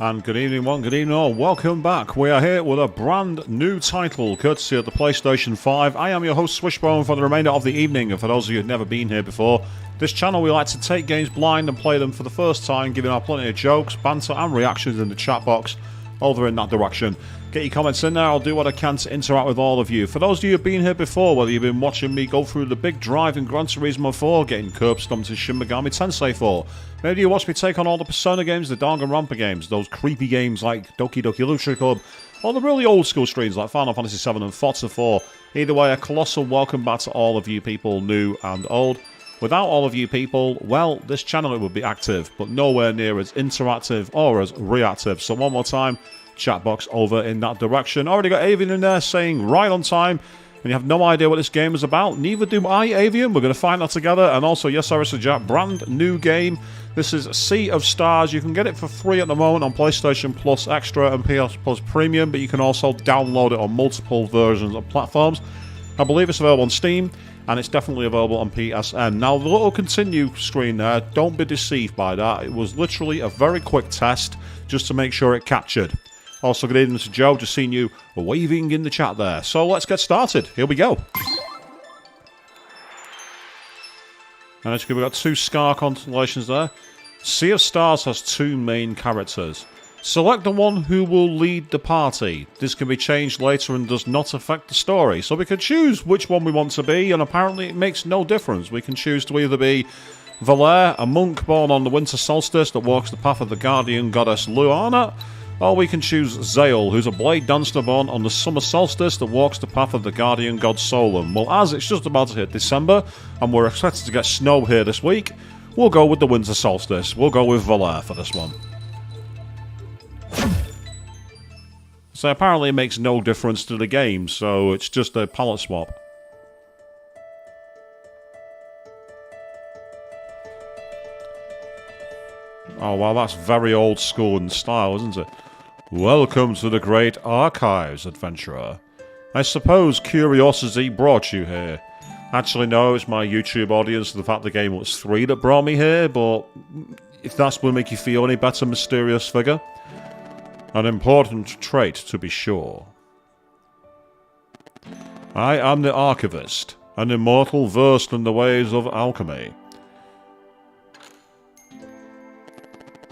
And good evening one, good evening all, welcome back. We are here with a brand new title, courtesy of the PlayStation 5. I am your host Swishbone for the remainder of the evening, and for those of you who've never been here before, this channel we like to take games blind and play them for the first time, giving out plenty of jokes, banter and reactions in the chat box, over in that direction. Get your comments in there, I'll do what I can to interact with all of you. For those of you who've been here before, whether you've been watching me go through the big drive in Gran Turismo 4, getting curb stomped in Shin Megami Tensei 4, maybe you watch me take on all the Persona games, the Danganronpa games, those creepy games like Doki Doki Literature Club, or the really old school streams like Final Fantasy 7 and Forza 4. Either way, a colossal welcome back to all of you people, new and old. Without all of you people, well, this channel would be active, but nowhere near as interactive or as reactive. So one more time, chat box over in that direction. Already got Avian in there saying right on time, and you have no idea what this game is about. Neither do I, Avian. We're going to find that together. And also, yes, Arisa Jack, brand new game. This is Sea of Stars. You can get it for free at the moment on PlayStation Plus Extra and PS Plus Premium, but you can also download it on multiple versions of platforms. I believe it's available on Steam, and it's definitely available on PSN. Now, the little continue screen there, don't be deceived by that. It was literally a very quick test just to make sure it captured. Also, good evening to Joe, just seen you waving in the chat there. So let's get started. Here we go. And as we've got two Scar constellations there. Sea of Stars has two main characters. Select the one who will lead the party. This can be changed later and does not affect the story. So we can choose which one we want to be, and apparently it makes no difference. We can choose to either be Valere, a monk born on the winter solstice that walks the path of the guardian goddess Luana, or we can choose Zale, who's a blade dancer born on the summer solstice that walks the path of the guardian god Solon. Well, as it's just about to hit December, and we're expected to get snow here this week, we'll go with the winter solstice. We'll go with Valere for this one. So apparently it makes no difference to the game, so it's just a palette swap. Oh wow, that's very old school in style, isn't it? Welcome to the Great Archives, adventurer. I suppose curiosity brought you here. Actually no, it's my YouTube audience, the fact the game was 3 that brought me here, but if that's will make you feel any better, mysterious figure. An important trait, to be sure. I am the Archivist, an immortal versed in the ways of alchemy.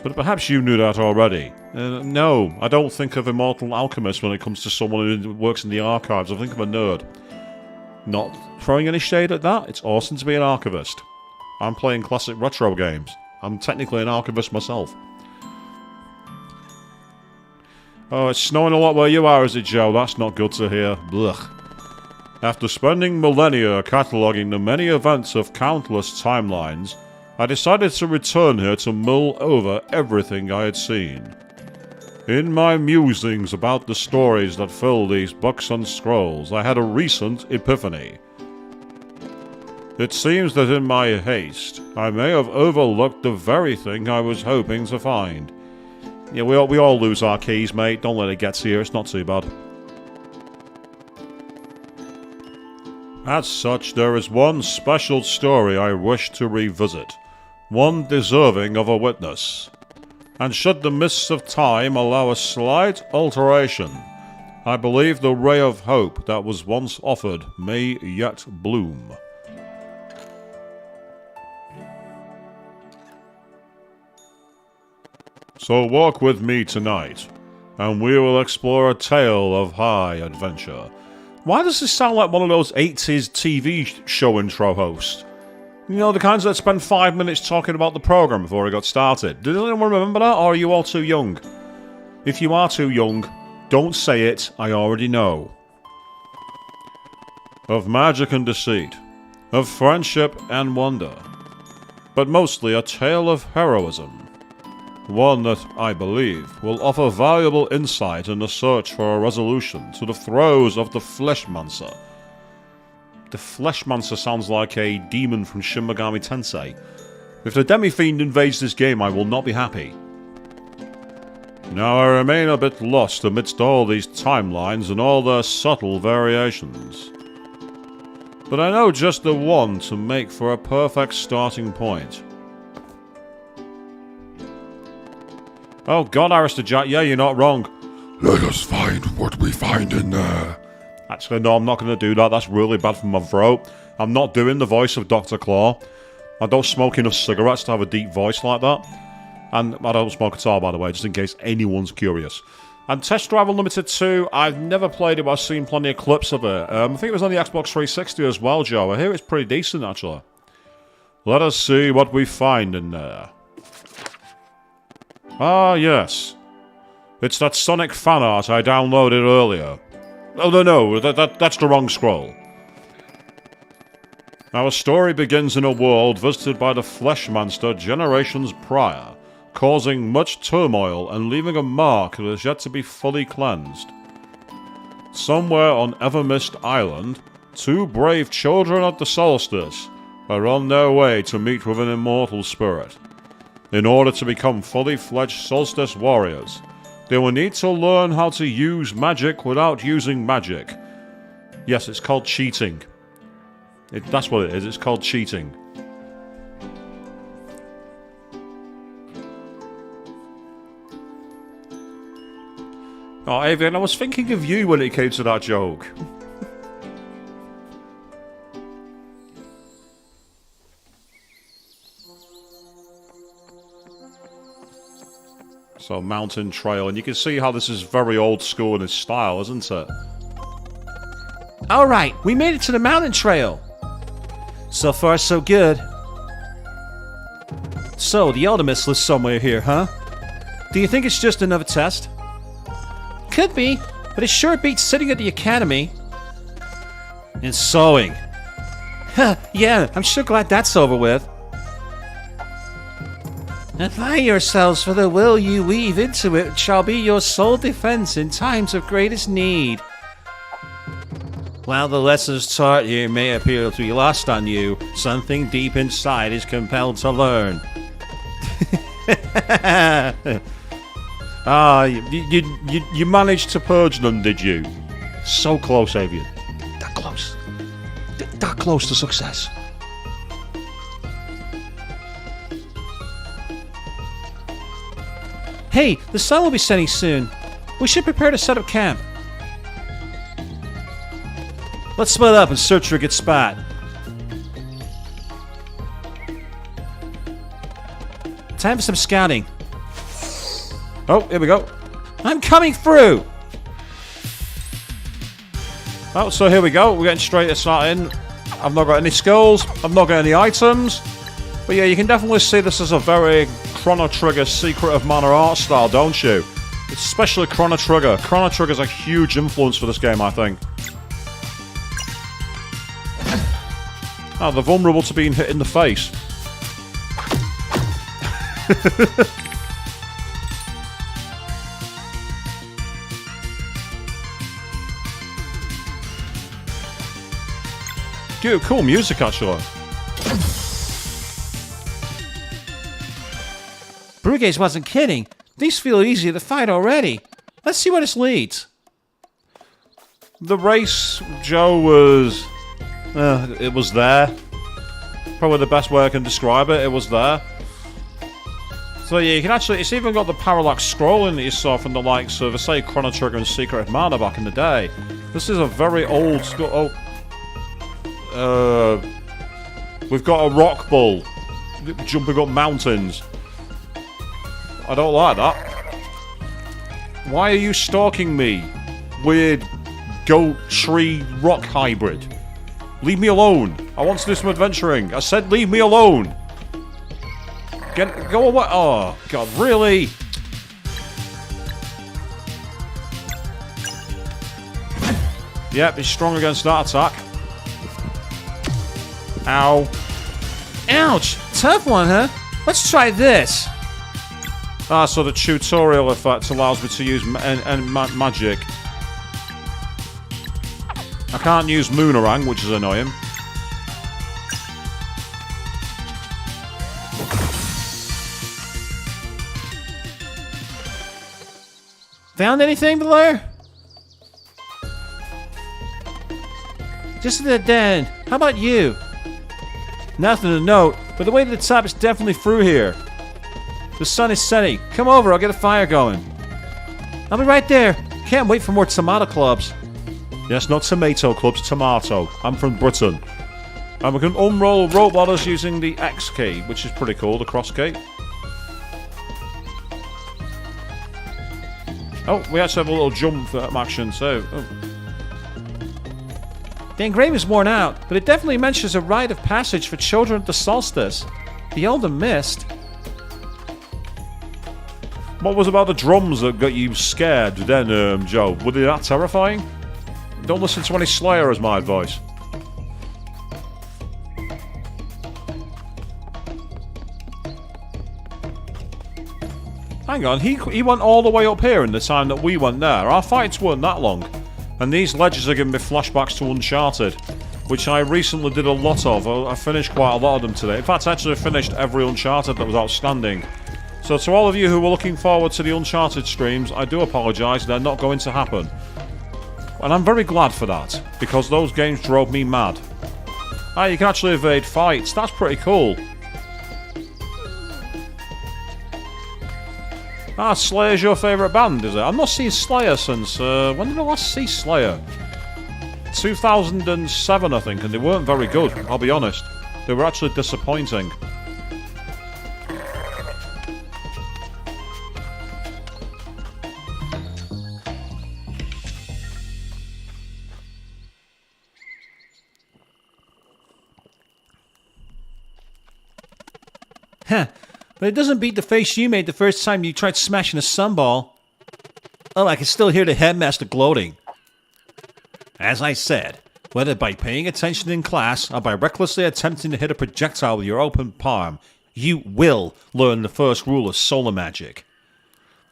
But perhaps you knew that already. No, I don't think of immortal alchemist when it comes to someone who works in the archives. I think of a nerd. Not throwing any shade at that, it's awesome to be an archivist. I'm playing classic retro games. I'm technically an archivist myself. Oh, it's snowing a lot where you are, is it, Joe? That's not good to hear. Blech. After spending millennia cataloguing the many events of countless timelines, I decided to return here to mull over everything I had seen. In my musings about the stories that fill these books and scrolls, I had a recent epiphany. It seems that in my haste, I may have overlooked the very thing I was hoping to find. Yeah, we all lose our keys, mate. Don't let it get to you. It's not too bad. As such, there is one special story I wish to revisit. One deserving of a witness. And should the mists of time allow a slight alteration, I believe the ray of hope that was once offered may yet bloom. So walk with me tonight, and we will explore a tale of high adventure. Why does this sound like one of those 80s TV show intro hosts? You know, the kinds that spend 5 minutes talking about the program before it got started. Does anyone remember that, or are you all too young? If you are too young, don't say it, I already know. Of magic and deceit, of friendship and wonder, but mostly a tale of heroism. One that, I believe, will offer valuable insight in the search for a resolution to the throes of the Fleshmancer. The Fleshmancer sounds like a demon from Shin Megami Tensei. If the Demi-Fiend invades this game, I will not be happy. Now I remain a bit lost amidst all these timelines and all their subtle variations. But I know just the one to make for a perfect starting point. Oh God, Alistair Jack, yeah, you're not wrong. Let us find what we find in there. Actually, no, I'm not going to do that. That's really bad for my throat. I'm not doing the voice of Dr. Claw. I don't smoke enough cigarettes to have a deep voice like that. And I don't smoke at all, by the way, just in case anyone's curious. And Test Drive Unlimited 2, I've never played it, but I've seen plenty of clips of it. I think it was on the Xbox 360 as well, Joe. I hear it's pretty decent, actually. Let us see what we find in there. Ah, yes. It's that Sonic fan art I downloaded earlier. Oh, no, that's the wrong scroll. Our story begins in a world visited by the Flesh Monster generations prior, causing much turmoil and leaving a mark that is yet to be fully cleansed. Somewhere on Evermist Island, two brave children of the solstice are on their way to meet with an immortal spirit. In order to become fully fledged solstice warriors, they will need to learn how to use magic without using magic. Yes, it's called cheating. That's what it is, it's called cheating. Oh, Avian, I was thinking of you when it came to that joke. So, mountain trail, and you can see how this is very old school in its style, isn't it? Alright, we made it to the mountain trail. So far, so good. So, the Ultimates lives somewhere here, huh? Do you think it's just another test? Could be, but it sure beats sitting at the academy. And sewing. Huh, yeah, I'm sure glad that's over with. Apply yourselves, for the will you weave into it shall be your sole defense in times of greatest need. While the lessons taught here may appear to be lost on you, something deep inside is compelled to learn. You managed to purge them, did you? So close, Avian. That close. That close to success. Hey, the sun will be setting soon. We should prepare to set up camp. Let's split up and search for a good spot. Time for some scouting. Oh, here we go. I'm coming through! Oh, so here we go. We're getting straight to starting. I've not got any skills. I've not got any items. But yeah, you can definitely see this as a very Chrono Trigger Secret of Mana art style, don't you? Especially Chrono Trigger. Chrono Trigger's a huge influence for this game, I think. Oh, they're vulnerable to being hit in the face. Dude, cool music, actually. Bruges wasn't kidding. These feel easier to fight already. Let's see where this leads. The race, Joe, was... it was there. Probably the best way I can describe it. It was there. So yeah, you can actually... It's even got the parallax scrolling that you saw from the likes of, say, Chrono Trigger and Secret of Mana back in the day. This is a very old school... we've got a rock bull jumping up mountains. I don't like that. Why are you stalking me? Weird goat tree rock hybrid. Leave me alone. I want to do some adventuring. I said leave me alone. Go away. Oh, God, really? Yep, he's strong against that attack. Ow. Ouch! Tough one, huh? Let's try this. Ah, so the tutorial effect allows me to use magic. I can't use Moonerang, which is annoying. Found anything, Blair? Just at the dead end. How about you? Nothing to note, but the way to the top is definitely through here. The sun is setting. Come over, I'll get a fire going. I'll be right there. Can't wait for more tomato clubs. Yes, not tomato clubs, tomato. I'm from Britain. And we can unroll rope ladders using the X key, which is pretty cool, the cross key. Oh, we actually have a little jump action too. Oh. The engraving's worn out, but it definitely mentions a rite of passage for children at the solstice. The Elden Mist. What was about the drums that got you scared then, Joe? Were they that terrifying? Don't listen to any Slayer as my advice. Hang on, he went all the way up here in the time that we went there. Our fights weren't that long. And these ledges are giving me flashbacks to Uncharted, which I recently did a lot of. I finished quite a lot of them today. In fact, I actually finished every Uncharted that was outstanding. So to all of you who were looking forward to the Uncharted streams, I do apologise, they're not going to happen. And I'm very glad for that, because those games drove me mad. Ah, you can actually evade fights, that's pretty cool. Ah, Slayer's your favourite band, is it? I've not seen Slayer since, when did I last see Slayer? 2007, I think, and they weren't very good, I'll be honest. They were actually disappointing. Huh. But it doesn't beat the face you made the first time you tried smashing a sunball. Oh, I can still hear the headmaster gloating. As I said, whether by paying attention in class or by recklessly attempting to hit a projectile with your open palm, you will learn the first rule of solar magic.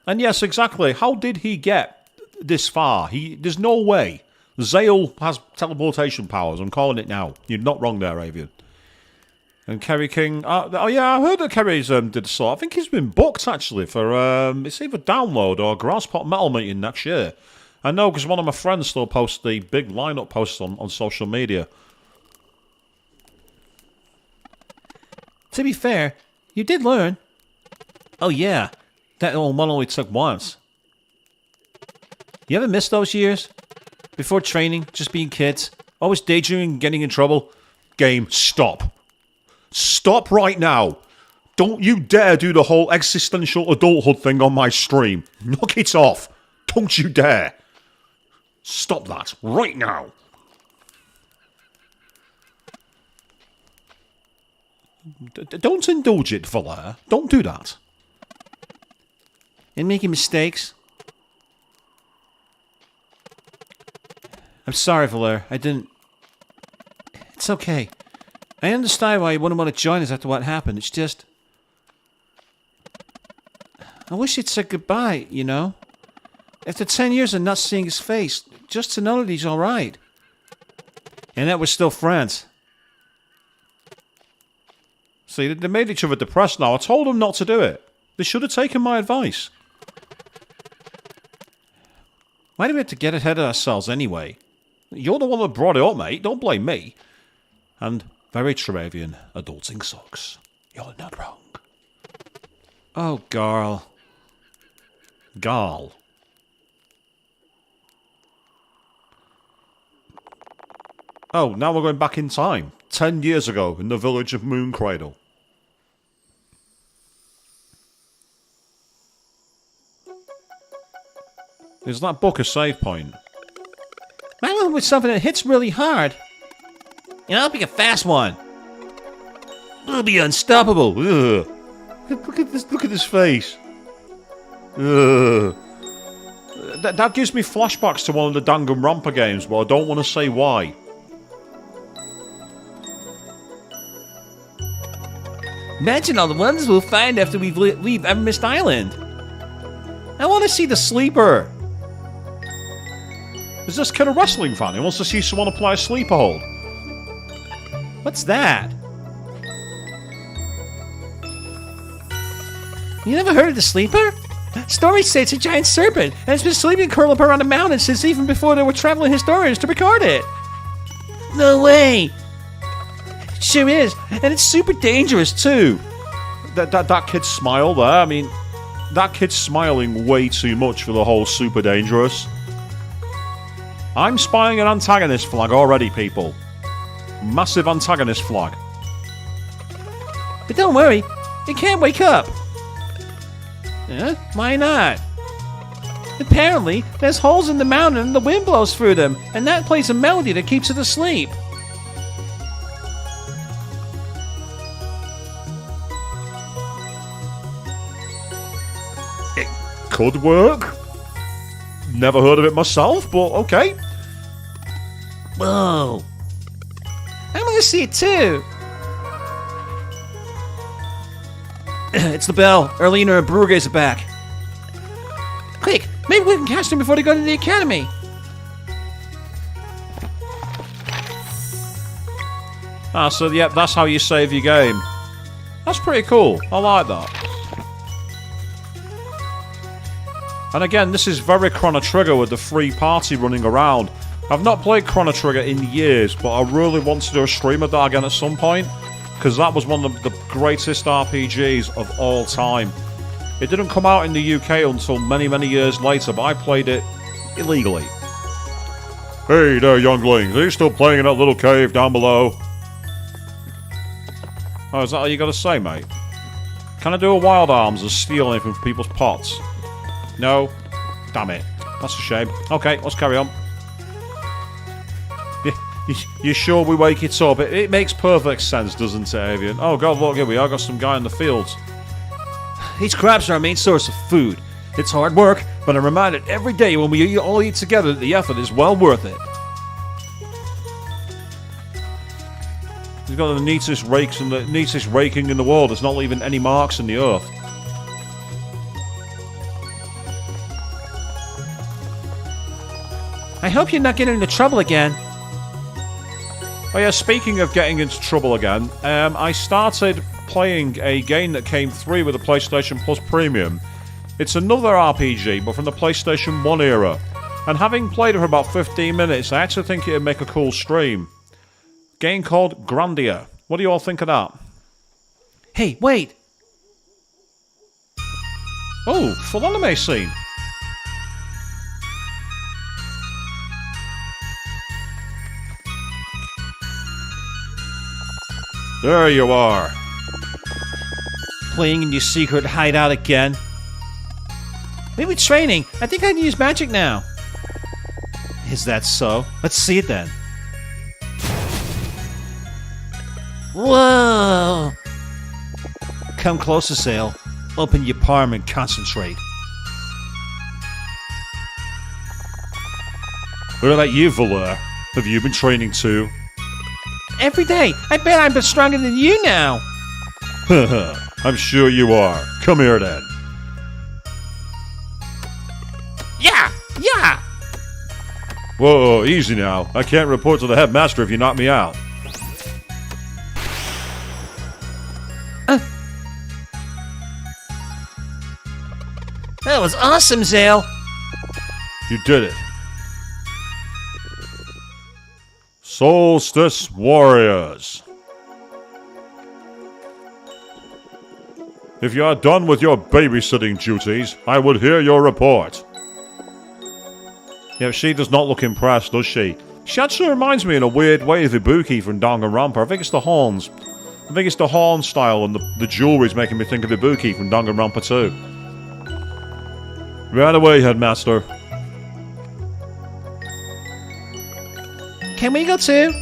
And yes, exactly. How did he get this far? There's no way. Zale has teleportation powers. I'm calling it now. You're not wrong there, Avian. And Kerry King... oh yeah, I heard that Kerry's did so. I think he's been booked, actually, for... it's either Download or Grasspot Metal meeting next year. I know, because one of my friends still posts the big lineup posts on social media. To be fair, you did learn. Oh yeah, that one only took once. You ever miss those years? Before training, just being kids, always daydreaming and getting in trouble? Game, stop. Stop right now. Don't you dare do the whole existential adulthood thing on my stream. Knock it off. Don't you dare. Stop that right now. Don't indulge it, Valère. Don't do that. And making mistakes. I'm sorry, Valère. I didn't... It's okay. I understand why you wouldn't want to join us after what happened. It's just... I wish he'd said goodbye, you know? After 10 years of not seeing his face, just to know that he's alright. And that we're still friends. See, they made each other depressed now. I told them not to do it. They should have taken my advice. Why do we have to get ahead of ourselves anyway? You're the one that brought it up, mate. Don't blame me. And very true, Avian. Adulting sucks. You're not wrong. Oh, Garl. Garl. Oh, now we're going back in time. 10 years ago, in the village of Mooncradle. Is that book a save point? I went with something that hits really hard. You know, I'll pick a fast one. It'll be unstoppable. Ugh. Look at this face. Ugh. That gives me flashbacks to one of the Danganronpa games, but I don't want to say why. Imagine all the ones we'll find after we leave Evermist Island. I want to see the sleeper. Is this kid a wrestling fan? He wants to see someone apply a sleeper hold. What's that? You never heard of the sleeper? Stories say it's a giant serpent, and it's been sleeping curled up around a mountain since even before there were traveling historians to record it. No way! It sure is, and it's super dangerous too. that kid's smile there, I mean, that kid's smiling way too much for the whole super dangerous. I'm spying an antagonist flag already, people. Massive antagonist flag. But don't worry, you can't wake up. Huh? Why not? Apparently, there's holes in the mountain and the wind blows through them, and that plays a melody that keeps it asleep. It could work. Never heard of it myself, but okay. Whoa. I want to see it too. It's the bell. Erlina and Brugge's are back. Quick, maybe we can catch them before they go to the academy. Ah, so yeah, that's how you save your game. That's pretty cool. I like that. And again, this is very Chrono Trigger with the free party running around. I've not played Chrono Trigger in years, but I really want to do a stream of that again at some point, because that was one of the greatest RPGs of all time. It didn't come out in the UK until many, many years later, but I played it illegally. Hey there, younglings. Are you still playing in that little cave down below? Oh, is that all you gotta say, mate? Can I do a wild arms and steal anything from people's pots? No? Damn it. That's a shame. Okay, let's carry on. You sure we wake it up? It makes perfect sense, doesn't it, Avian? Oh god, look, here we are. Got some guy in the fields. These crabs are our main source of food. It's hard work, but I'm reminded every day when we all eat together that the effort is well worth it. He's got the neatest rakes and the neatest raking in the world. It's not leaving any marks in the earth. I hope you're not getting into trouble again. Oh yeah, speaking of getting into trouble again, I started playing a game that came free with the PlayStation Plus Premium. It's another RPG, but from the PlayStation 1 era. And having played it for about 15 minutes, I actually think it would make a cool stream. Game called Grandia. What do you all think of that? Hey, wait! Oh, full anime scene. There you are. Playing in your secret hideout again? Maybe training. I think I can use magic now. Is that so? Let's see it then. Whoa! Come closer, Sail. Open your palm and concentrate. What about you, Valor? Have you been training too? Every day. I bet I'm stronger than you now. Haha, I'm sure you are. Come here then. Yeah! Yeah! Whoa, easy now. I can't report to the headmaster if you knock me out. That was awesome, Zale. You did it. Solstice Warriors. If you are done with your babysitting duties, I would hear your report. Yeah, she does not look impressed, does she? She actually reminds me in a weird way of Ibuki from Danganronpa. I think it's the horns. I think it's the horn style and the jewelry's making me think of Ibuki from Danganronpa 2. Right away, Headmaster. Can we go too?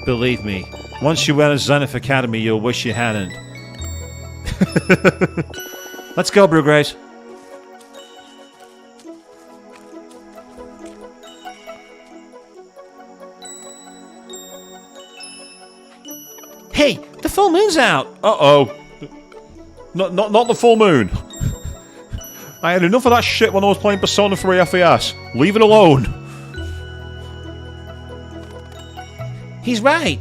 Believe me, once you enter Zenith Academy, you'll wish you hadn't. Let's go, Brugge. Hey, the full moon's out. Uh-oh. Not the full moon. I had enough of that shit when I was playing Persona 3 FES. Leave it alone. He's right.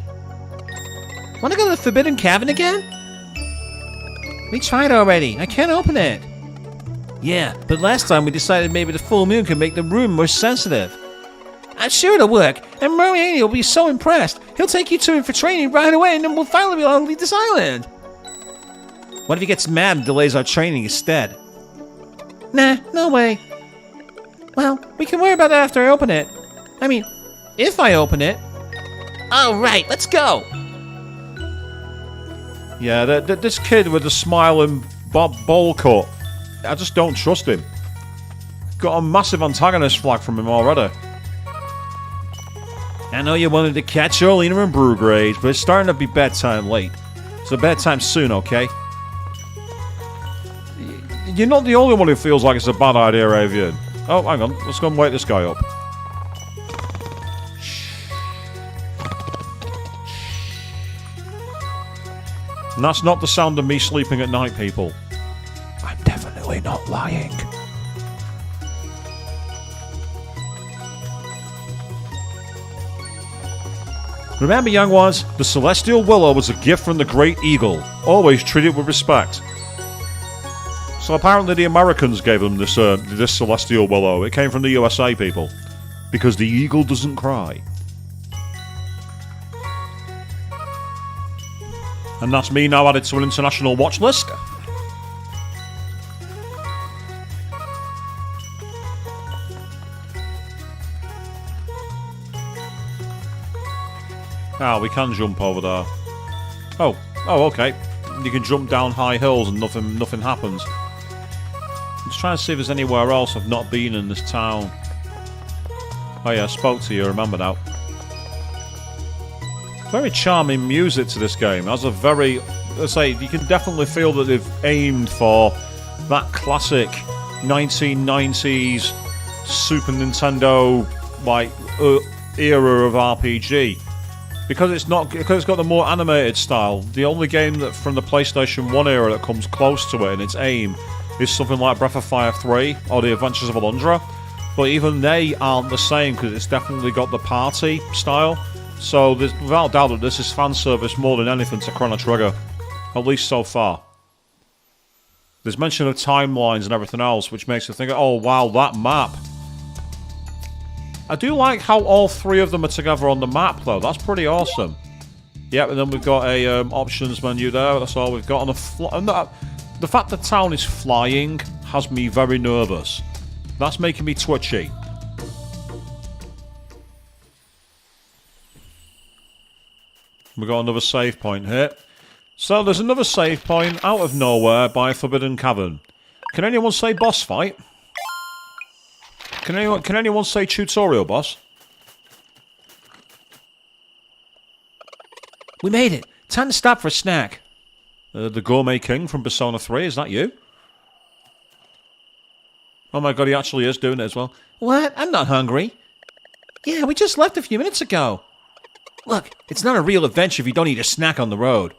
Wanna go to the Forbidden Cavern again? We tried already. I can't open it. Yeah, but last time we decided maybe the full moon could make the room more sensitive. I'm sure it'll work, and Moriani will be so impressed. He'll take you to him for training right away, and then we'll finally be able to leave this island. What if he gets mad and delays our training instead? Nah, no way. Well, we can worry about that after I open it. I mean, if I open it. Oh, right, let's go. Yeah, this kid with the smiling bowl cut, I just don't trust him. Got a massive antagonist flag from him already. I know you wanted to catch Arlena and Bruggrade, but it's starting to be bedtime late. So bedtime soon, okay? You're not the only one who feels like it's a bad idea, Avian. Oh, hang on. Let's go and wake this guy up. And that's not the sound of me sleeping at night, people. I'm definitely not lying. Remember, young ones, the Celestial Willow was a gift from the Great Eagle. Always treat it with respect. So apparently the Americans gave them this Celestial Willow. It came from the USA, people. Because the eagle doesn't cry. And that's me now added to an international watch list. Ah, we can jump over there. Oh, okay. You can jump down high hills and nothing happens. I'm just trying to see if there's anywhere else I've not been in this town. Oh yeah, I spoke to you, remember now. Very charming music to this game. It has a very, let's say, you can definitely feel that they've aimed for that classic 1990s Super Nintendo era of RPG. Because it's got the more animated style. The only game that from the PlayStation 1 era that comes close to it in its aim is something like Breath of Fire 3 or The Adventures of Alundra. But even they aren't the same because it's definitely got the party style. So there's without doubt that this is fan service more than anything to Chrono Trigger. At least so far. There's mention of timelines and everything else, which makes you think, oh wow, that map. I do like how all three of them are together on the map, though. That's pretty awesome. Yep, and then we've got a options menu there. That's all we've got on the fact the town is flying has me very nervous. That's making me twitchy. We've got another save point here. So there's another save point out of nowhere by a Forbidden Cavern. Can anyone say boss fight? Can anyone say tutorial boss? We made it. Time to stop for a snack. The Gourmet King from Persona 3, is that you? Oh my god, he actually is doing it as well. What? I'm not hungry. Yeah, we just left a few minutes ago. Look, it's not a real adventure if you don't eat a snack on the road.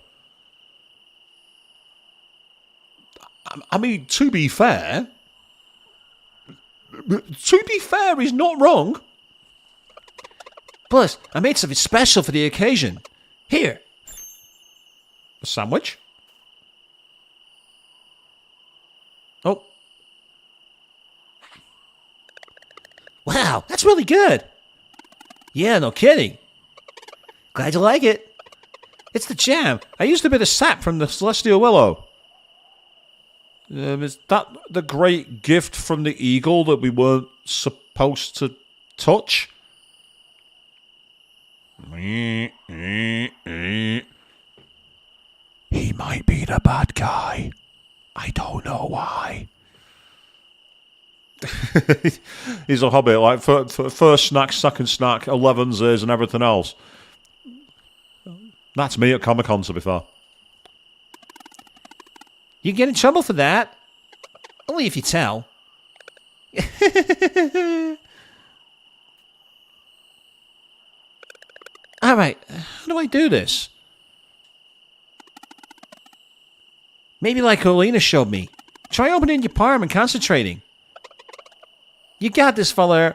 I mean, to be fair, he's not wrong. Plus, I made something special for the occasion. Here. A sandwich? Oh. Wow, that's really good. Yeah, no kidding. Glad you like it. It's the jam. I used a bit of sap from the Celestial Willow. Is that the great gift from the eagle that we weren't supposed to touch? He might be the bad guy. I don't know why. He's a hobbit, like for first snack, second snack, 11s and everything else. That's me at Comic-Con, to be fair. You get in trouble for that. Only if you tell. Alright, how do I do this? Maybe like Olena showed me. Try opening your palm and concentrating. You got this, fella.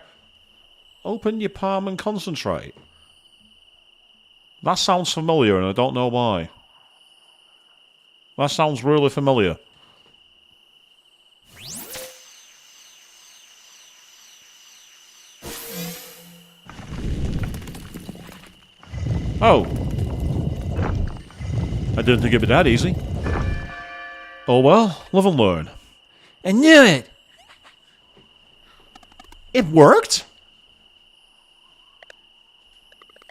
Open your palm and concentrate. That sounds familiar and I don't know why. That sounds really familiar. Oh. I didn't think it'd be that easy. Oh well, live and learn. I knew it! It worked?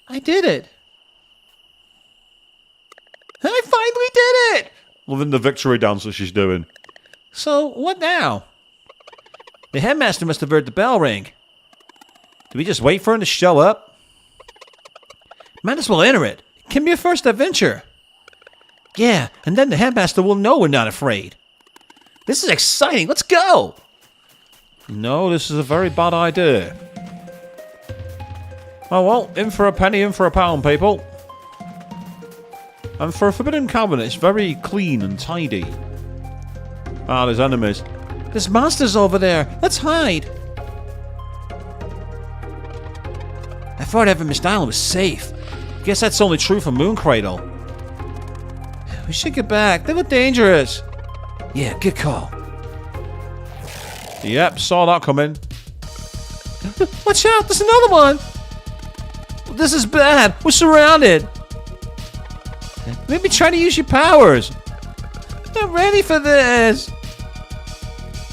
I did it. I finally did it! Loving the victory dance that she's doing. So, what now? The headmaster must have heard the bell ring. Do we just wait for him to show up? Might as well enter it. It can be a first adventure. Yeah, and then the headmaster will know we're not afraid. This is exciting. Let's go! No, this is a very bad idea. Oh well, in for a penny, in for a pound, people. And for a forbidden cabinet, it's very clean and tidy. Ah, there's enemies. There's monsters over there. Let's hide. I thought Evermist Island was safe. Guess that's only true for Mooncradle. We should get back. They look dangerous. Yeah, good call. Yep, saw that coming. Watch out, there's another one. This is bad. We're surrounded. Maybe try to use your powers. I'm not ready for this.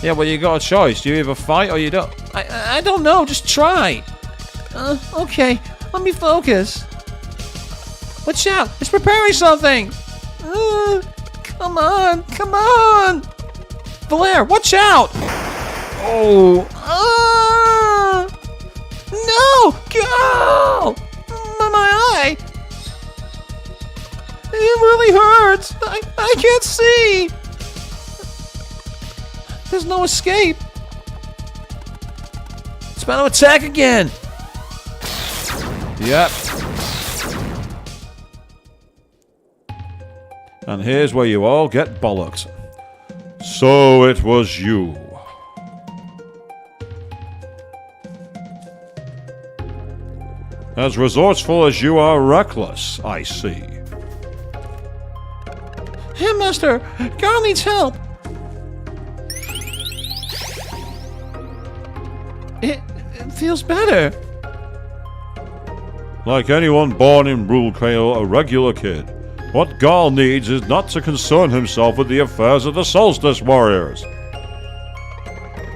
Yeah, well, you got a choice. Do you either fight or you don't? I don't know. Just try. Okay. Let me focus. Watch out. It's preparing something. Come on. Come on. Blair, watch out. Oh. No. Go. My eye. It really hurts. I can't see. There's no escape. It's about to attack again. Yep. And here's where you all get bollocked. So it was you. As resourceful as you are reckless, I see. Headmaster, Garl needs help. It feels better. Like anyone born in Mooncradle, a regular kid, what Garl needs is not to concern himself with the affairs of the Solstice Warriors.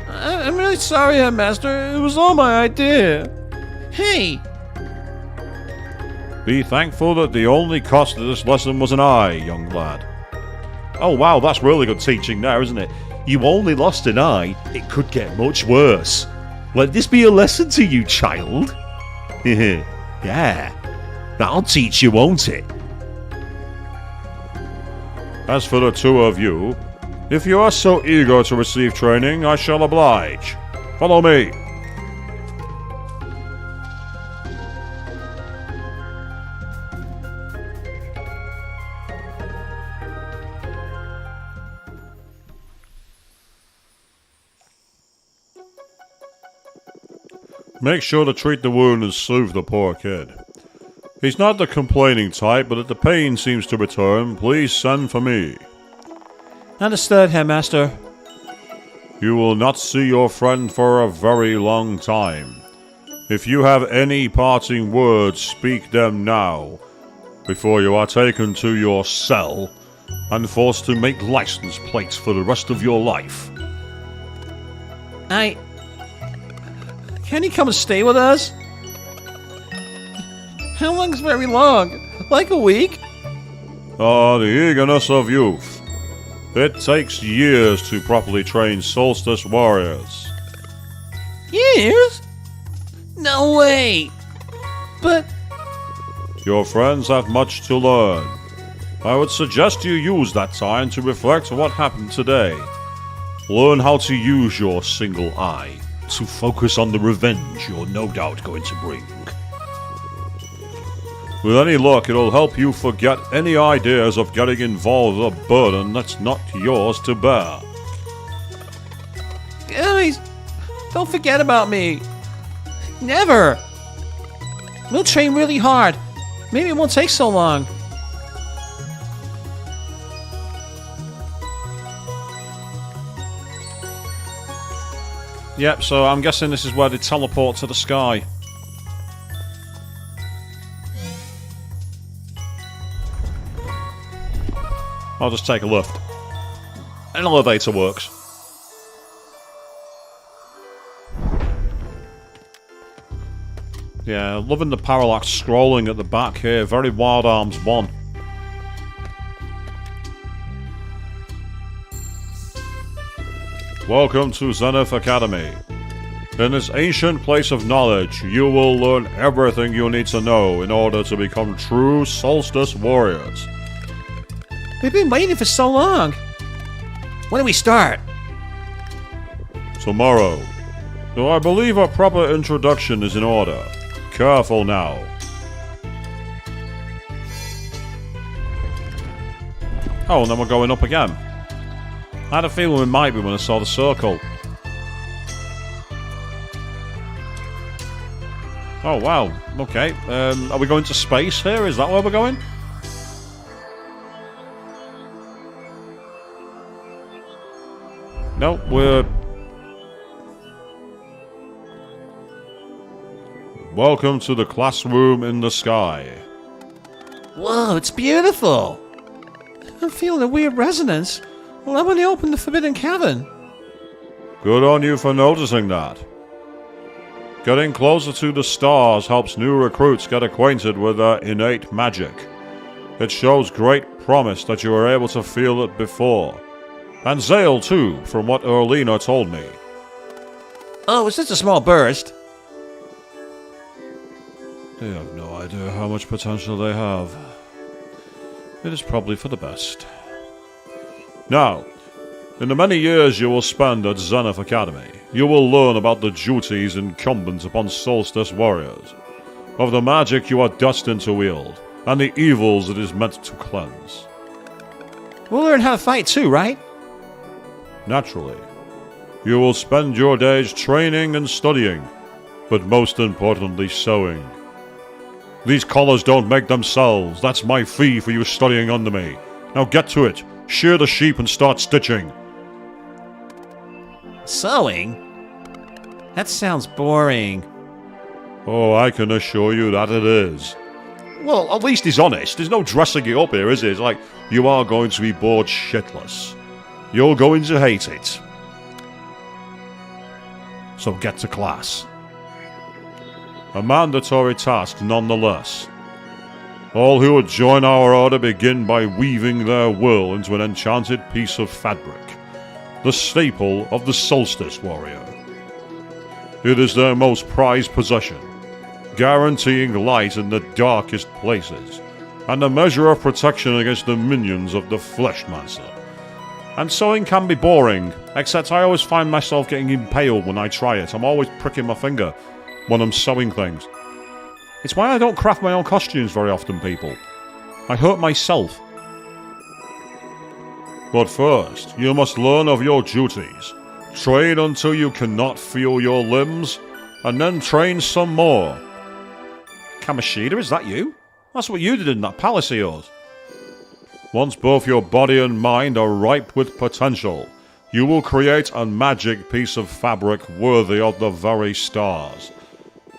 I'm really sorry, Headmaster. It was all my idea. Hey! Be thankful that the only cost of this lesson was an eye, young lad. Oh wow, that's really good teaching now, isn't it? You only lost an eye, it could get much worse. Let this be a lesson to you, child. Yeah, that'll teach you, won't it? As for the two of you, if you are so eager to receive training, I shall oblige. Follow me. Make sure to treat the wound and soothe the poor kid. He's not the complaining type, but if the pain seems to return, please send for me. Understood, Headmaster. You will not see your friend for a very long time. If you have any parting words, speak them now, before you are taken to your cell and forced to make license plates for the rest of your life. Can he come and stay with us? How long's very long? Like a week? Ah, the eagerness of youth. It takes years to properly train Solstice Warriors. Years? No way! But... Your friends have much to learn. I would suggest you use that time to reflect on what happened today. Learn how to use your single eye to focus on the revenge you're no doubt going to bring. With any luck, it'll help you forget any ideas of getting involved with a burden that's not yours to bear. Guys, don't forget about me. Never. We'll train really hard. Maybe it won't take so long. Yep, so I'm guessing this is where they teleport to the sky. I'll just take a lift. An elevator works. Yeah, loving the parallax scrolling at the back here. Very Wild Arms 1. Welcome to Zenith Academy. In this ancient place of knowledge, you will learn everything you need to know in order to become true Solstice warriors. We've been waiting for so long. When do we start? Tomorrow. Though I believe a proper introduction is in order. Careful now. Oh, and then we're going up again. I had a feeling we might be when I saw the circle. Oh, wow. Okay. Are we going to space here? Is that where we're going? No, we're... Welcome to the classroom in the sky. Whoa, it's beautiful. I'm feeling a weird resonance. Well, when they opened the Forbidden Cavern. Good on you for noticing that. Getting closer to the stars helps new recruits get acquainted with their innate magic. It shows great promise that you were able to feel it before. And Zale too, from what Erlina told me. Oh, it's just a small burst. They have no idea how much potential they have. It is probably for the best. Now, in the many years you will spend at Zenith Academy, you will learn about the duties incumbent upon Solstice warriors, of the magic you are destined to wield, and the evils it is meant to cleanse. We'll learn how to fight too, right? Naturally. You will spend your days training and studying, but most importantly sewing. These collars don't make themselves. That's my fee for you studying under me. Now get to it. Shear the sheep and start stitching. Sewing? That sounds boring. Oh, I can assure you that it is. Well, at least he's honest. There's no dressing it up here, is it? It's like, you are going to be bored shitless. You're going to hate it. So get to class. A mandatory task nonetheless. All who would join our order begin by weaving their will into an enchanted piece of fabric, the staple of the Solstice warrior. It is their most prized possession, guaranteeing light in the darkest places, and a measure of protection against the minions of the Fleshmancer. And sewing can be boring, except I always find myself getting impaled when I try it. I'm always pricking my finger when I'm sewing things. It's why I don't craft my own costumes very often, people. I hurt myself. But first, you must learn of your duties. Train until you cannot feel your limbs, and then train some more. Kamishita, is that you? That's what you did in that palace of yours. Once both your body and mind are ripe with potential, you will create a magic piece of fabric worthy of the very stars.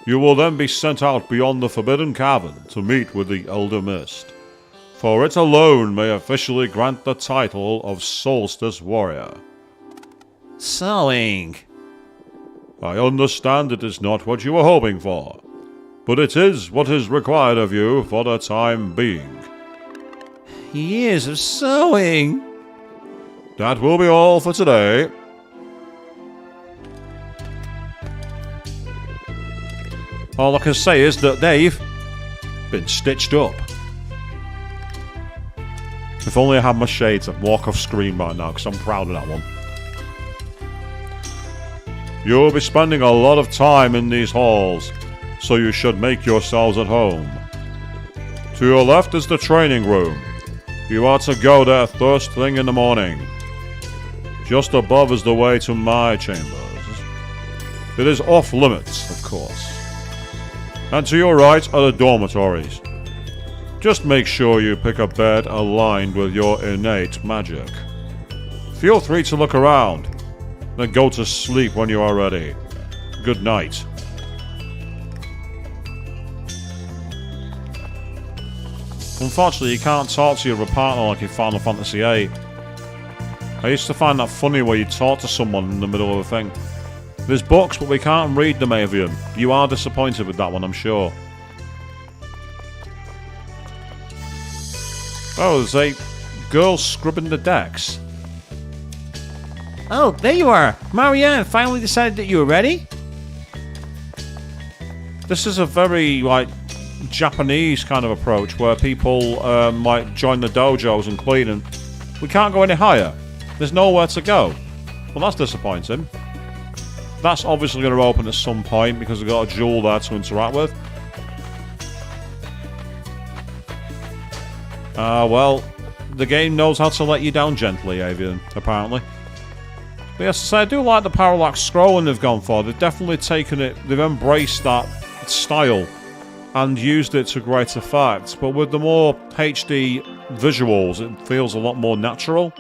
You will then be sent out beyond the Forbidden Cavern to meet with the Elder Mist, for it alone may officially grant the title of Solstice Warrior. Sewing. I understand it is not what you were hoping for, but it is what is required of you for the time being. Years of sewing. That will be all for today. All I can say is that they've been stitched up. If only I had my shades, I'd walk off screen right now, because I'm proud of that one. You'll be spending a lot of time in these halls, so you should make yourselves at home. To your left is the training room. You are to go there first thing in the morning. Just above is the way to my chambers. It is off limits, of course. And to your right are the dormitories. Just make sure you pick a bed aligned with your innate magic. Feel free to look around, then go to sleep when you are ready. Good night. Unfortunately, you can't talk to your partner like in Final Fantasy VIII. I used to find that funny where you talk to someone in the middle of a thing. There's books, but we can't read them, Avian. You are disappointed with that one, I'm sure. Oh, there's a girl scrubbing the decks. Oh, there you are. Marianne finally decided that you were ready? This is a very, like, Japanese kind of approach where people, like, join the dojos and clean, and we can't go any higher. There's nowhere to go. Well, that's disappointing. That's obviously going to open at some point because we've got a jewel there to interact with. Well, the game knows how to let you down gently, Avian, apparently. But yes, I do like the parallax scrolling they've gone for. They've definitely taken it, they've embraced that style and used it to great effect. But with the more HD visuals, it feels a lot more natural.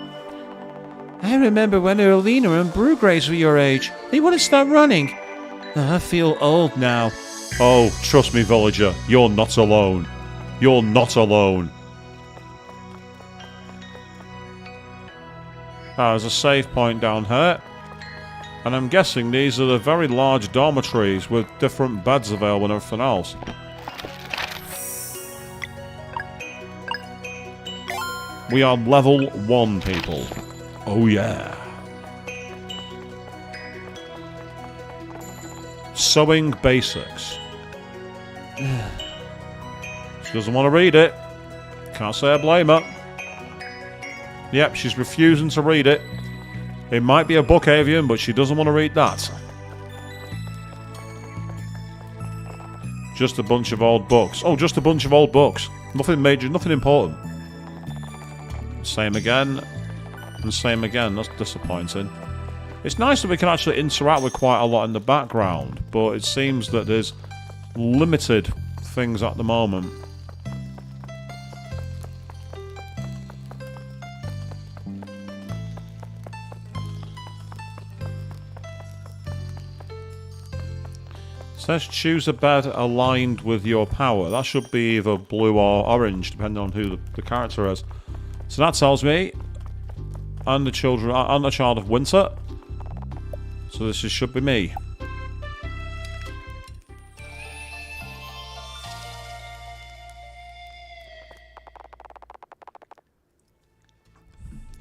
I remember when Erlina and Brugraves were your age. They wouldn't stop running. I feel old now. Oh, trust me, villager, you're not alone. You're not alone. There's a save point down here. And I'm guessing these are the very large dormitories with different beds available and everything else. We are level 1, people. Oh yeah. Sewing basics. She doesn't want to read it. Can't say I blame her. Yep, she's refusing to read it. It might be a book, Avian, but she doesn't want to read that. Just a bunch of old books. Oh, just a bunch of old books. Nothing major, nothing important. Same again. And same again. That's disappointing. It's nice that we can actually interact with quite a lot in the background, but it seems that there's limited things at the moment. It says choose a bed aligned with your power. That should be either blue or orange, depending on who the character is. So that tells me I'm the child of winter. So this should be me.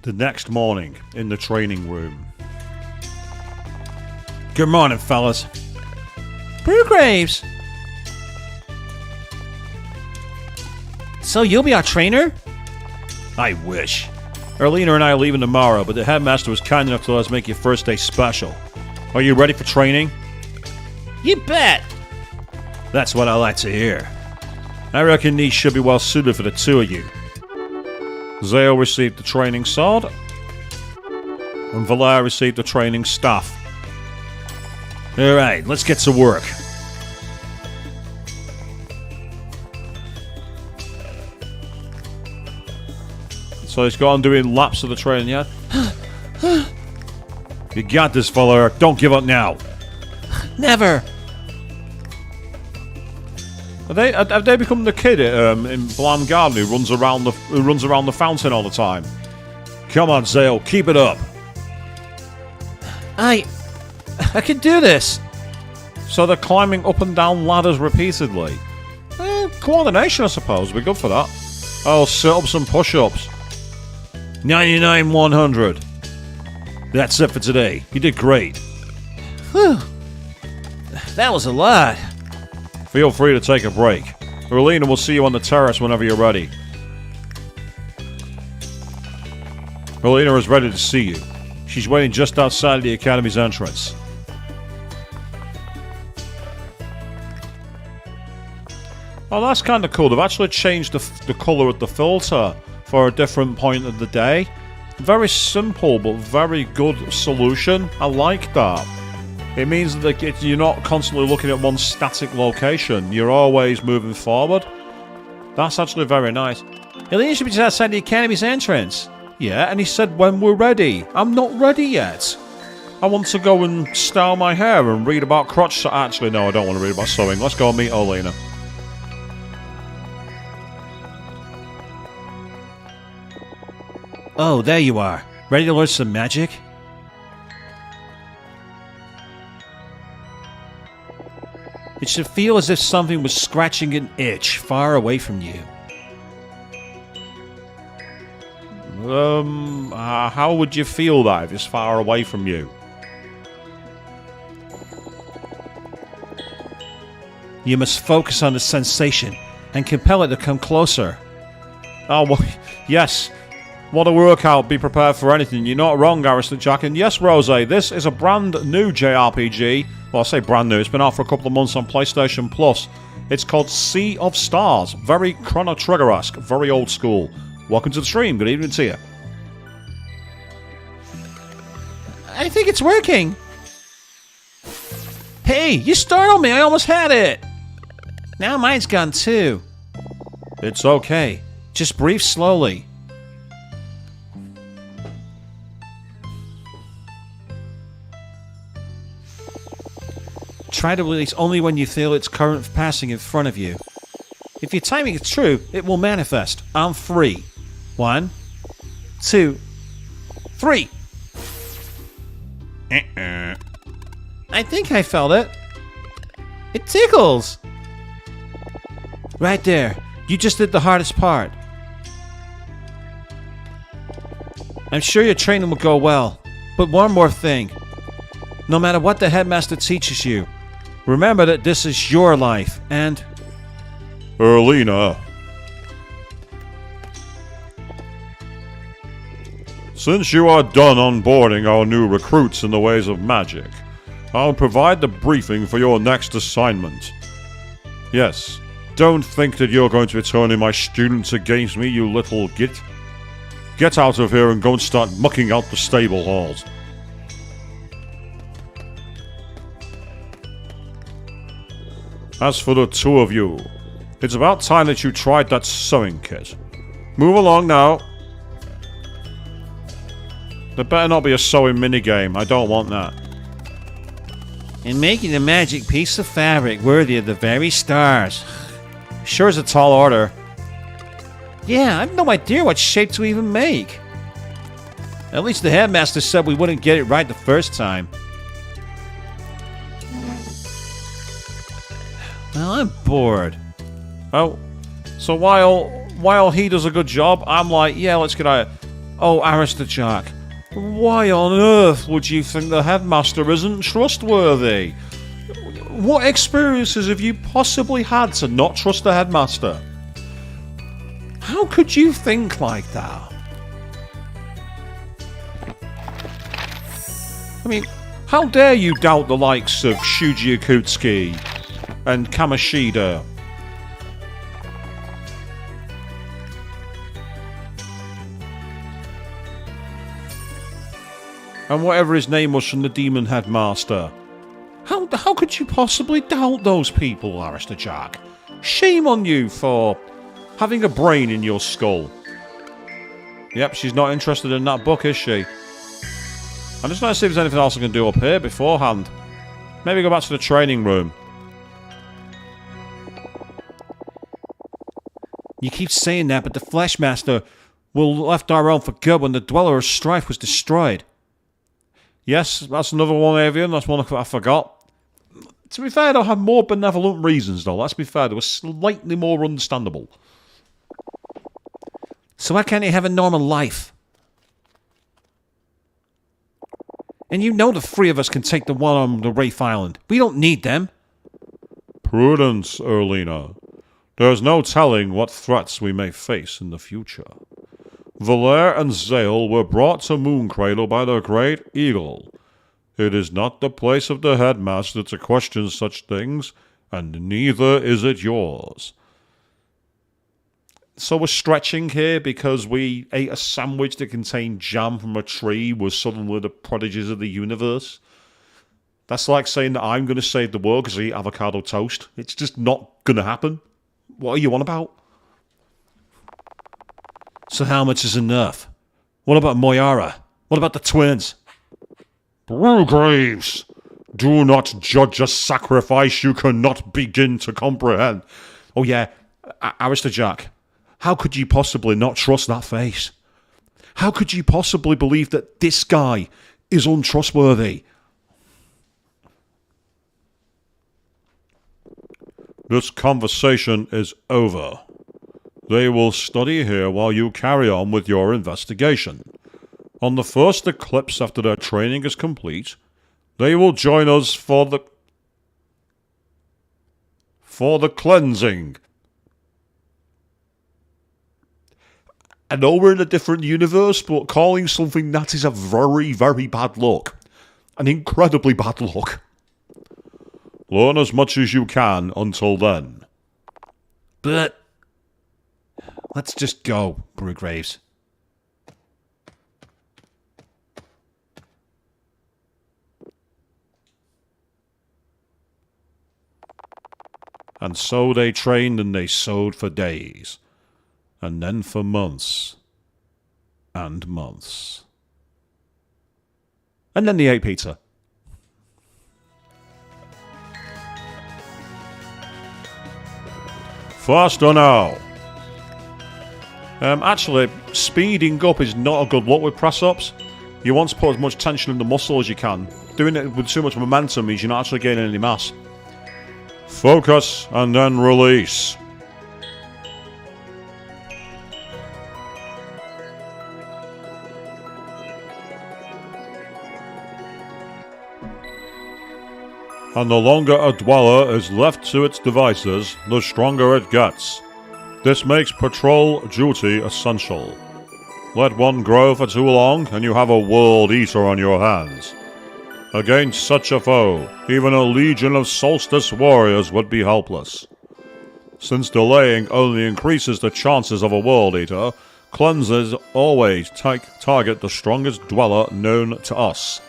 The next morning in the training room. Good morning, fellas. Brugraves! So you'll be our trainer? I wish. Erlina and I are leaving tomorrow, but the headmaster was kind enough to let us make your first day special. Are you ready for training? You bet! That's what I like to hear. I reckon these should be well suited for the two of you. Zeo received the training sword, and Valer received the training staff. Alright, let's get to work. So he's gone doing laps of the training, yeah? You got this, Valer. Don't give up now. Never! Have they become the kid in Bland Garden who runs around the fountain all the time? Come on, Zale, keep it up. I can do this. So they're climbing up and down ladders repeatedly. Coordination, I suppose, would be good for that. Oh, sit-ups and push-ups. 99, 100. That's it for today. You did great. Whew. That was a lot. Feel free to take a break. Erlina will see you on the terrace whenever you're ready. Erlina is ready to see you. She's waiting just outside the Academy's entrance. Oh, that's kind of cool. They've actually changed the colour of the filter for a different point of the day. Very simple, but very good solution. I like that. It means that you're not constantly looking at one static location. You're always moving forward. That's actually very nice. Elena should be just outside the Academy's entrance. Yeah, and he said when we're ready. I'm not ready yet. I want to go and style my hair and read about crotch... Actually, no, I don't want to read about sewing. Let's go and meet Olena. Oh, there you are. Ready to learn some magic? It should feel as if something was scratching an itch far away from you. How would you feel that if it's far away from you? You must focus on the sensation and compel it to come closer. Oh, well, yes. What a workout. Be prepared for anything. You're not wrong, Aristocrat Jack. And yes, Rose, this is a brand new JRPG. Well, I say brand new. It's been out for a couple of months on PlayStation Plus. It's called Sea of Stars. Very Chrono Trigger-esque. Very old school. Welcome to the stream. Good evening to you. I think it's working. Hey, you startled me. I almost had it. Now mine's gone too. It's okay. Just breathe slowly. Try to release only when you feel its current passing in front of you. If your timing is true, it will manifest. On 3. 1, 2, 3. I think I felt it. It tickles. Right there. You just did the hardest part. I'm sure your training will go well. But one more thing. No matter what the headmaster teaches you, remember that this is your life, and... Erlina. Since you are done onboarding our new recruits in the ways of magic, I'll provide the briefing for your next assignment. Yes, don't think that you're going to be turning my students against me, you little git. Get out of here and go and start mucking out the stable halls. As for the two of you, it's about time that you tried that sewing kit. Move along now. There better not be a sewing minigame. I don't want that. And making a magic piece of fabric worthy of the very stars. Sure is a tall order. Yeah, I have no idea what shape to even make. At least the headmaster said we wouldn't get it right the first time. Well, I'm bored. Oh, so while he does a good job, I'm like, yeah, let's get out. Oh, Aristocrat, why on earth would you think the headmaster isn't trustworthy? What experiences have you possibly had to not trust the headmaster? How could you think like that? I mean, how dare you doubt the likes of Shuji Akutsuki and Kamishida? And whatever his name was from the Demon Headmaster. How could you possibly doubt those people, Aristocrat? Shame on you for having a brain in your skull. Yep, she's not interested in that book, is she? I'm just going to see if there's anything else I can do up here beforehand. Maybe go back to the training room. You keep saying that, but the Fleshmaster will left our realm for good when the Dweller of Strife was destroyed. Yes, that's another one, Avian. That's one I forgot. To be fair, they'll have more benevolent reasons, though. Let's be fair, they were slightly more understandable. So why can't he have a normal life? And you know the three of us can take the one on the Wraith Island. We don't need them. Prudence, Erlina. There's no telling what threats we may face in the future. Valere and Zale were brought to Mooncradle by the Great Eagle. It is not the place of the headmaster to question such things, and neither is it yours. So we're stretching here because we ate a sandwich that contained jam from a tree. We're suddenly the prodigies of the universe. That's like saying that I'm going to save the world because I eat avocado toast. It's just not going to happen. What are you on about? So how much is enough? What about Moyara? What about the twins? Brewgraves! Do not judge a sacrifice you cannot begin to comprehend. Oh yeah, Aristocrat, how could you possibly not trust that face? How could you possibly believe that this guy is untrustworthy? This conversation is over. They will study here while you carry on with your investigation. On the first eclipse after their training is complete, they will join us for the cleansing. I know we're in a different universe, but calling something that is a very, very bad look. An incredibly bad look. Learn as much as you can until then. But let's just go, Brewgraves. And so they trained and they sewed for days. And then for months. And months. And then they ate pizza. Faster now. Actually, speeding up is not a good look with press-ups. You want to put as much tension in the muscle as you can. Doing it with too much momentum means you're not actually gaining any mass. Focus and then release. And the longer a dweller is left to its devices, the stronger it gets. This makes patrol duty essential. Let one grow for too long, and you have a world eater on your hands. Against such a foe, even a legion of solstice warriors would be helpless. Since delaying only increases the chances of a world eater, cleansers always target the strongest dweller known to us.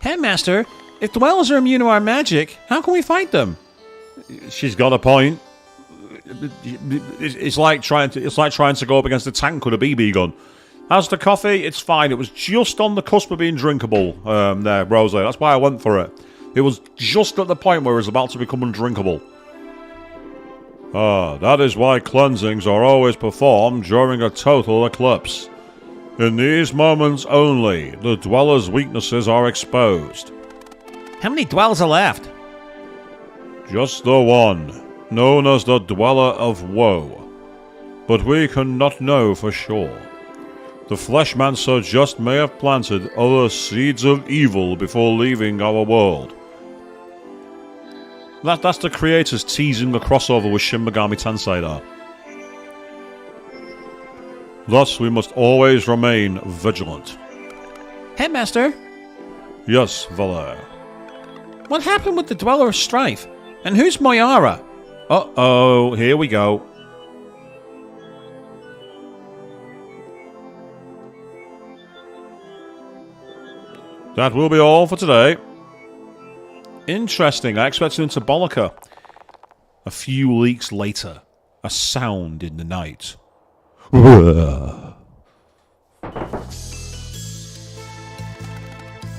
Headmaster, if dwellers are immune to our magic, how can we fight them? She's got a point. It's like trying to go up against a tank with a BB gun. As the coffee, it's fine. It was just on the cusp of being drinkable there, Rose. That's why I went for it. It was just at the point where it was about to become undrinkable. That is why cleansings are always performed during a total eclipse. In these moments only, the dweller's weaknesses are exposed. How many dwellers are left? Just the one, known as the Dweller of Woe. But we cannot know for sure. The Fleshmancer just may have planted other seeds of evil before leaving our world. That's the creators teasing the crossover with Shin Megami Tensei there. Thus, we must always remain vigilant. Headmaster? Yes, Valere. What happened with the Dweller of Strife? And who's Moyara? Uh-oh, here we go. That will be all for today. Interesting, I expected him to bollocker. A few weeks later, a sound in the night.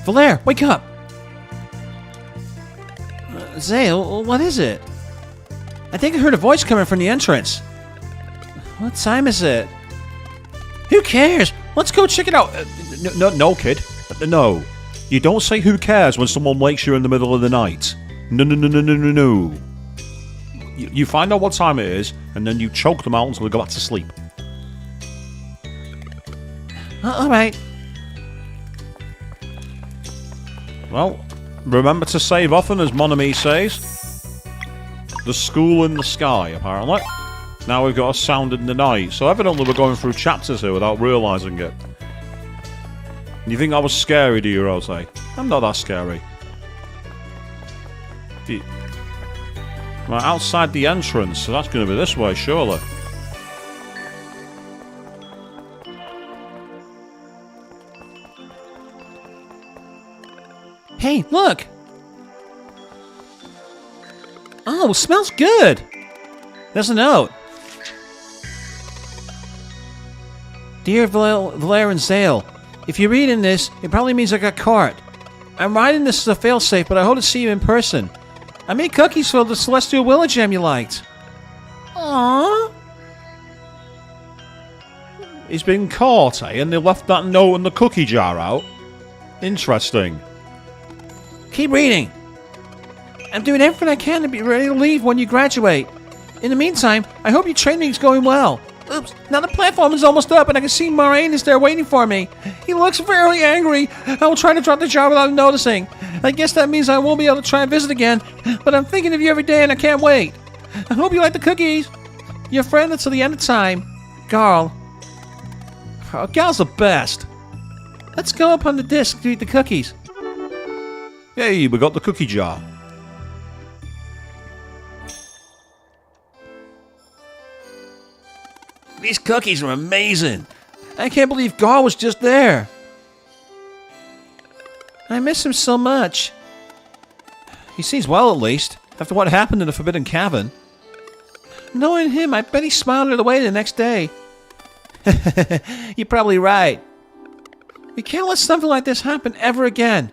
Valere, wake up! Zale, what is it? I think I heard a voice coming from the entrance. What time is it? Who cares? Let's go check it out. No, kid. No. You don't say who cares when someone wakes you in the middle of the night. No. You find out what time it is, and then you choke them out until they go back to sleep. Alright. Well, remember to save often, as Mon Ami says. The school in the sky, apparently. Now we've got a sound in the night. So evidently we're going through chapters here without realising it. You think I was scary, do you, Rose? I'm not that scary. Right, outside the entrance, so that's going to be this way, surely. Hey, look! Oh, smells good! There's a note. Dear Valere and Zale, if you're reading this, it probably means I got caught. I'm writing this as a failsafe, but I hope to see you in person. I made cookies for the Celestial Willow Gem you liked. Aww. He's been caught, eh? And they left that note in the cookie jar out? Interesting. Keep reading. I'm doing everything I can to be ready to leave when you graduate. In the meantime, I hope your training is going well. Oops, now the platform is almost up and I can see Moraine is there waiting for me. He looks very angry. I will try to drop the jar without him noticing. I guess that means I won't be able to try and visit again, but I'm thinking of you every day and I can't wait. I hope you like the cookies. Your friend until the end of time, Garl. Oh, Garl's the best. Let's go up on the disc to eat the cookies. Hey, we got the cookie jar. These cookies are amazing. I can't believe Garl was just there. I miss him so much. He seems well, at least, after what happened in the Forbidden Cavern. Knowing him, I bet he smiled it away the next day. You're probably right. We can't let something like this happen ever again.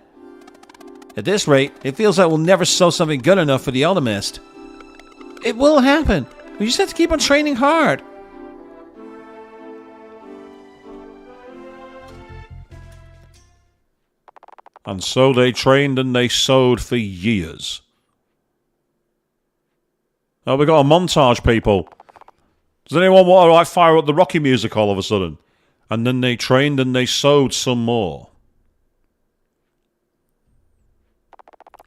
At this rate, it feels like we'll never sew something good enough for the Alchemist. It will happen. We just have to keep on training hard. And so they trained and they sewed for years. Oh, we got a montage, people. Does anyone want to fire up the Rocky music all of a sudden? And then they trained and they sewed some more.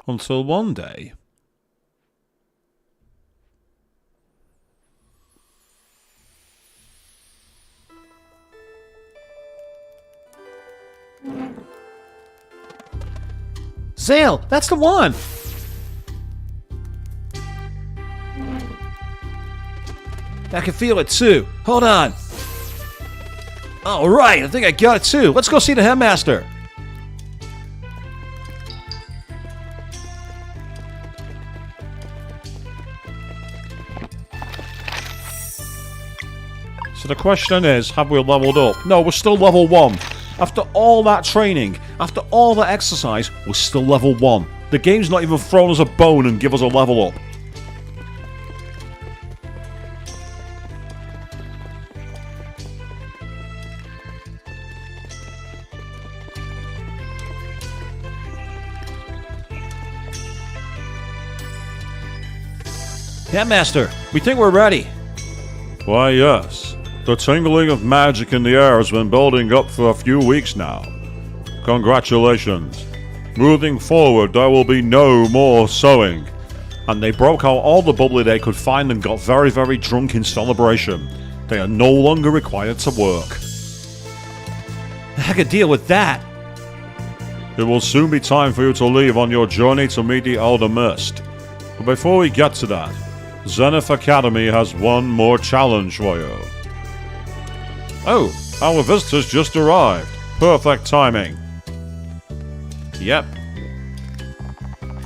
Until one day... Zale, that's the one! I can feel it too. Hold on. Alright, I think I got it too. Let's go see the headmaster. So the question is, have we leveled up? No, we're still level 1. After all that training, after all that exercise, we're still level 1. The game's not even thrown us a bone and give us a level up. Headmaster, we think we're ready. Why, yes. The tingling of magic in the air has been building up for a few weeks now. Congratulations. Moving forward, there will be no more sewing. And they broke out all the bubbly they could find and got very, very drunk in celebration. They are no longer required to work. I could deal with that. It will soon be time for you to leave on your journey to meet the Elder Mist. But before we get to that, Zenith Academy has one more challenge for you. Oh, our visitors just arrived. Perfect timing. Yep.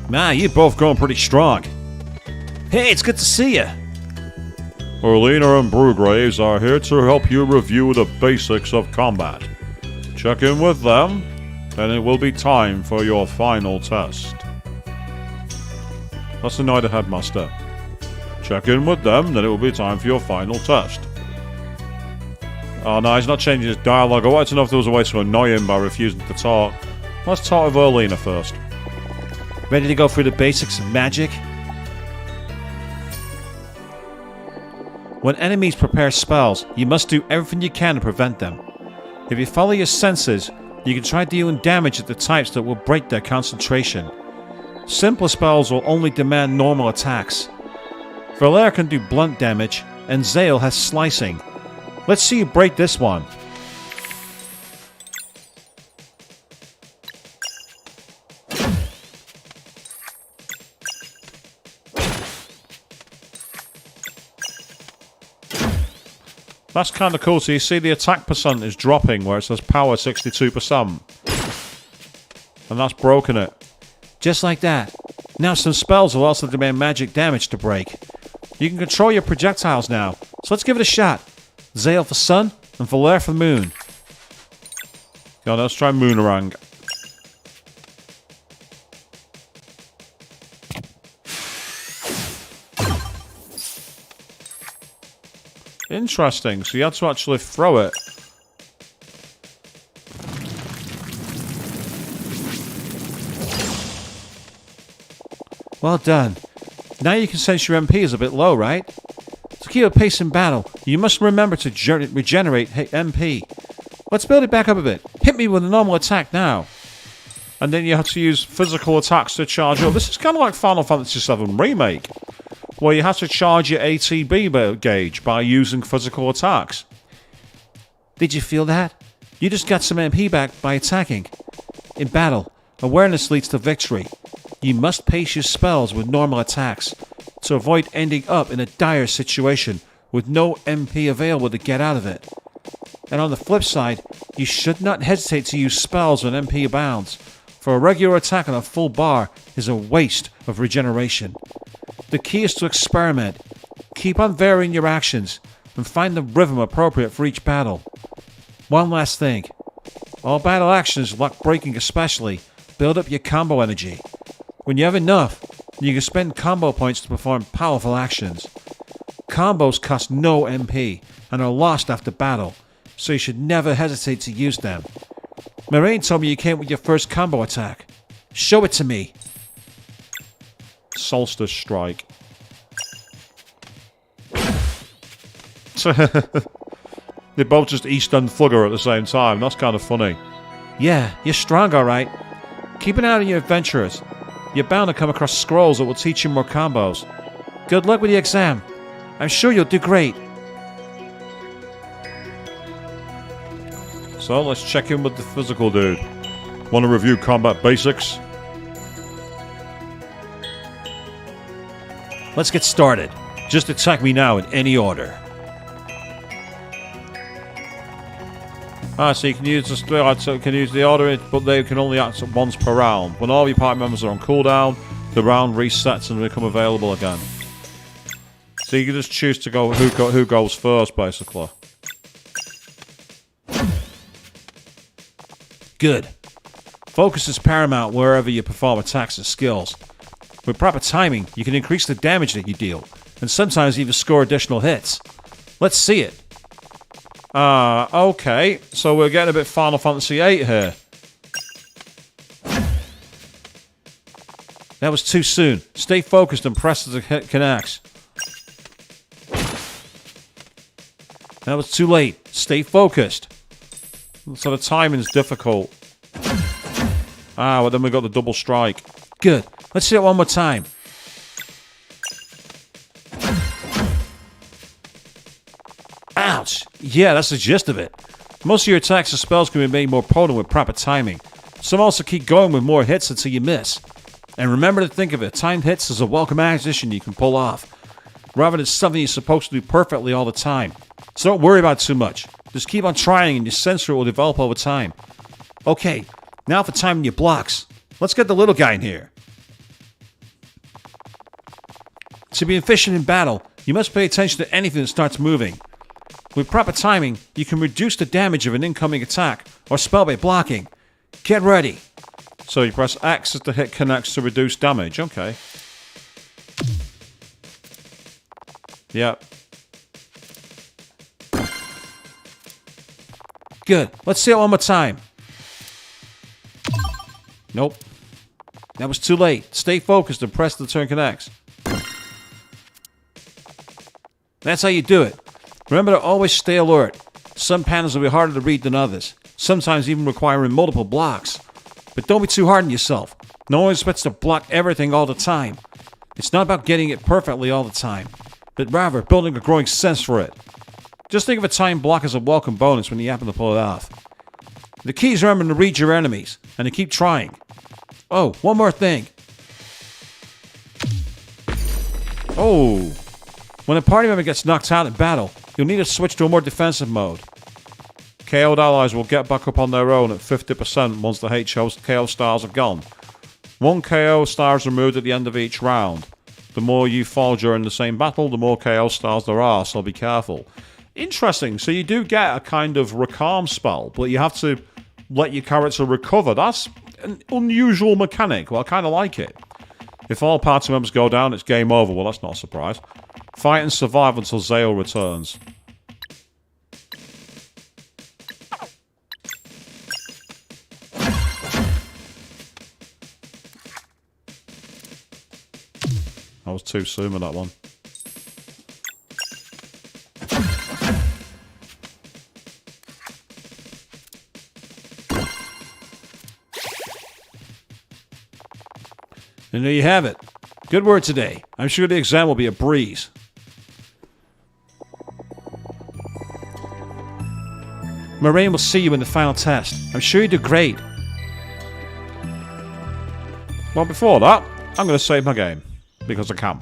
Man, you're both going pretty strong. Hey, it's good to see you. Orlena and Brugraves are here to help you review the basics of combat. Check in with them, and it will be time for your final test. That's the night ahead, Master. Check in with them, then it will be time for your final test. Oh no, he's not changing his dialogue. I wanted to know if there was a way to annoy him by refusing to talk. Let's talk with Orlena first. Ready to go through the basics of magic? When enemies prepare spells, you must do everything you can to prevent them. If you follow your senses, you can try dealing damage at the types that will break their concentration. Simple spells will only demand normal attacks. Valere can do blunt damage, and Zale has slicing. Let's see you break this one. That's kind of cool. So you see the attack percent is dropping where it says power 62%. And that's broken it. Just like that. Now some spells will also demand magic damage to break. You can control your projectiles now, so let's give it a shot. Zale for sun, and Valere for moon. Yeah, let's try Moonerang. Interesting, so you had to actually throw it. Well done. Now you can sense your MP is a bit low, right? To keep a pace in battle, you must remember to regenerate MP. Let's build it back up a bit. Hit me with a normal attack now. And then you have to use physical attacks to charge up. This is kind of like Final Fantasy VII Remake, where you have to charge your ATB gauge by using physical attacks. Did you feel that? You just got some MP back by attacking. In battle, awareness leads to victory. You must pace your spells with normal attacks to avoid ending up in a dire situation with no MP available to get out of it. And on the flip side, you should not hesitate to use spells when MP abounds, for a regular attack on a full bar is a waste of regeneration. The key is to experiment. Keep on varying your actions and find the rhythm appropriate for each battle. One last thing. All battle actions, luck breaking especially, build up your combo energy. When you have enough, you can spend combo points to perform powerful actions. Combos cost no MP and are lost after battle, so you should never hesitate to use them. Moraine told me you came with your first combo attack. Show it to me. Solstice Strike. They both just Eastern Thugger at the same time. That's kind of funny. Yeah, you're strong, alright. Keep an eye on your adventurers. You're bound to come across scrolls that will teach you more combos. Good luck with the exam. I'm sure you'll do great. So let's check in with the physical dude. Want to review combat basics? Let's get started. Just attack me now in any order. So you can use the order, but they can only act once per round. When all your party members are on cooldown, the round resets and become available again. So you can just choose to go who goes first, basically. Good. Focus is paramount wherever you perform attacks and skills. With proper timing, you can increase the damage that you deal, and sometimes even score additional hits. Let's see it. Okay. So we're getting a bit Final Fantasy VIII here. That was too soon. Stay focused and press as the hit connects. That was too late. Stay focused. So the timing's difficult. Well then we got the double strike. Good. Let's see it one more time. Ouch! Yeah, that's the gist of it. Most of your attacks and spells can be made more potent with proper timing. Some also keep going with more hits until you miss. And remember to think of it, timed hits as a welcome acquisition you can pull off, rather than something you're supposed to do perfectly all the time. So don't worry about it too much. Just keep on trying and your sensor will develop over time. Okay, now for timing your blocks. Let's get the little guy in here. To be efficient in battle, you must pay attention to anything that starts moving. With proper timing, you can reduce the damage of an incoming attack or spell by blocking. Get ready. So you press X as the hit connects to reduce damage. Okay. Yep. Good. Let's see it one more time. Nope. That was too late. Stay focused and press the turn connects. That's how you do it. Remember to always stay alert. Some patterns will be harder to read than others, sometimes even requiring multiple blocks. But don't be too hard on yourself. No one expects to block everything all the time. It's not about getting it perfectly all the time, but rather building a growing sense for it. Just think of a time block as a welcome bonus when you happen to pull it off. The key is remembering to read your enemies, and to keep trying. Oh, one more thing. Oh. When a party member gets knocked out in battle, you'll need to switch to a more defensive mode. KO'd allies will get back up on their own at 50% once the KO stars are gone. One KO star is removed at the end of each round. The more you fall during the same battle, the more KO stars there are, so be careful. Interesting, so you do get a kind of recalm spell, but you have to let your character recover. That's an unusual mechanic, well I kind of like it. If all party members go down, it's game over, well that's not a surprise. Fight and survive until Zale returns. too soon with that one. And there you have it. Good word today. I'm sure the exam will be a breeze. Moraine will see you in the final test. I'm sure you do great. Well, before that, I'm going to save my game. Because I can.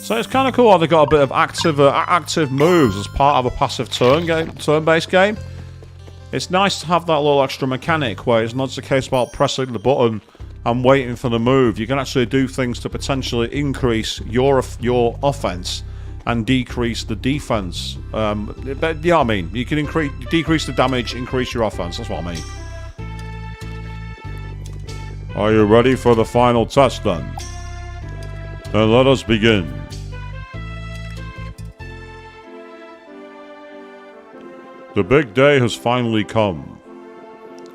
So it's kind of cool how they got a bit of active moves as part of a passive turn-based game. It's nice to have that little extra mechanic where it's not just a case about pressing the button and waiting for the move. You can actually do things to potentially increase your offense and decrease the defense. But yeah, I mean, you can decrease the damage, increase your offense. That's what I mean. Are you ready for the final test then? Then let us begin. The big day has finally come.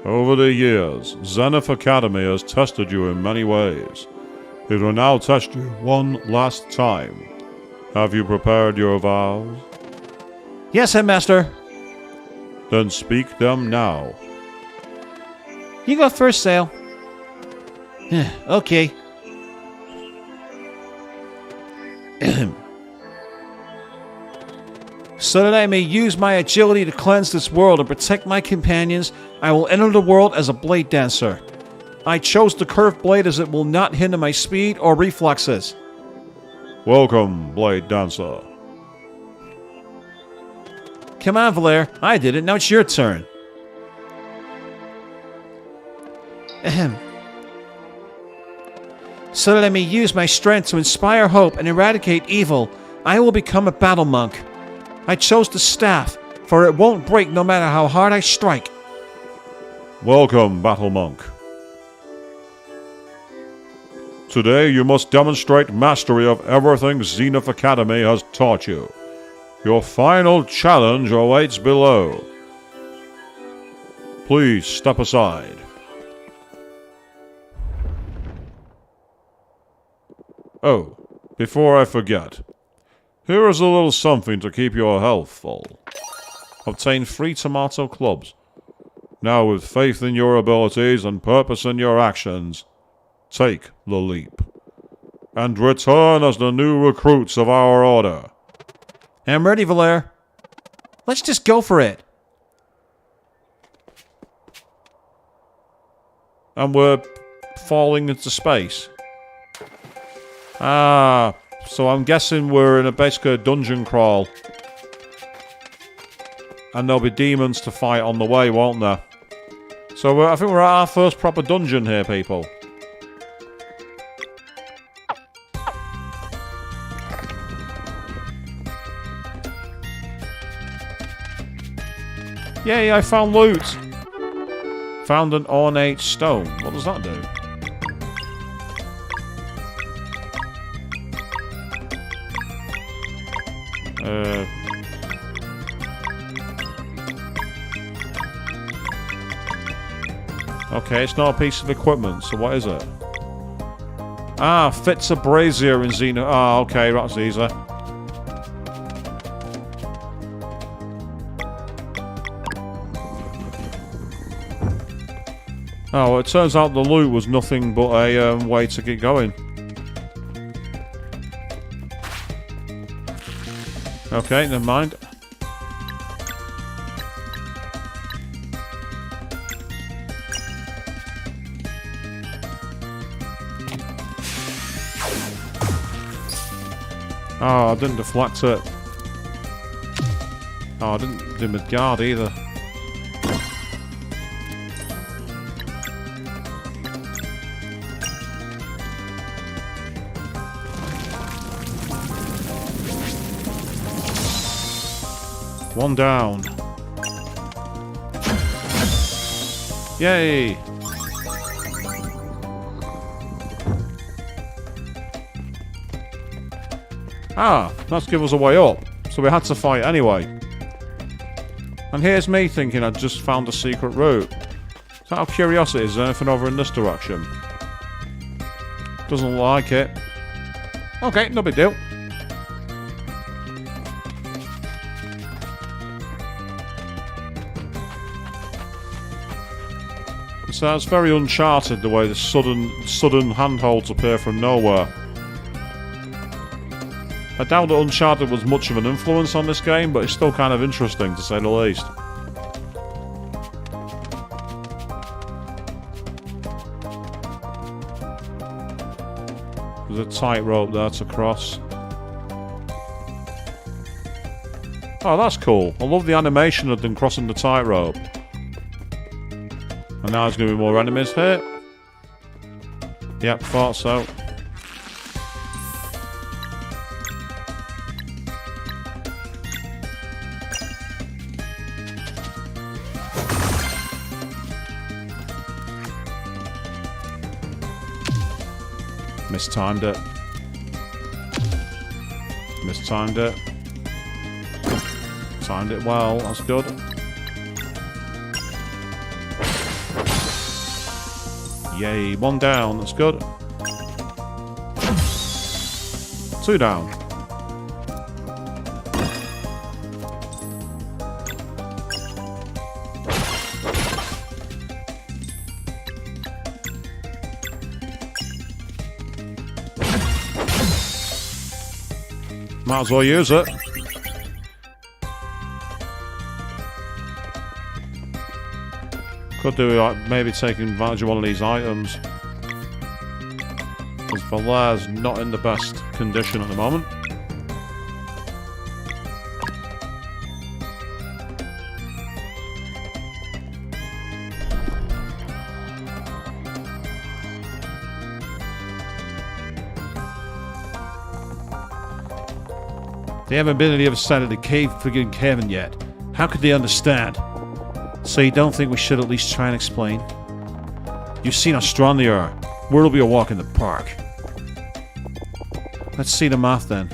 Over the years, Zenith Academy has tested you in many ways. It will now test you one last time. Have you prepared your vows? Yes, Headmaster. Then speak them now. You go first, Sale. Okay. So that I may use my agility to cleanse this world and protect my companions, I will enter the world as a blade dancer. I chose the curved blade as it will not hinder my speed or reflexes. Welcome, Blade Dancer. Come on, Valere. I did it. Now it's your turn. Ahem. So that I may use my strength to inspire hope and eradicate evil, I will become a battle monk. I chose the staff, for it won't break no matter how hard I strike. Welcome, Battle Monk. Today you must demonstrate mastery of everything Zenith Academy has taught you. Your final challenge awaits below. Please step aside. Oh, before I forget, here is a little something to keep your health full. Obtain 3 tomato clubs. Now, with faith in your abilities and purpose in your actions, take the leap. And return as the new recruits of our order. I'm ready, Valere. Let's just go for it. And we're falling into space. Ah, so I'm guessing we're in a basically a dungeon crawl. And there'll be demons to fight on the way, won't there? So I think we're at our first proper dungeon here, people. Yay, I found loot! Found an ornate stone. What does that do? Okay, it's not a piece of equipment, so what is it? Ah, fits a brazier in Xeno. Ah, okay, that's easy. Oh, well, it turns out the loot was nothing but a way to get going. Okay, never mind. Oh, I didn't deflect it. Oh, I didn't do my guard either. One down. Yay! Ah, that's give us a way up. So we had to fight anyway. And here's me thinking I'd just found a secret route. So out of curiosity, is there anything over in this direction? Doesn't look like it. Okay, no big deal. So it's very Uncharted the way the sudden handholds appear from nowhere. I doubt that Uncharted was much of an influence on this game, but it's still kind of interesting to say the least. There's a tightrope there to cross. Oh, that's cool. I love the animation of them crossing the tightrope. And now there's going to be more enemies here. Yep, thought so. Mistimed it. Mistimed it. Timed it well, that's good. Yay, 1 down, that's good. 2 down. Might as well use it. Could do like maybe taking advantage of one of these items. Because Valaire's not in the best condition at the moment. They haven't been to the other side of the cave friggin' Kevin yet. How could they understand? So you don't think we should at least try and explain? You've seen how strong they are. Where'll be a walk in the park? Let's see the math then.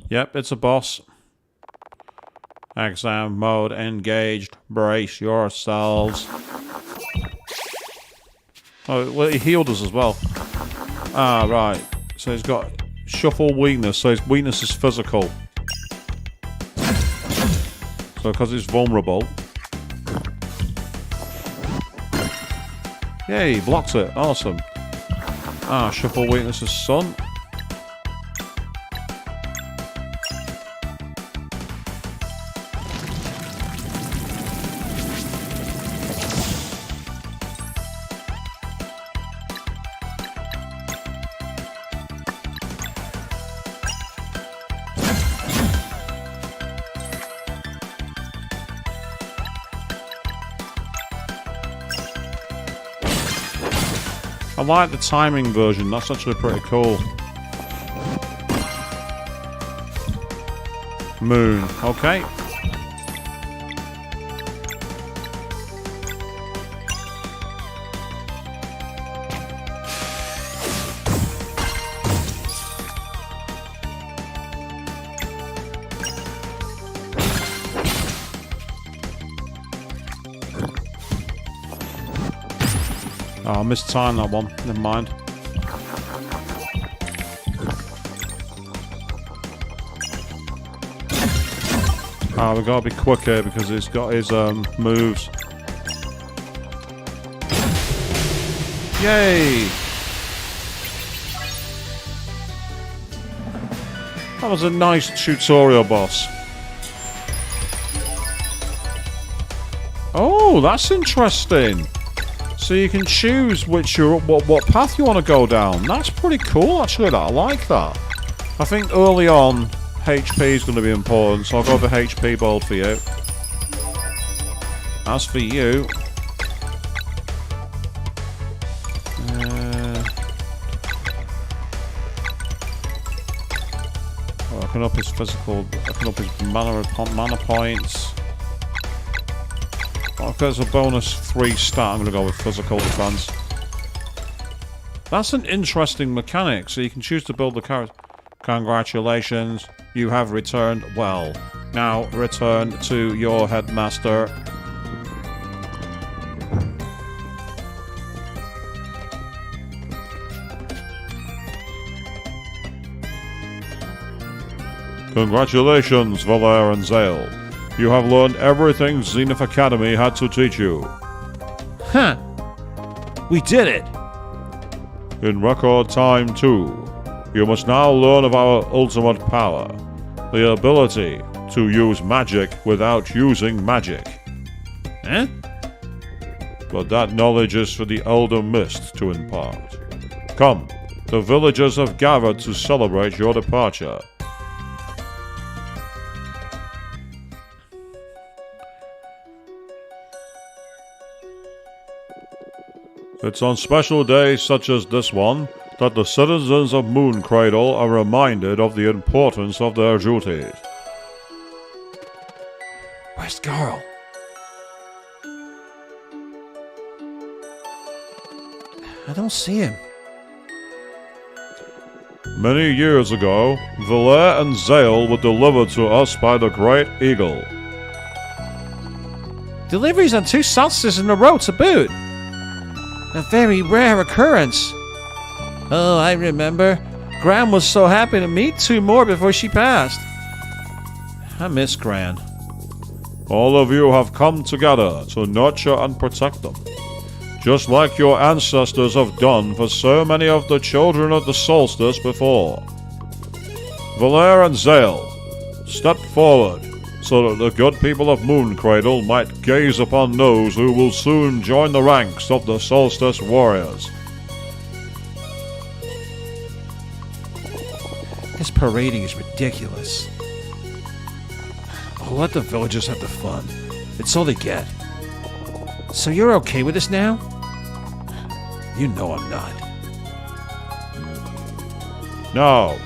Yep, it's a boss. Exam mode engaged. Brace yourselves. Oh, well, he healed us as well. Ah, right. So he's got shuffle weakness. So his weakness is physical. So because he's vulnerable. Yay, he blocked it. Awesome. Ah, shuffle weakness is sun. I like the timing version, that's actually pretty cool. Moon, okay. Oh, I mistimed that one. Never mind. Ah, we gotta be quick here because he's got his moves. Yay! That was a nice tutorial boss. Oh, that's interesting. So you can choose what path you want to go down. That's pretty cool, actually. I like that. I think early on, HP is going to be important, so I'll go for HP build for you. As for you, I can up his physical. I can up his mana points. If there's a bonus 3 stat, I'm going to go with physical defense. That's an interesting mechanic, so you can choose to build the character. Congratulations, you have returned well. Now return to your headmaster. Congratulations, Valere and Zale. You have learned everything Zenith Academy had to teach you. Huh. We did it. In record time, too. You must now learn of our ultimate power. The ability to use magic without using magic. Eh? But that knowledge is for the Elder Mist to impart. Come, the villagers have gathered to celebrate your departure. It's on special days such as this one that the citizens of Mooncradle are reminded of the importance of their duties. Where's Garl? I don't see him. Many years ago, Valere and Zale were delivered to us by the Great Eagle. Deliveries on 2 solstices in a row to boot. A very rare occurrence. Oh, I remember. Gran was so happy to meet 2 more before she passed. I miss Gran. All of you have come together to nurture and protect them, just like your ancestors have done for so many of the children of the solstice before. Valere and Zale, step forward so that the good people of Mooncradle might gaze upon those who will soon join the ranks of the solstice warriors. This parading is ridiculous. Oh, let the villagers have the fun. It's all they get. So you're okay with this now? You know I'm not. Now,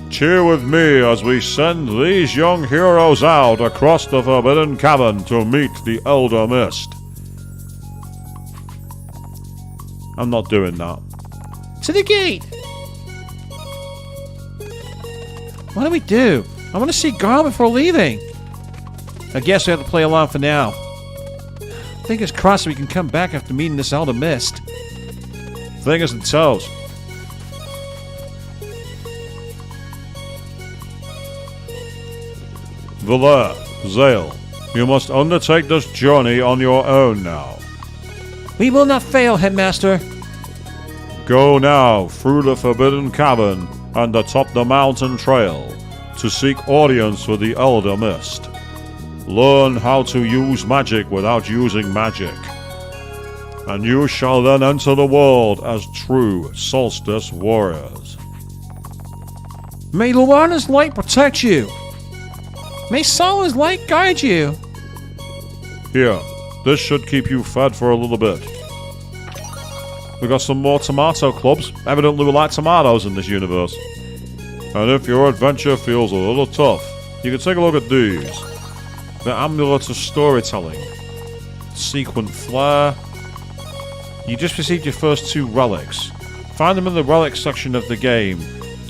cheer with me as we send these young heroes out across the Forbidden Cavern to meet the Elder Mist. I'm not doing that. To the gate! What do we do? I want to see Garl before leaving. I guess we have to play along for now. Fingers crossed we can come back after meeting this Elder Mist. Fingers and toes. Valere, Zale, you must undertake this journey on your own now. We will not fail, Headmaster. Go now through the Forbidden Cavern and atop the mountain trail to seek audience with the Elder Mist. Learn how to use magic without using magic, and you shall then enter the world as true solstice warriors. May Luana's light protect you. May Sala's light guide you. Here, this should keep you fed for a little bit. We got some more tomato clubs. Evidently we like tomatoes in this universe. And if your adventure feels a little tough, you can take a look at these. The Amulet of Storytelling. Sequent Flare. You just received your first 2 relics. Find them in the relics section of the game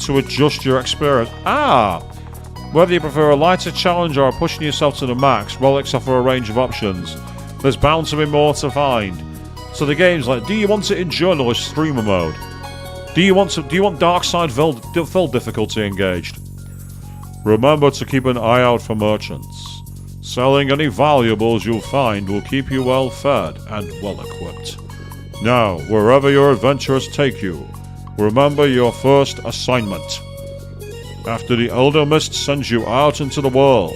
to adjust your experience. Whether you prefer a lighter challenge or pushing yourself to the max, relics offer a range of options. There's bound to be more to find. So the game's like, do you want it in journalist streamer mode? Do you want dark side fill difficulty engaged? Remember to keep an eye out for merchants. Selling any valuables you'll find will keep you well fed and well equipped. Now, wherever your adventures take you, remember your first assignment. After the Elder Mist sends you out into the world,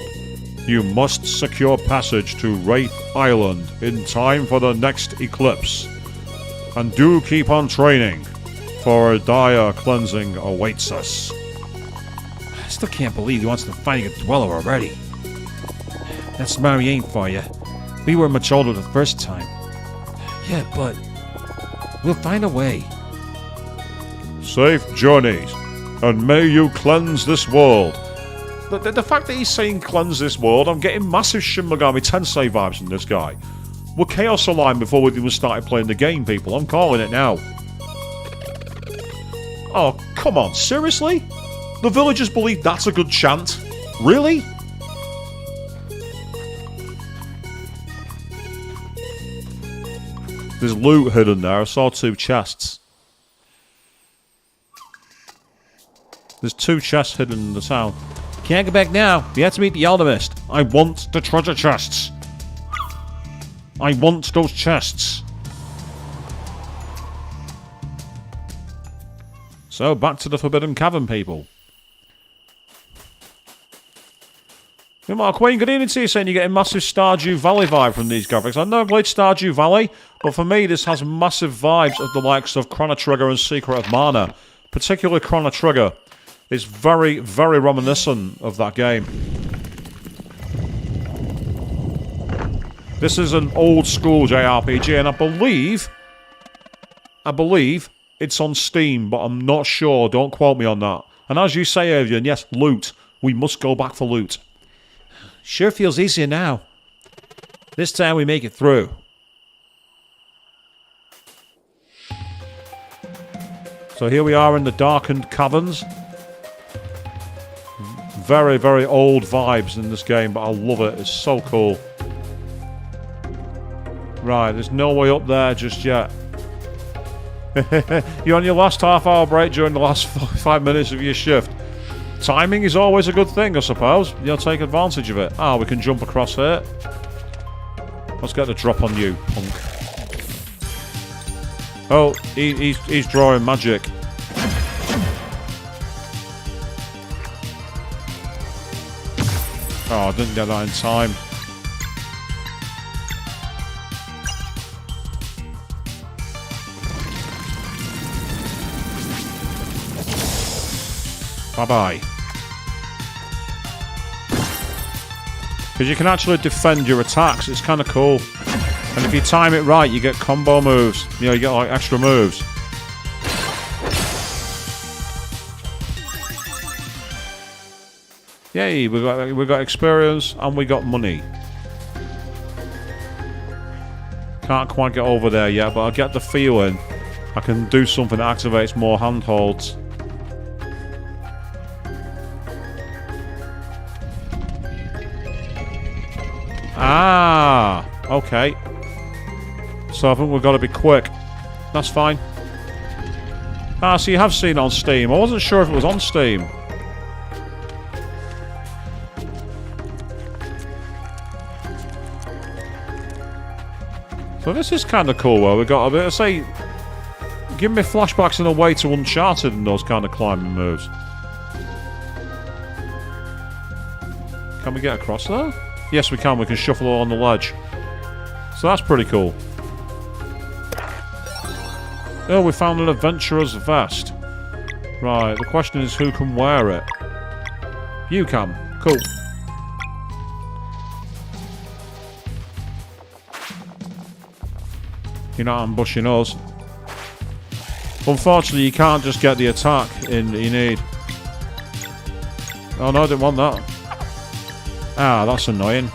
you must secure passage to Wraith Island in time for the next eclipse. And do keep on training, for a dire cleansing awaits us. I still can't believe he wants to find a dweller already. That's Marianne for you. We were much older the first time. Yeah, but we'll find a way. Safe journeys, and may you cleanse this world. The fact that he's saying cleanse this world, I'm getting massive Shin Megami Tensei vibes from this guy. We're Chaos Aligned before we even started playing the game, people. I'm calling it now. Oh, come on, seriously? The villagers believe that's a good chant? Really? There's loot hidden there. I saw 2 chests. There's 2 chests hidden in the town. Can't go back now. You have to meet the Alchemist. I want the treasure chests. I want those chests. So, back to the Forbidden Cavern, people. Hey, Mark Wayne, good evening to you, saying you're getting massive Stardew Valley vibe from these graphics. I've never played Stardew Valley, but for me, this has massive vibes of the likes of Chrono Trigger and Secret of Mana. Particularly Chrono Trigger. It's very, very reminiscent of that game. This is an old school JRPG, and I believe it's on Steam, but I'm not sure. Don't quote me on that. And as you say, Adrian, yes, loot. We must go back for loot. Sure feels easier now. This time we make it through. So here we are in the darkened caverns. Very, very old vibes in this game, but I love it. It's so cool. Right, there's no way up there just yet. You're on your last half-hour break during the last 5 minutes of your shift. Timing is always a good thing, I suppose. You'll take advantage of it. Ah, we can jump across here. Let's get the drop on you, punk. Oh, he's drawing magic. Oh, I didn't get that in time. Bye-bye. Because you can actually defend your attacks. It's kind of cool. And if you time it right, you get combo moves. You know, you get like extra moves. Yay, we got experience and we got money. Can't quite get over there yet, but I get the feeling I can do something that activates more handholds. Ah, okay. So I think we've got to be quick. That's fine. Ah, so you have seen it on Steam. I wasn't sure if it was on Steam. So this is kind of cool, where we got a bit of, say, give me flashbacks in a way to Uncharted and those kind of climbing moves. Can we get across there? Yes, we can. We can shuffle on the ledge. So that's pretty cool. Oh, we found an adventurer's vest. Right, the question is who can wear it? You can. Cool. You're not ambushing us. Unfortunately, you can't just get the attack in that you need. Oh no, I didn't want that. Ah, that's annoying.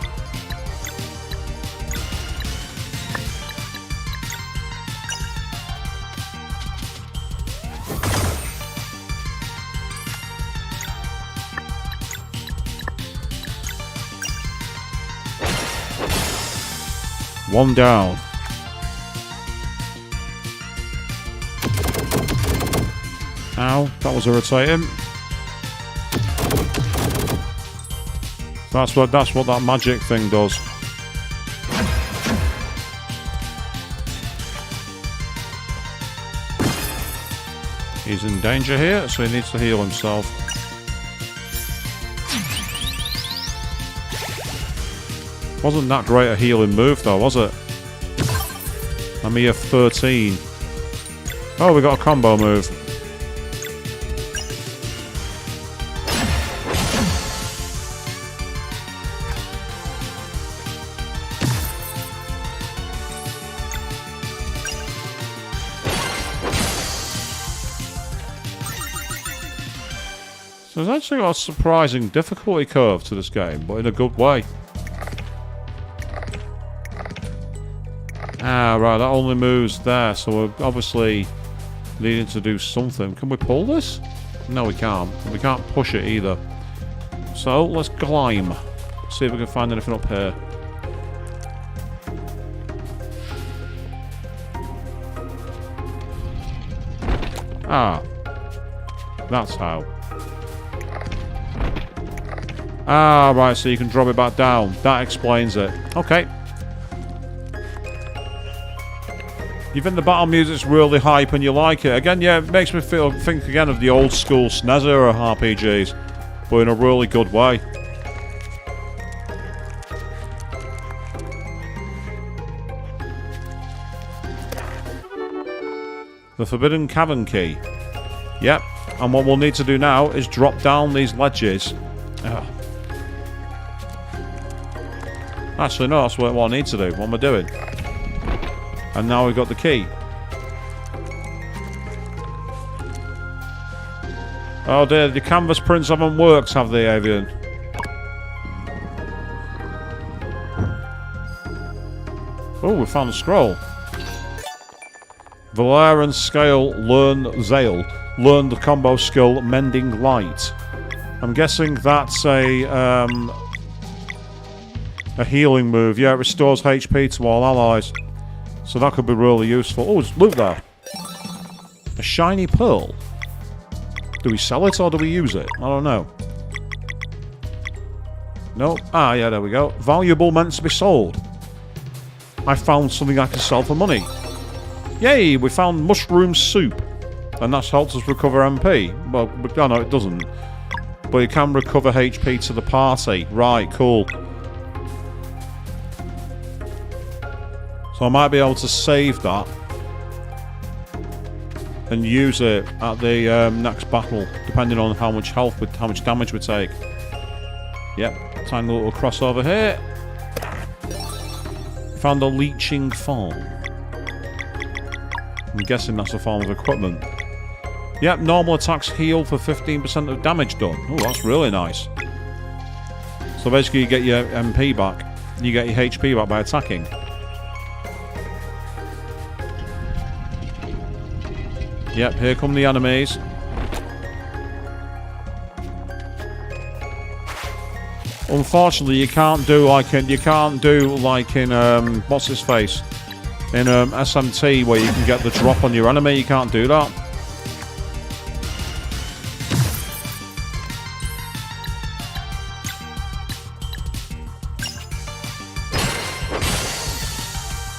One down. Ow, that was irritating. That's what that magic thing does. He's in danger here, so he needs to heal himself. Wasn't that great a healing move though, was it? I'm here 13. Oh, we got a combo move. So there's actually got a surprising difficulty curve to this game, but in a good way. Ah, right, that only moves there, so we're obviously needing to do something. Can we pull this? No, we can't. We can't push it either. So, let's climb. See if we can find anything up here. Ah. That's how. Ah, right, so you can drop it back down. That explains it. Okay. You think the battle music's really hype and you like it? Again, yeah, it makes me think again of the old school SNES era RPGs, but in a really good way. The Forbidden Cavern Key. Yep, and what we'll need to do now is drop down these ledges. Ugh. Actually, no, that's what I need to do. What am I doing? And now we've got the key. Oh dear, the canvas prints haven't worked, have they, Avian? Oh, we found a scroll. Valere and Scale learn the combo skill Mending Light. I'm guessing that's a healing move. Yeah, it restores HP to all allies. So that could be really useful. Oh, there's loot there. A shiny pearl. Do we sell it or do we use it? I don't know. Nope. Ah, yeah, there we go. Valuable meant to be sold. I found something I can sell for money. Yay, we found mushroom soup. And that's helped us recover MP. Well, no, it doesn't. But you can recover HP to the party. Right, cool. So I might be able to save that and use it at the next battle, depending on how much health, how much damage we take. Yep, tiny little crossover here. Found a leeching farm. I'm guessing that's a form of equipment. Yep, normal attacks heal for 15% of damage done. Oh, that's really nice. So basically, you get your MP back. You get your HP back by attacking. Yep, here come the enemies. Unfortunately, you can't do like in what's his face in SMT where you can get the drop on your enemy. You can't do that.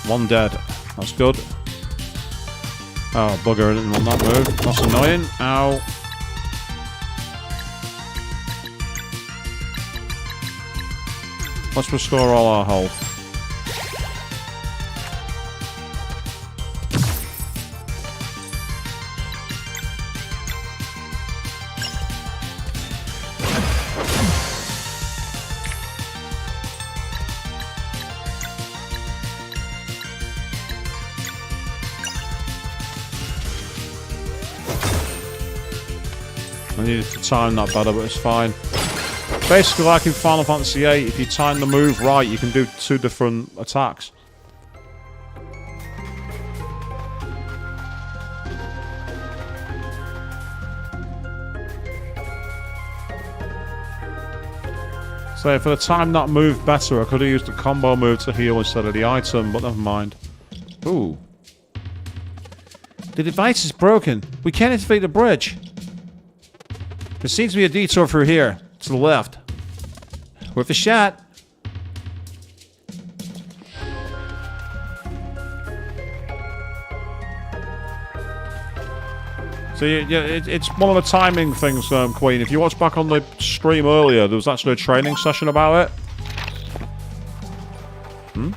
One dead. That's good. Oh, bugger, I didn't want that move. That's annoying. Ow. Let's restore all our health. I needed to time that better, but it's fine. Basically, like in Final Fantasy VIII, if you time the move right, you can do 2 different attacks. So for the time that move better, I could have used the combo move to heal instead of the item, but never mind. Ooh. The device is broken. We can't activate the bridge. There seems to be a detour through here, to the left. Worth a shot. So yeah, it's one of the timing things, Queen. If you watch back on the stream earlier, there was actually a training session about it. Hmm?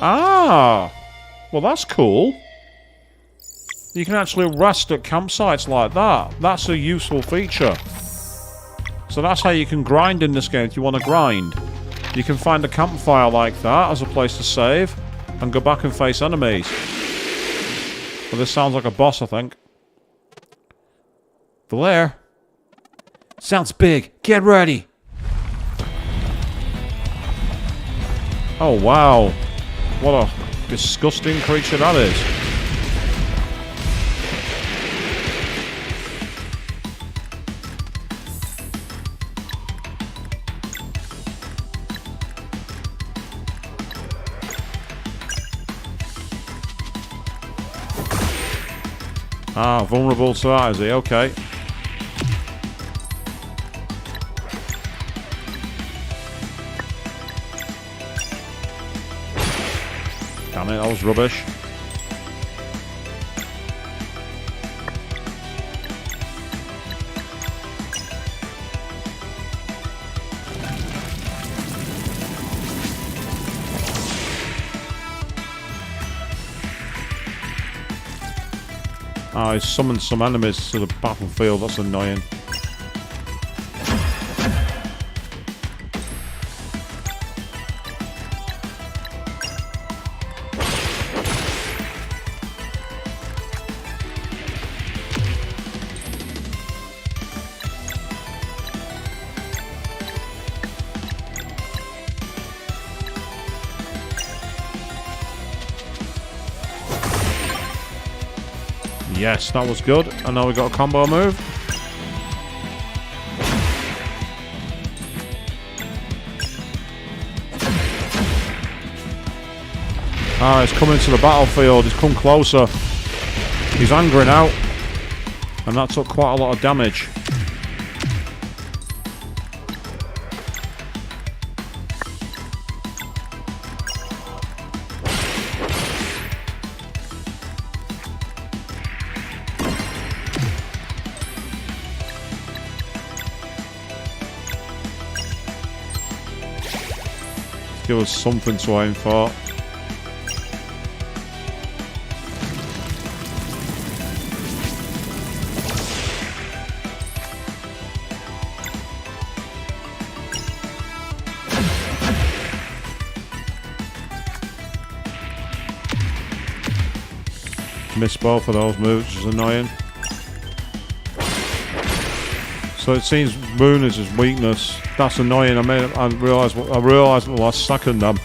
Ah! Well, that's cool. You can actually rest at campsites like that. That's a useful feature. So that's how you can grind in this game if you want to grind. You can find a campfire like that as a place to save and go back and face enemies. Well, this sounds like a boss, I think. The lair. Sounds big. Get ready. Oh, wow. What a disgusting creature that is. Ah, vulnerable to that, is he? Okay. Damn it, that was rubbish. Ah, he's summoned some enemies to the battlefield. That's annoying. Yes, that was good. And now we got a combo move. Ah, he's coming to the battlefield. He's come closer. He's angry now. And that took quite a lot of damage. Give us something to aim for. Missed both of those moves, which is annoying. So it seems Moon is his weakness. That's annoying. I realised at the last second then.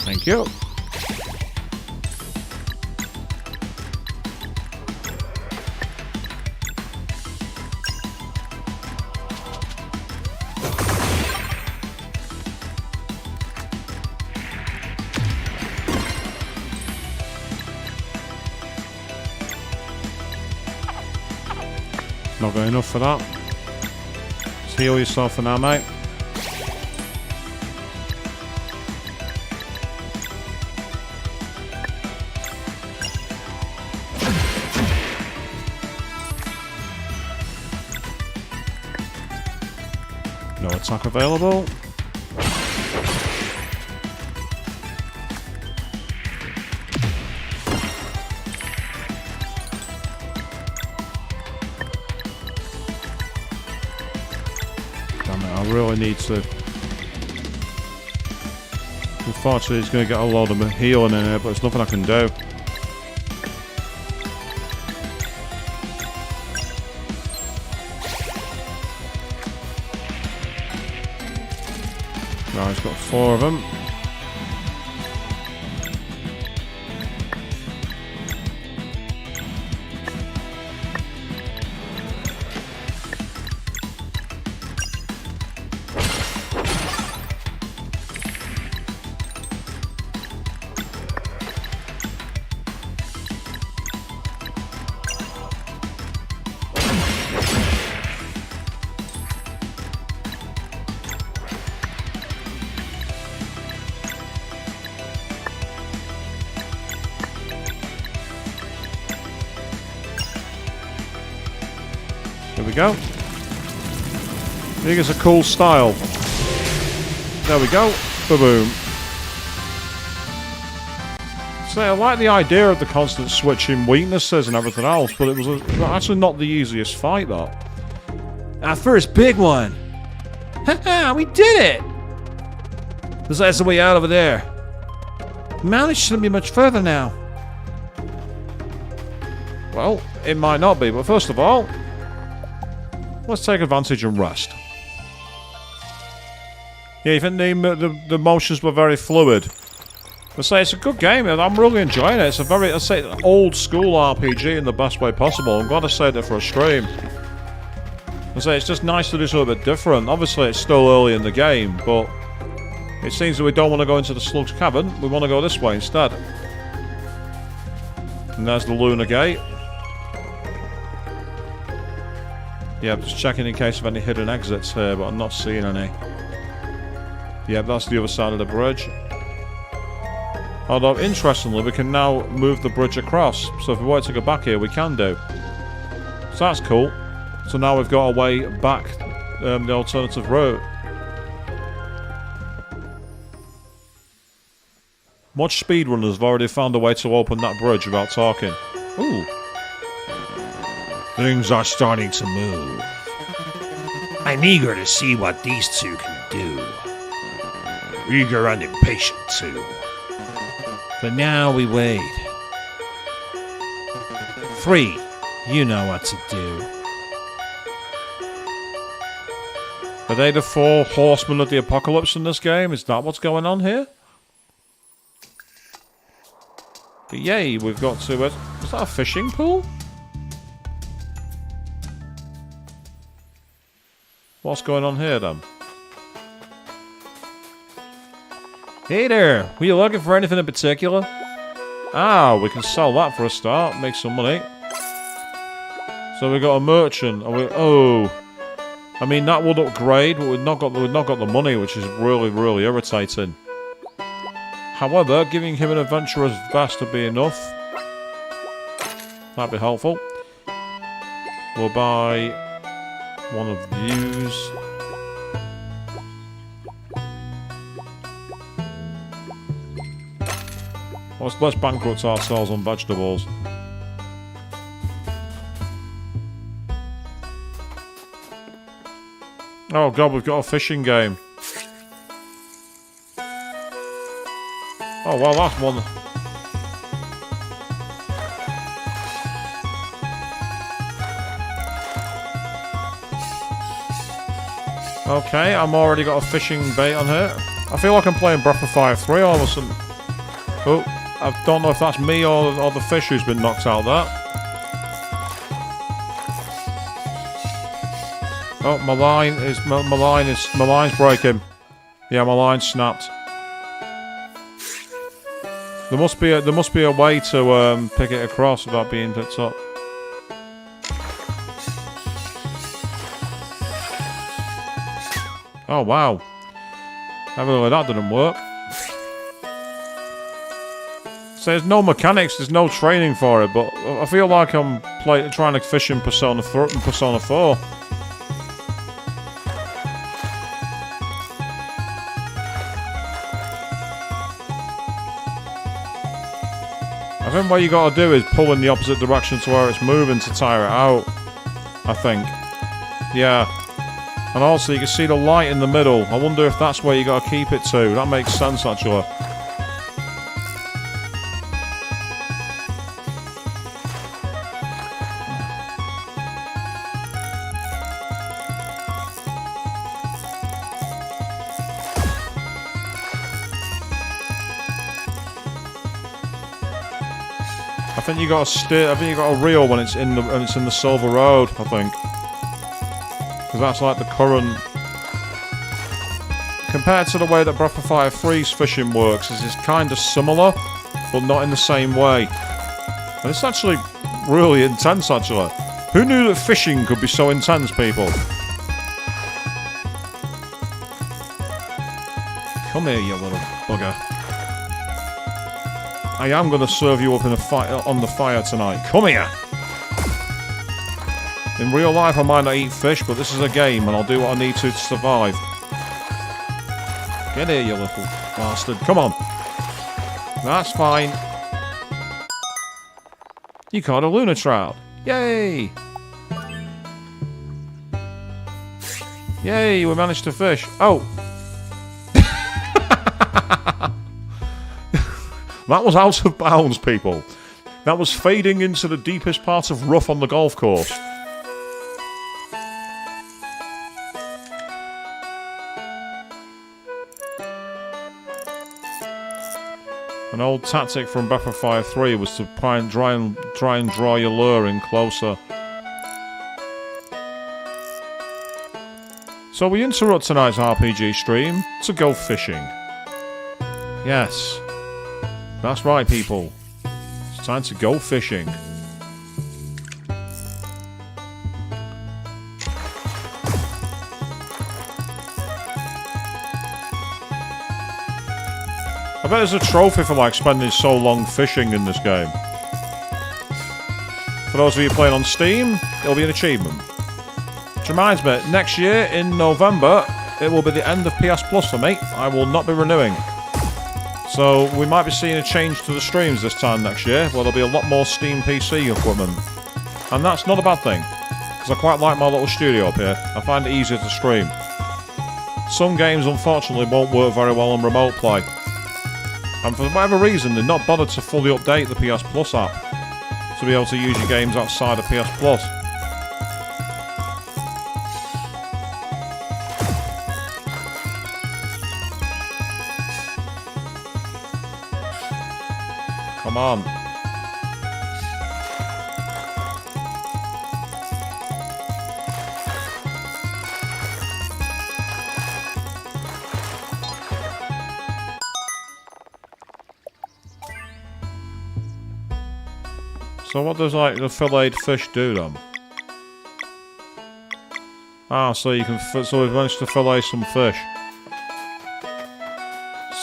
Thank you. Not got enough for that. Just heal yourself for now, mate. No attack available. Damn it, I really need to... Unfortunately, he's going to get a load of healing in here, but there's nothing I can do. Right, he's got 4 of them. There we go. I think it's a cool style. There we go. Ba-boom. So I like the idea of the constant switching weaknesses and everything else, but it was actually not the easiest fight, though. Our first big one. Haha, we did it! That's the way out over there. Managed shouldn't be much further now. Well, it might not be, but first of all, let's take advantage and rest. Yeah, you think the motions were very fluid? I say it's a good game. I'm really enjoying it. It's a very, I say, old school RPG in the best way possible. I'm glad I said it for a stream. I say it's just nice to do something a bit different. Obviously, it's still early in the game, but it seems that we don't want to go into the Slug's Cavern. We want to go this way instead. And there's the Lunar Gate. Yeah, I'm just checking in case of any hidden exits here, but I'm not seeing any. Yeah, that's the other side of the bridge. Although, interestingly, we can now move the bridge across. So if we want to go back here, we can do. So that's cool. So now we've got a way back the alternative route. Much speedrunners have already found a way to open that bridge without talking. Ooh. Things are starting to move. I'm eager to see what these two can do. Eager and impatient, too. But now we wait. 3, you know what to do. Are they the 4 horsemen of the apocalypse in this game? Is that what's going on here? But yay, we've got to... Is that a fishing pool? What's going on here, then? Hey there, were you looking for anything in particular? Ah, we can sell that for a start, make some money. So we got a merchant. I mean that would upgrade, but we've not got the money, which is really, really irritating. However, giving him an adventurer's vest would be enough. That'd be helpful. We'll buy one of these. Let's bankrupt ourselves on vegetables. Oh god, we've got a fishing game. Oh well, that's one. Okay, I'm already got a fishing bait on here. I feel like I'm playing Breath of Fire 3 all of a sudden. Oh, I don't know if that's me or the fish who's been knocked out there. Oh, my line's breaking. Yeah, my line's snapped. There must be a way to pick it across without being picked up. Oh wow! Evidently that didn't work. So there's no mechanics, there's no training for it, but I feel like I'm trying to fish in Persona 4. I think what you gotta do is pull in the opposite direction to where it's moving to tire it out. I think. Yeah. And also you can see the light in the middle. I wonder if that's where you gotta keep it to. That makes sense actually. I think you got to steer. I think you got to reel when it's in the Silver Road. I think because that's like the current compared to the way that Breath of Fire 3's fishing works. Is kind of similar, but not in the same way. And it's actually really intense. Actually, who knew that fishing could be so intense, people? Come here, you little bugger. I am going to serve you up in on the fire tonight. Come here! In real life I might not eat fish, but this is a game and I'll do what I need to survive. Get here, you little bastard. Come on. That's fine. You caught a Luna Trout. Yay! Yay, we managed to fish. Oh! That was out of bounds, people. That was fading into the deepest part of rough on the golf course. An old tactic from Breath of Fire 3 was to try and draw your lure in closer. So we interrupt tonight's RPG stream to go fishing. Yes. That's right, people. It's time to go fishing. I bet there's a trophy for like spending so long fishing in this game. For those of you playing on Steam, it'll be an achievement. Which reminds me, next year in November, it will be the end of PS Plus for me. I will not be renewing. So we might be seeing a change to the streams this time next year, where there'll be a lot more Steam PC equipment. And that's not a bad thing, because I quite like my little studio up here. I find it easier to stream. Some games, unfortunately, won't work very well on remote play. And for whatever reason, they're not bothered to fully update the PS Plus app to be able to use your games outside of PS Plus. Come on. So what does like the filleted fish do then? Ah, so you can so we've managed to fillet some fish.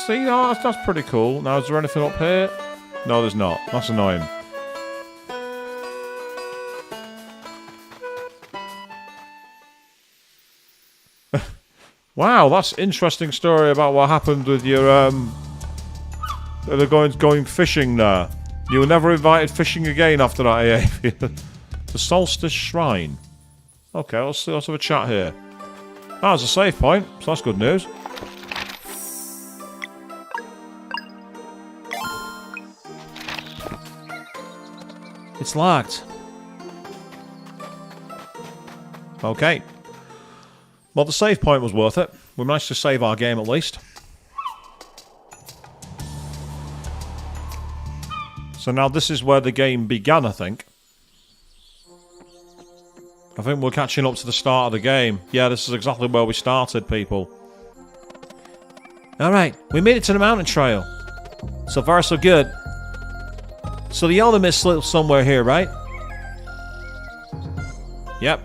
See, no, that's pretty cool. Now, is there anything up here? No, there's not. That's annoying. Wow, that's an interesting story about what happened with your going fishing there. You were never invited fishing again after that, EA. The Solstice Shrine. Okay, let's have a chat here. Ah, there's a save point, so that's good news. It's locked. Okay. Well, the save point was worth it. We managed to save our game at least. So now this is where the game began, I think. I think we're catching up to the start of the game. Yeah, this is exactly where we started, people. Alright, we made it to the mountain trail. So far, so good. So the Elder Mist lives somewhere here, right? Yep.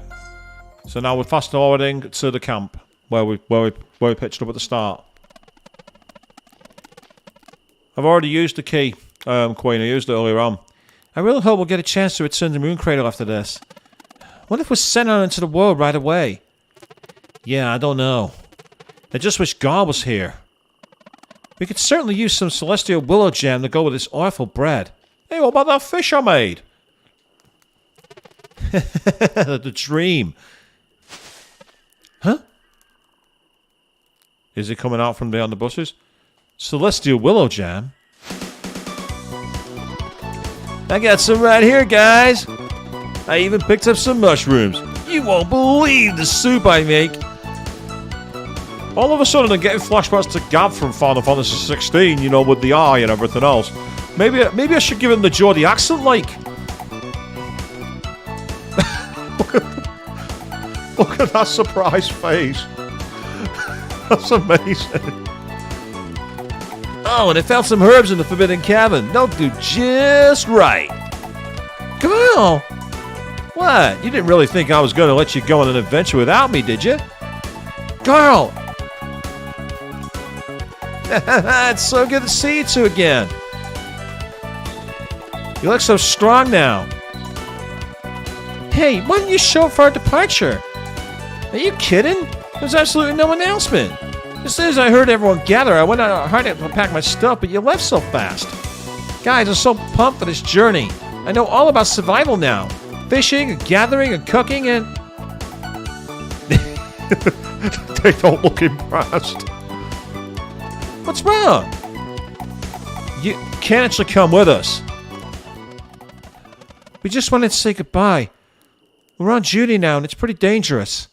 So now we're fast forwarding to the camp where we pitched up at the start. I've already used the key, Queen. I used it earlier on. I really hope we'll get a chance to return to Moon Cradle after this. What if we're sent out into the world right away? Yeah, I don't know. I just wish God was here. We could certainly use some celestial willow jam to go with this awful bread. Hey, what about that fish I made? The dream. Huh? Is it coming out from behind the bushes? Celestial willow jam? I got some right here, guys. I even picked up some mushrooms. You won't believe the soup I make. All of a sudden, I'm getting flashbacks to Gab from Final Fantasy 16, you know, with the eye and everything else. Maybe I should give him the Geordie accent, like. Look at that surprised face. That's amazing. Oh, and I found some herbs in the Forbidden Cabin. They'll do just right. Girl! What? You didn't really think I was going to let you go on an adventure without me, did you? Girl! It's so good to see you two again. You look so strong now. Hey, why didn't you show up for our departure? Are you kidding? There's absolutely no announcement. As soon as I heard everyone gather, I went out hard to pack my stuff, but you left so fast. Guys, I'm so pumped for this journey. I know all about survival now. Fishing, and gathering, and cooking, and... They don't look impressed. What's wrong? You can't actually come with us. We just wanted to say goodbye. We're on duty now, and it's pretty dangerous.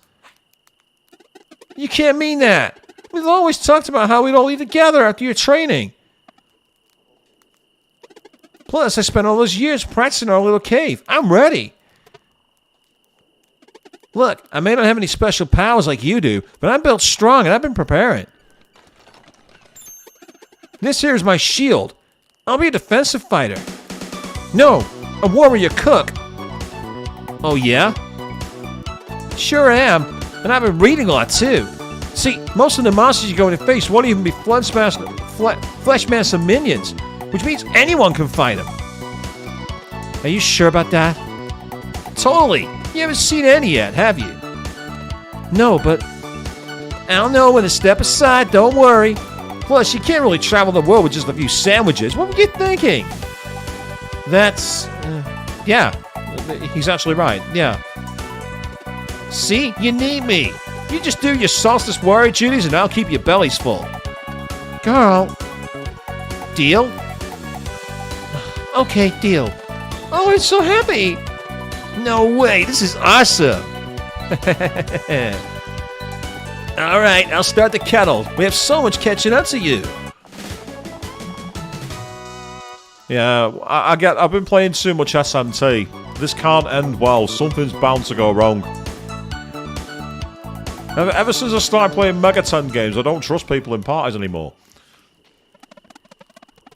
You can't mean that. We've always talked about how we'd all eat together after your training. Plus, I spent all those years practicing our little cave. I'm ready. Look, I may not have any special powers like you do, but I'm built strong and I've been preparing. This here is my shield. I'll be a defensive fighter. No, a warrior cook. Oh yeah? Sure am, and I've been reading a lot too. See, most of the monsters you're going to face won't even be flesh master minions, which means anyone can fight them. Are you sure about that? Totally. You haven't seen any yet, have you? No, but I'll know when to step aside, don't worry. Plus, you can't really travel the world with just a few sandwiches. What were you thinking? That's... yeah, he's actually right, yeah. See, you need me. You just do your solstice warrior duties and I'll keep your bellies full. Girl. Deal? Okay, deal. Oh, I'm so happy. No way, this is awesome. All right, I'll start the kettle. We have so much catching up to you. Yeah, I've been playing too much SMT. This can't end well. Something's bound to go wrong. Ever since I started playing Megaton games, I don't trust people in parties anymore.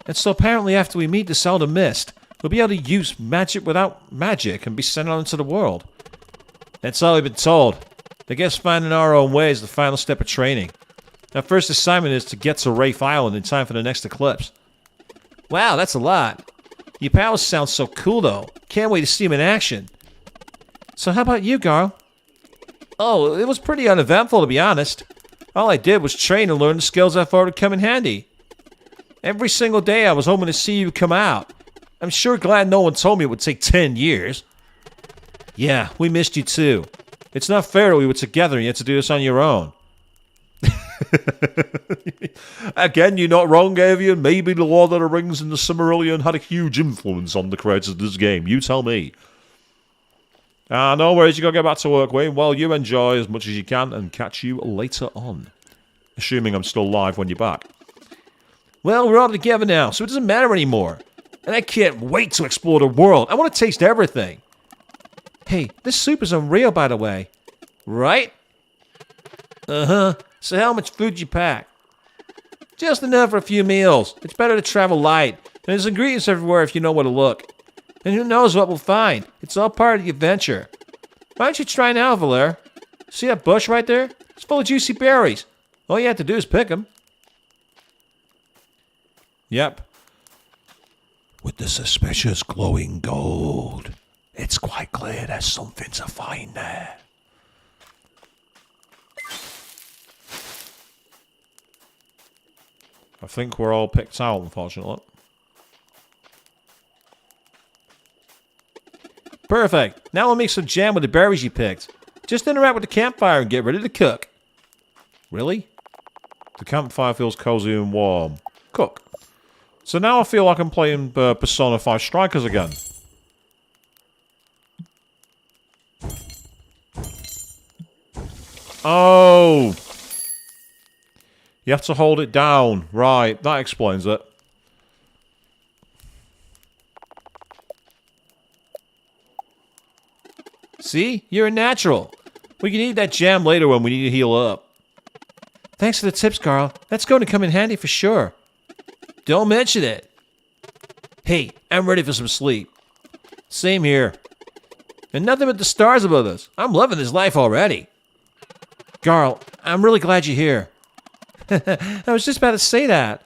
And so apparently after we meet this Elder Mist, we'll be able to use magic without magic and be sent out into the world. That's all we've been told. I guess finding our own way is the final step of training. Our first assignment is to get to Wraith Island in time for the next eclipse. Wow, that's a lot. Your powers sound so cool though. Can't wait to see them in action. So how about you, Garl? Oh, it was pretty uneventful to be honest. All I did was train and learn the skills I thought would come in handy. Every single day I was hoping to see you come out. I'm sure glad no one told me it would take 10 years. Yeah, we missed you too. It's not fair that we were together and you had to do this on your own. Again, you're not wrong, Avian. Maybe the Lord of the Rings and the Silmarillion had a huge influence on the creators of this game. You tell me. No worries, you gotta get back to work, Wayne. Well, you enjoy as much as you can and catch you later on. Assuming I'm still live when you're back. Well, we're all together now, so it doesn't matter anymore. And I can't wait to explore the world. I want to taste everything. Hey, this soup is unreal, by the way. Right? Uh-huh. So how much food you pack? Just enough for a few meals. It's better to travel light. And there's ingredients everywhere if you know where to look. And who knows what we'll find. It's all part of the adventure. Why don't you try now, Valere? See that bush right there? It's full of juicy berries. All you have to do is pick them. Yep. With the suspicious glowing gold, it's quite clear there's something to find there. I think we're all picked out, unfortunately. Perfect. Now we'll make some jam with the berries you picked. Just interact with the campfire and get ready to cook. Really? The campfire feels cozy and warm. Cook. So now I feel like I'm playing Persona 5 Strikers again. Oh! You have to hold it down. Right, that explains it. See? You're a natural. We can eat that jam later when we need to heal up. Thanks for the tips, Carl. That's going to come in handy for sure. Don't mention it. Hey, I'm ready for some sleep. Same here. And nothing but the stars above us. I'm loving this life already. Carl, I'm really glad you're here. I was just about to say that.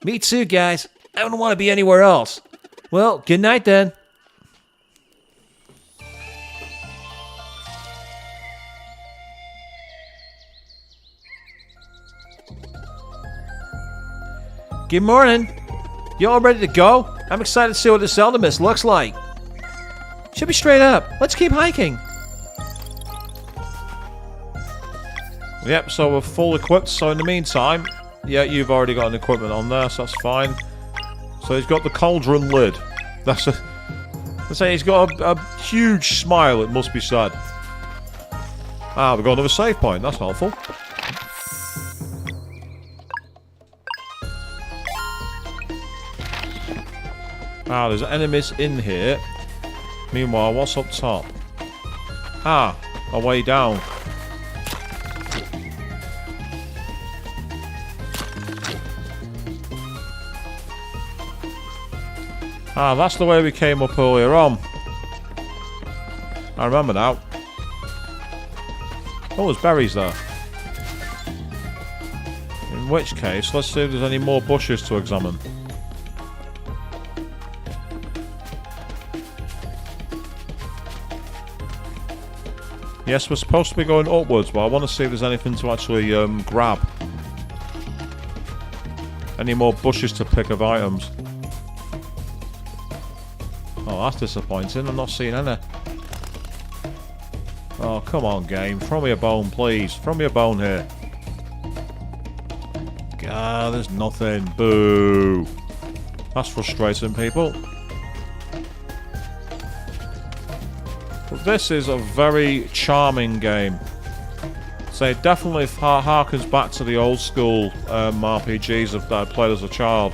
Me too, guys. I don't want to be anywhere else. Well, good night then. Good morning. You all ready to go? I'm excited to see what this Zelda Mist looks like. Should be straight up. Let's keep hiking. Yep, so we're full equipped. So in the meantime, yeah, you've already got an equipment on there, so that's fine. So he's got the cauldron lid. That's a... Let's say he's got a huge smile, it must be said. Ah, we've got another save point. That's helpful. Ah, there's enemies in here. Meanwhile, what's up top? Ah, a way down. Ah, that's the way we came up earlier on. I remember now. Oh, there's berries there. In which case, let's see if there's any more bushes to examine. Yes, we're supposed to be going upwards, but I want to see if there's anything to actually grab. Any more bushes to pick of items. Oh, that's disappointing. I'm not seeing any. Oh, come on, game. Throw me a bone, please. Throw me a bone here. God, there's nothing. Boo. That's frustrating, people. But this is a very charming game. So it definitely harkens back to the old school RPGs that I played as a child.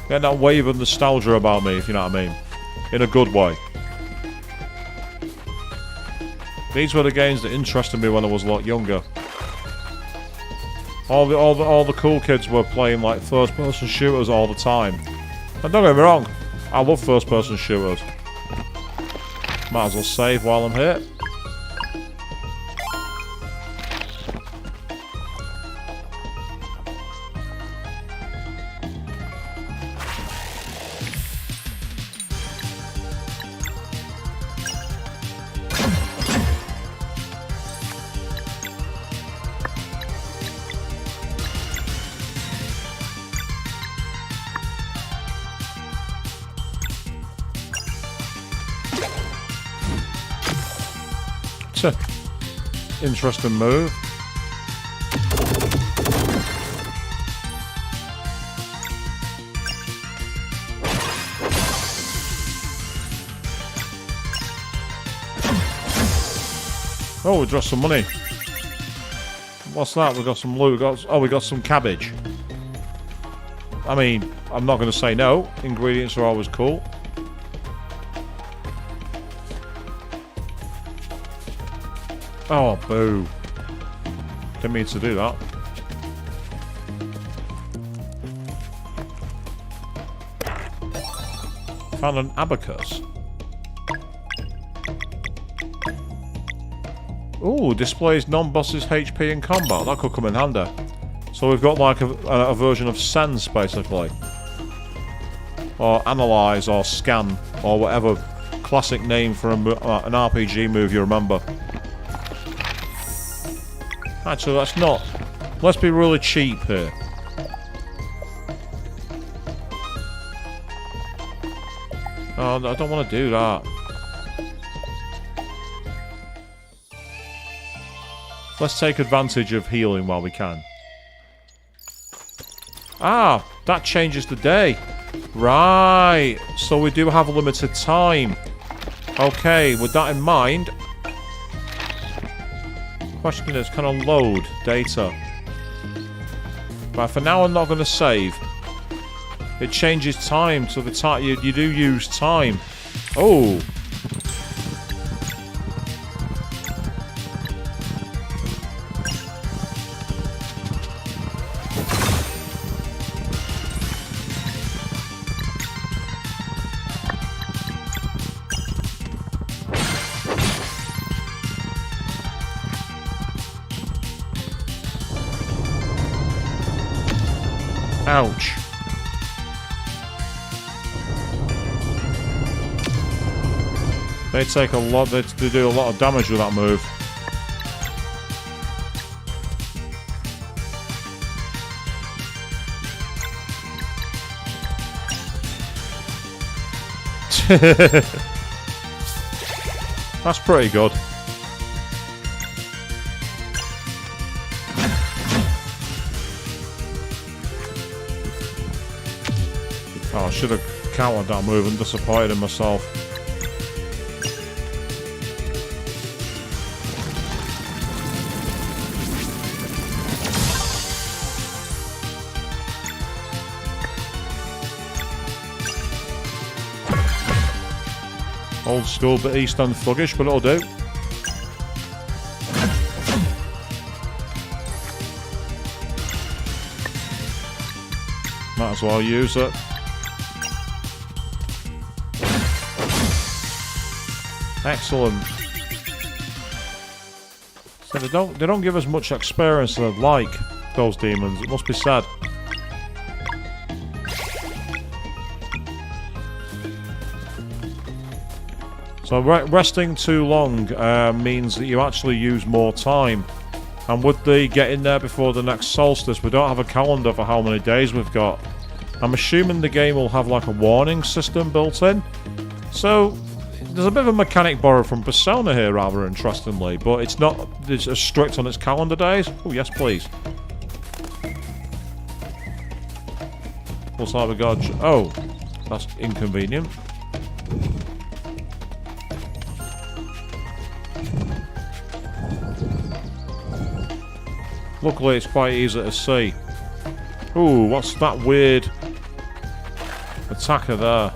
Get that wave of nostalgia about me, if you know what I mean. In a good way. These were the games that interested me when I was a lot younger. All the cool kids were playing like first-person shooters all the time. And don't get me wrong, I love first-person shooters. Might as well save while I'm here. Interesting move. Oh, we dropped some money. What's that? We got some loot. We got some cabbage. I mean, I'm not going to say no. Ingredients are always cool. Oh, boo. Didn't mean to do that. Found an abacus. Ooh, displays non-bosses HP in combat. That could come in handy. So we've got like a version of sense, basically. Or analyze, or scan, or whatever classic name for an RPG move you remember. Actually, let's not. Let's be really cheap here. Oh, I don't want to do that. Let's take advantage of healing while we can. Ah, that changes the day. Right, so we do have a limited time. Okay, with that in mind... Question is, can I load data? But for now I'm not going to save. It changes time, so the time you do use time. Oh! Ouch. They take a lot, they do a lot of damage with that move. That's pretty good. Oh, I should have countered that move and disappointed in myself. Old school, but East End thuggish, but it'll do. Might as well use it. Excellent. So they don't give us much experience as I'd like, those demons. It must be sad. So resting too long means that you actually use more time. And with the getting there before the next solstice, we don't have a calendar for how many days we've got. I'm assuming the game will have like a warning system built in. So there's a bit of a mechanic borrowed from Persona here, rather interestingly, but it's not as strict on its calendar days. Oh yes, please. Looks like we got... Oh, that's inconvenient. Luckily, it's quite easy to see. Ooh, what's that weird attacker there?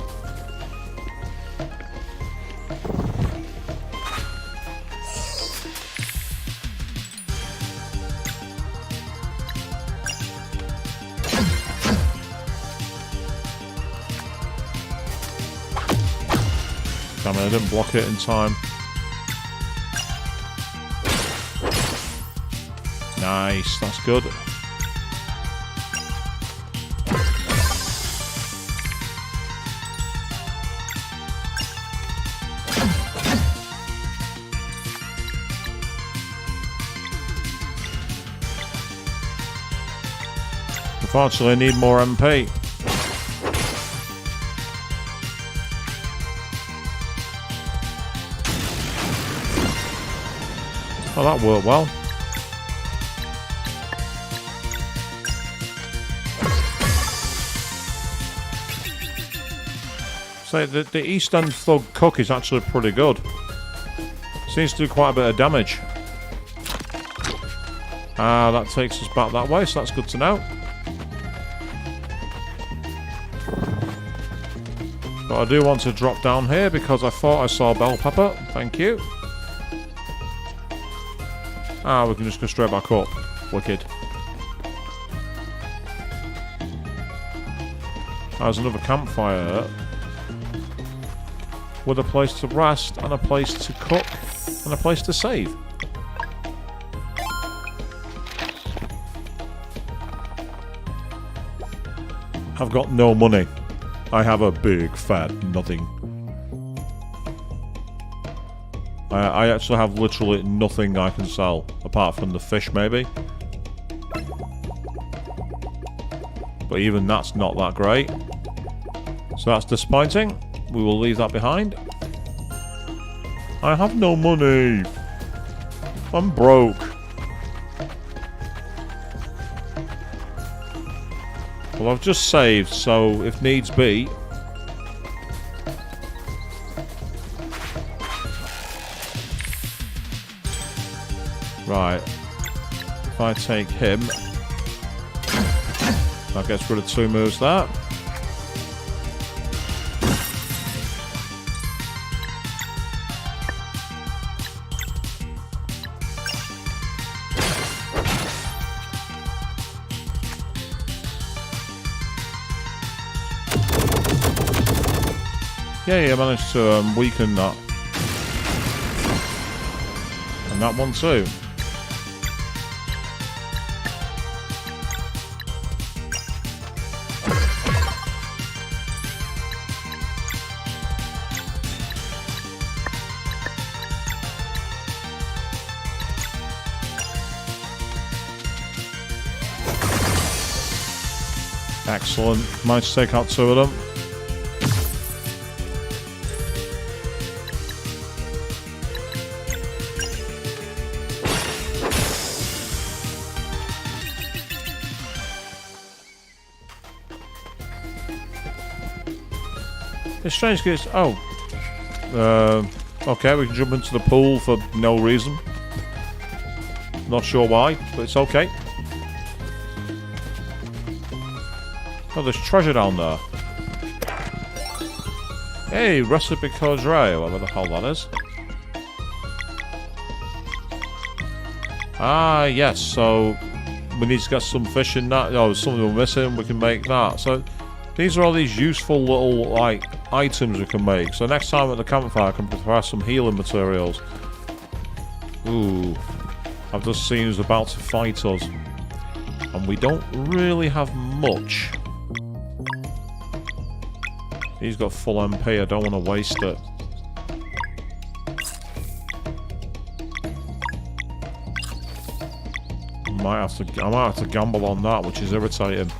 Damn it, I didn't block it in time. Nice, that's good. Unfortunately, I need more MP. Oh, that worked well. So the East End Thug Cook is actually pretty good. Seems to do quite a bit of damage. Ah, that takes us back that way, so that's good to know. But I do want to drop down here because I thought I saw Bell Pepper. Thank you. Ah, we can just go straight back up. Wicked. There's another campfire with a place to rest and a place to cook and a place to save. I've got no money. I have a big fat nothing. I actually have literally nothing I can sell, apart from the fish maybe. But even that's not that great. So that's disappointing. We will leave that behind. I have no money. I'm broke. Well, I've just saved, so if needs be... Right. If I take him... That gets rid of 2 moves there. Yeah, I managed to weaken that. And that one too. Excellent. Managed to take out 2 of them. It's strange because... Oh. Okay, we can jump into the pool for no reason. Not sure why, but it's okay. Oh, there's treasure down there. Hey, recipe codre, whatever the hell that is. Ah, yes, so we need to get some fish in that. Oh, there's something we're missing, we can make that. So these are all these useful little, like, items we can make. So next time at the campfire I can prepare some healing materials. Ooh. I've just seen who's about to fight us. And we don't really have much. He's got full MP, I don't want to waste it. I might have to gamble on that, which is irritating.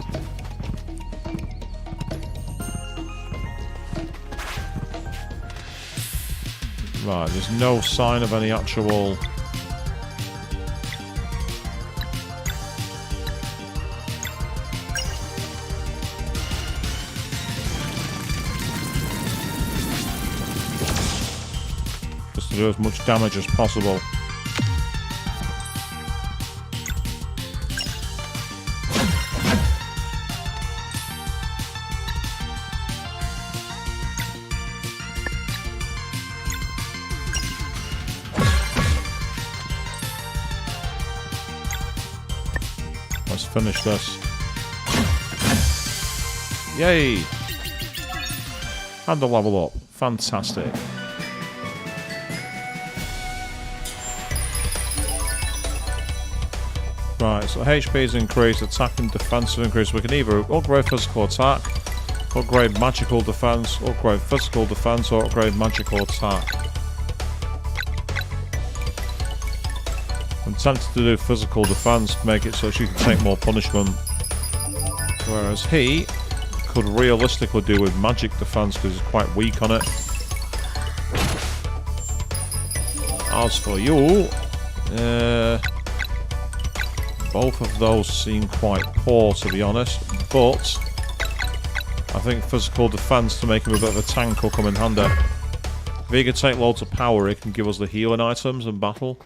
Right, there's no sign of any actual... Just to do as much damage as possible. Let's finish this. Yay! And the level up. Fantastic. Right, so HP is increased, attack and defense is increased. We can either upgrade physical attack, upgrade magical defense, upgrade physical defense, or upgrade magical attack. I'm tempted to do physical defense to make it so she can take more punishment. Whereas he could realistically do with magic defense because he's quite weak on it. As for you, both of those seem quite poor, to be honest, but I think physical defense to make him a bit of a tank will come in handy. If he can take loads of power, he can give us the healing items in battle.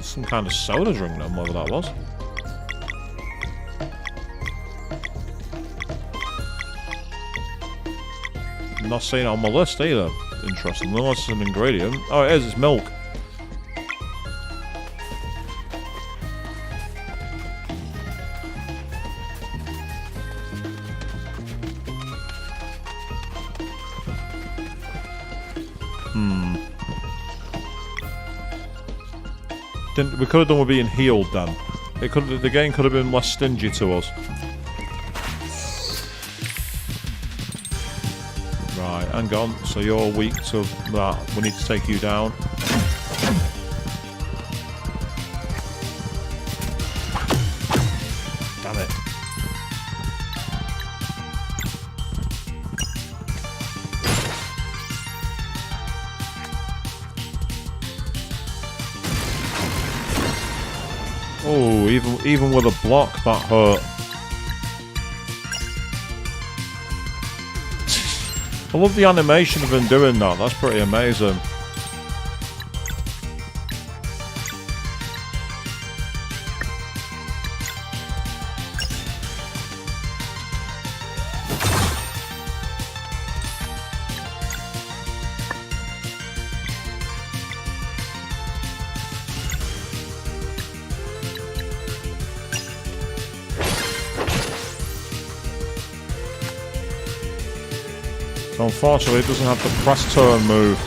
Some kind of soda drink then, whatever that was. Not seeing it on my list either. Interesting, unless it's an ingredient. Oh, it is, it's milk. We could have done with being healed then. The game could have been less stingy to us. Right, hang on. So you're weak to that. We need to take you down. Damn it. Oh, even with a block, that hurt. I love the animation of him doing that. That's pretty amazing. So unfortunately it doesn't have the press turn move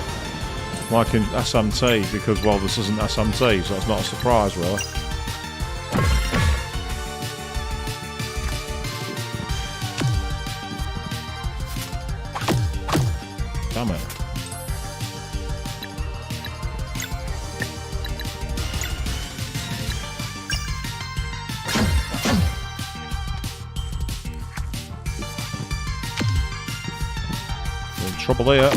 like in SMT because, well, this isn't SMT, so it's not a surprise really. Damn it. Trouble here.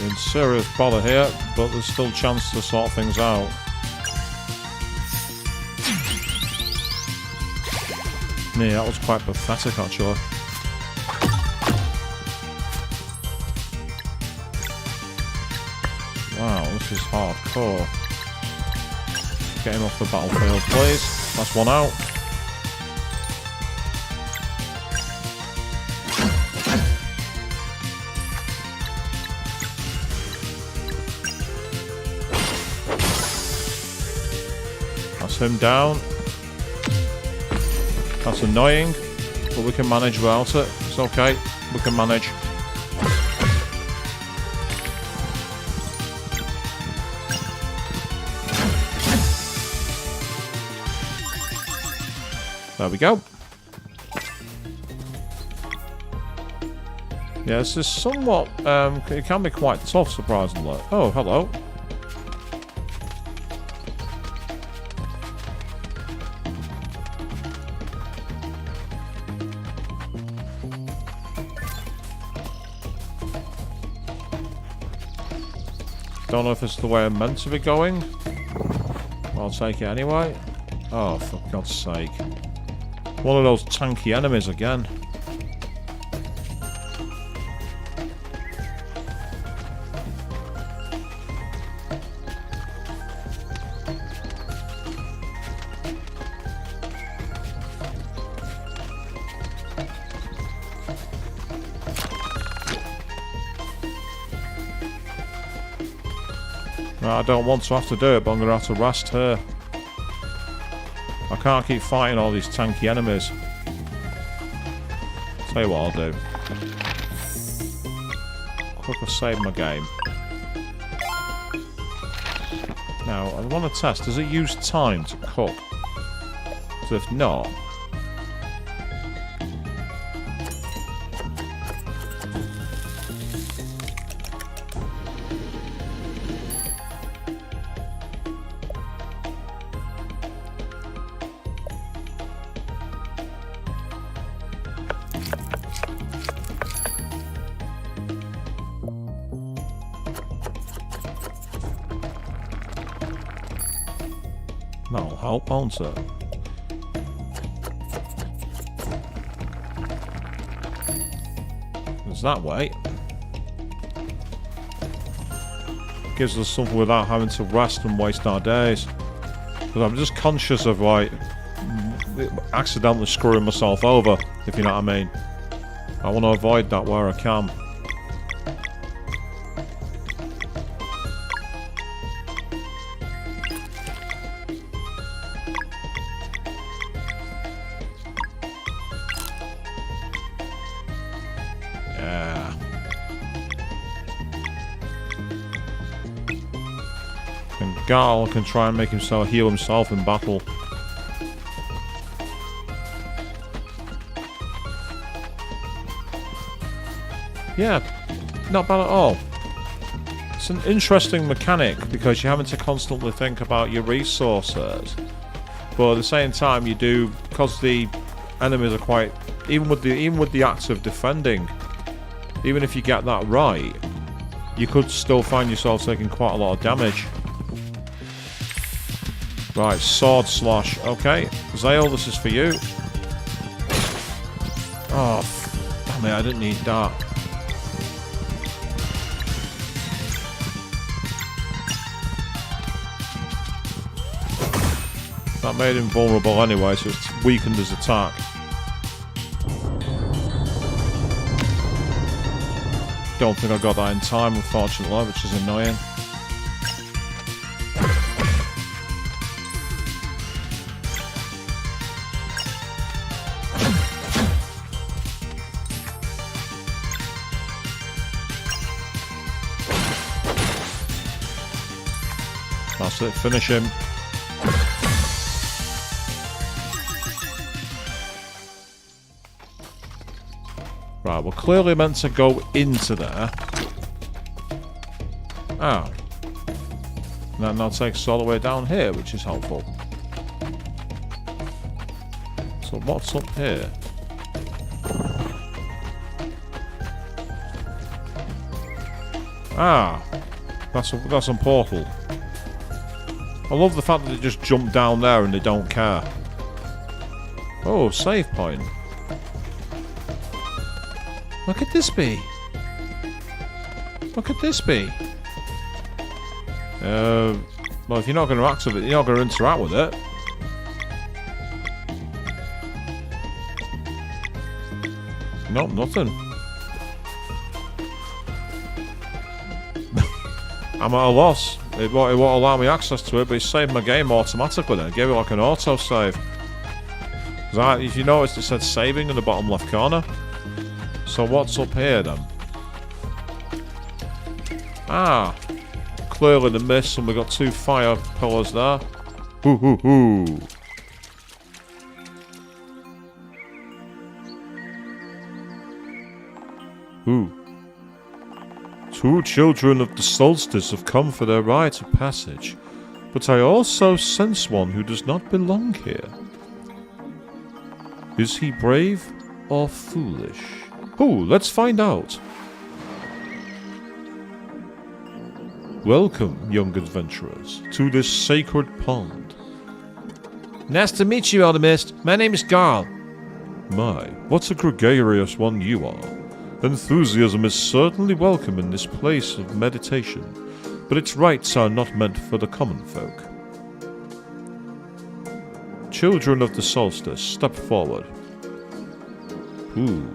In serious bother here, but there's still a chance to sort things out. Yeah, that was quite pathetic, actually. Wow, this is hardcore. Get him off the battlefield, please. That's one out. That's him down. That's annoying, but we can manage without it. It's okay. We can manage. There we go. Yeah, this is somewhat, it can be quite tough, surprisingly. Oh, hello. Don't know if it's the way I'm meant to be going. I'll take it anyway. Oh, for God's sake. One of those tanky enemies again. No, I don't want to have to do it, but I'm going to have to rest her. I can't keep fighting all these tanky enemies. Tell you what I'll do. Quickly save my game. Now, I want to test, does it use time to cook? So if not... That'll help, won't it? It's that way. Gives us something without having to rest and waste our days. Because I'm just conscious of, like, accidentally screwing myself over, if you know what I mean. I want to avoid that where I can. Garl can try and make himself heal himself in battle. Yeah, not bad at all. It's an interesting mechanic because you're having to constantly think about your resources, but at the same time you do, because the enemies are quite, even with the act of defending, even if you get that right, you could still find yourself taking quite a lot of damage. Right, sword slash. Okay, Zale, this is for you. Oh, damn it, I didn't need that. That made him vulnerable anyway, so it's weakened his attack. Don't think I got that in time, unfortunately, which is annoying. That's it, finish him. Right, we're clearly meant to go into there. Oh. And that now takes us all the way down here, which is helpful. So what's up here? Ah. That's a portal. I love the fact that they just jump down there and they don't care. Oh, save point. What could this be? What could this be? Well, if you're not going to activate, you're not going to interact with it. Nope, nothing. I'm at a loss. It won't allow me access to it, but it saved my game automatically then. It gave it like an auto-save. If you noticed, it said saving in the bottom left corner. So what's up here then? Ah, clearly the mist, and we got 2 fire pillars there. Hoo hoo hoo. Ooh. 2 children of the solstice have come for their rite of passage, but I also sense one who does not belong here. Is he brave or foolish? Oh, let's find out. Welcome, young adventurers, to this sacred pond. Nice to meet you, Elder Mist. My name is Garl. My, what a gregarious one you are. Enthusiasm is certainly welcome in this place of meditation, but its rites are not meant for the common folk. Children of the solstice, step forward. Ooh.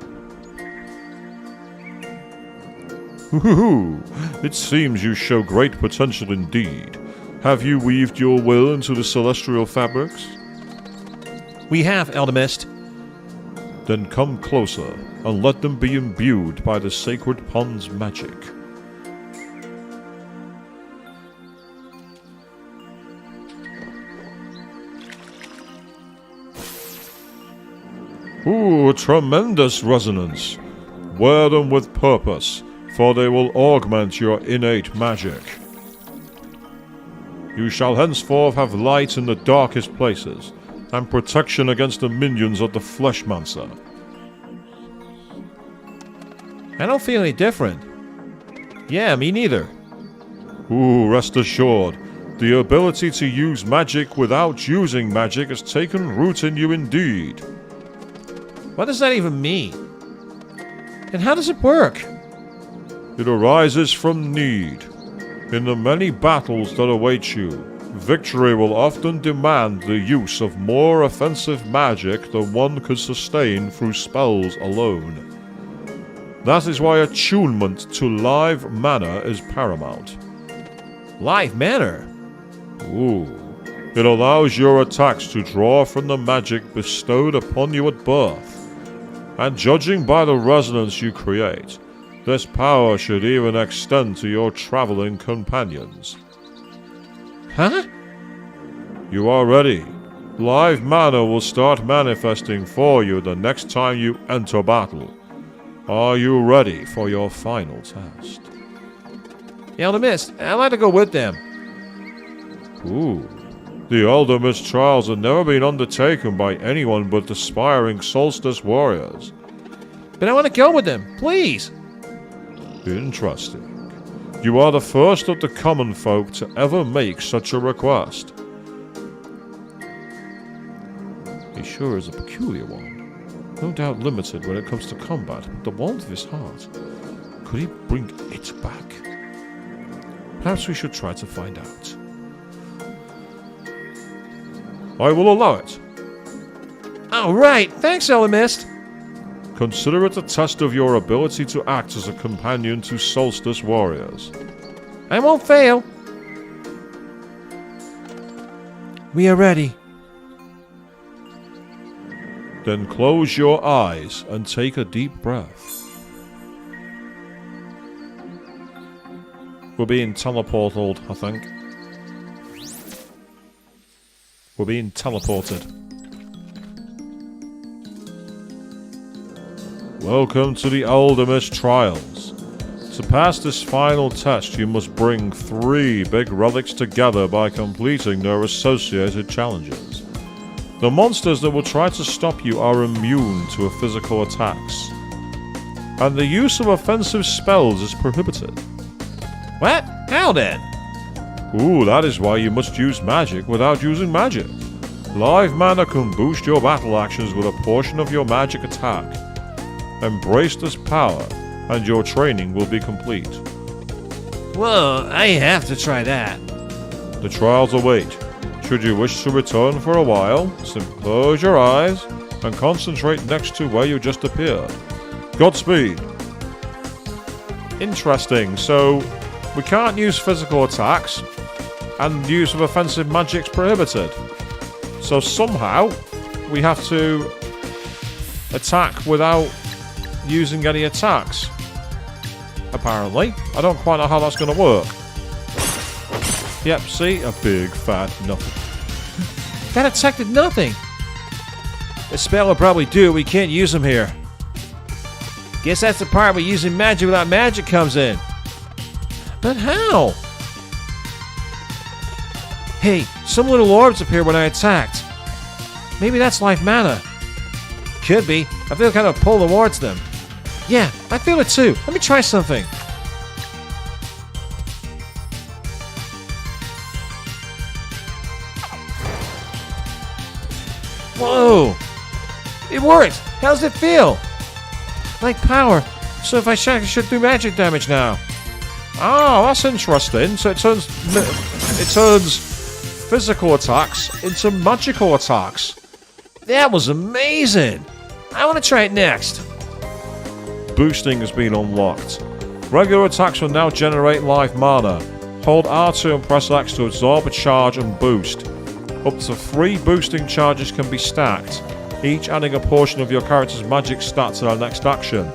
Ooh, it seems you show great potential indeed. Have you weaved your will into the celestial fabrics? We have, Elder Mist. Then come closer, and let them be imbued by the sacred pond's magic. Ooh, a tremendous resonance. Wear them with purpose, for they will augment your innate magic. You shall henceforth have light in the darkest places, and protection against the minions of the Fleshmancer. I don't feel any different. Yeah, me neither. Ooh, rest assured, the ability to use magic without using magic has taken root in you indeed. What does that even mean? And how does it work? It arises from need. In the many battles that await you, victory will often demand the use of more offensive magic than one could sustain through spells alone. That is why attunement to live mana is paramount. Live mana? Ooh. It allows your attacks to draw from the magic bestowed upon you at birth. And judging by the resonance you create, this power should even extend to your traveling companions. Huh? You are ready. Live mana will start manifesting for you the next time you enter battle. Are you ready for your final test? Elder Mist, I'd like to go with them. Ooh. The Elder Mist trials have never been undertaken by anyone but aspiring Solstice warriors. But I want to go with them, please. Interesting. You are the first of the common folk to ever make such a request. He sure is a peculiar one. No doubt limited when it comes to combat, but the warmth of his heart. Could he bring it back? Perhaps we should try to find out. I will allow it. All right, thanks, Elder Mist. Consider it a test of your ability to act as a companion to Solstice warriors. I won't fail. We are ready. Then close your eyes and take a deep breath. We're being teleported, I think. We're being teleported. Welcome to the Elder Mist Trials. To pass this final test, you must bring 3 big relics together by completing their associated challenges. The monsters that will try to stop you are immune to physical attacks, and the use of offensive spells is prohibited. What? How then? Ooh, that is why you must use magic without using magic. Live mana can boost your battle actions with a portion of your magic attack. Embrace this power, and your training will be complete. Whoa, I have to try that. The trials await. Should you wish to return for a while, simply close your eyes and concentrate next to where you just appeared. Godspeed. Interesting, so we can't use physical attacks, and use of offensive magic's prohibited. So somehow we have to attack without using any attacks. Apparently. I don't quite know how that's going to work. Yep, see? A big fat nothing. That attack did nothing. The spell will probably do. We can't use them here. Guess that's the part where using magic without magic comes in. But how? Hey, some little orbs appeared when I attacked. Maybe that's life mana. Could be. I feel kind of pull towards them. Yeah, I feel it too. Let me try something. Whoa! It worked! How does it feel? Like power. So if I should do magic damage now. Oh, that's interesting. So it turns physical attacks into magical attacks. That was amazing! I want to try it next. Boosting has been unlocked. Regular attacks will now generate life mana. Hold R2 and press X to absorb a charge and boost. Up to 3 boosting charges can be stacked, each adding a portion of your character's magic stat to their next action.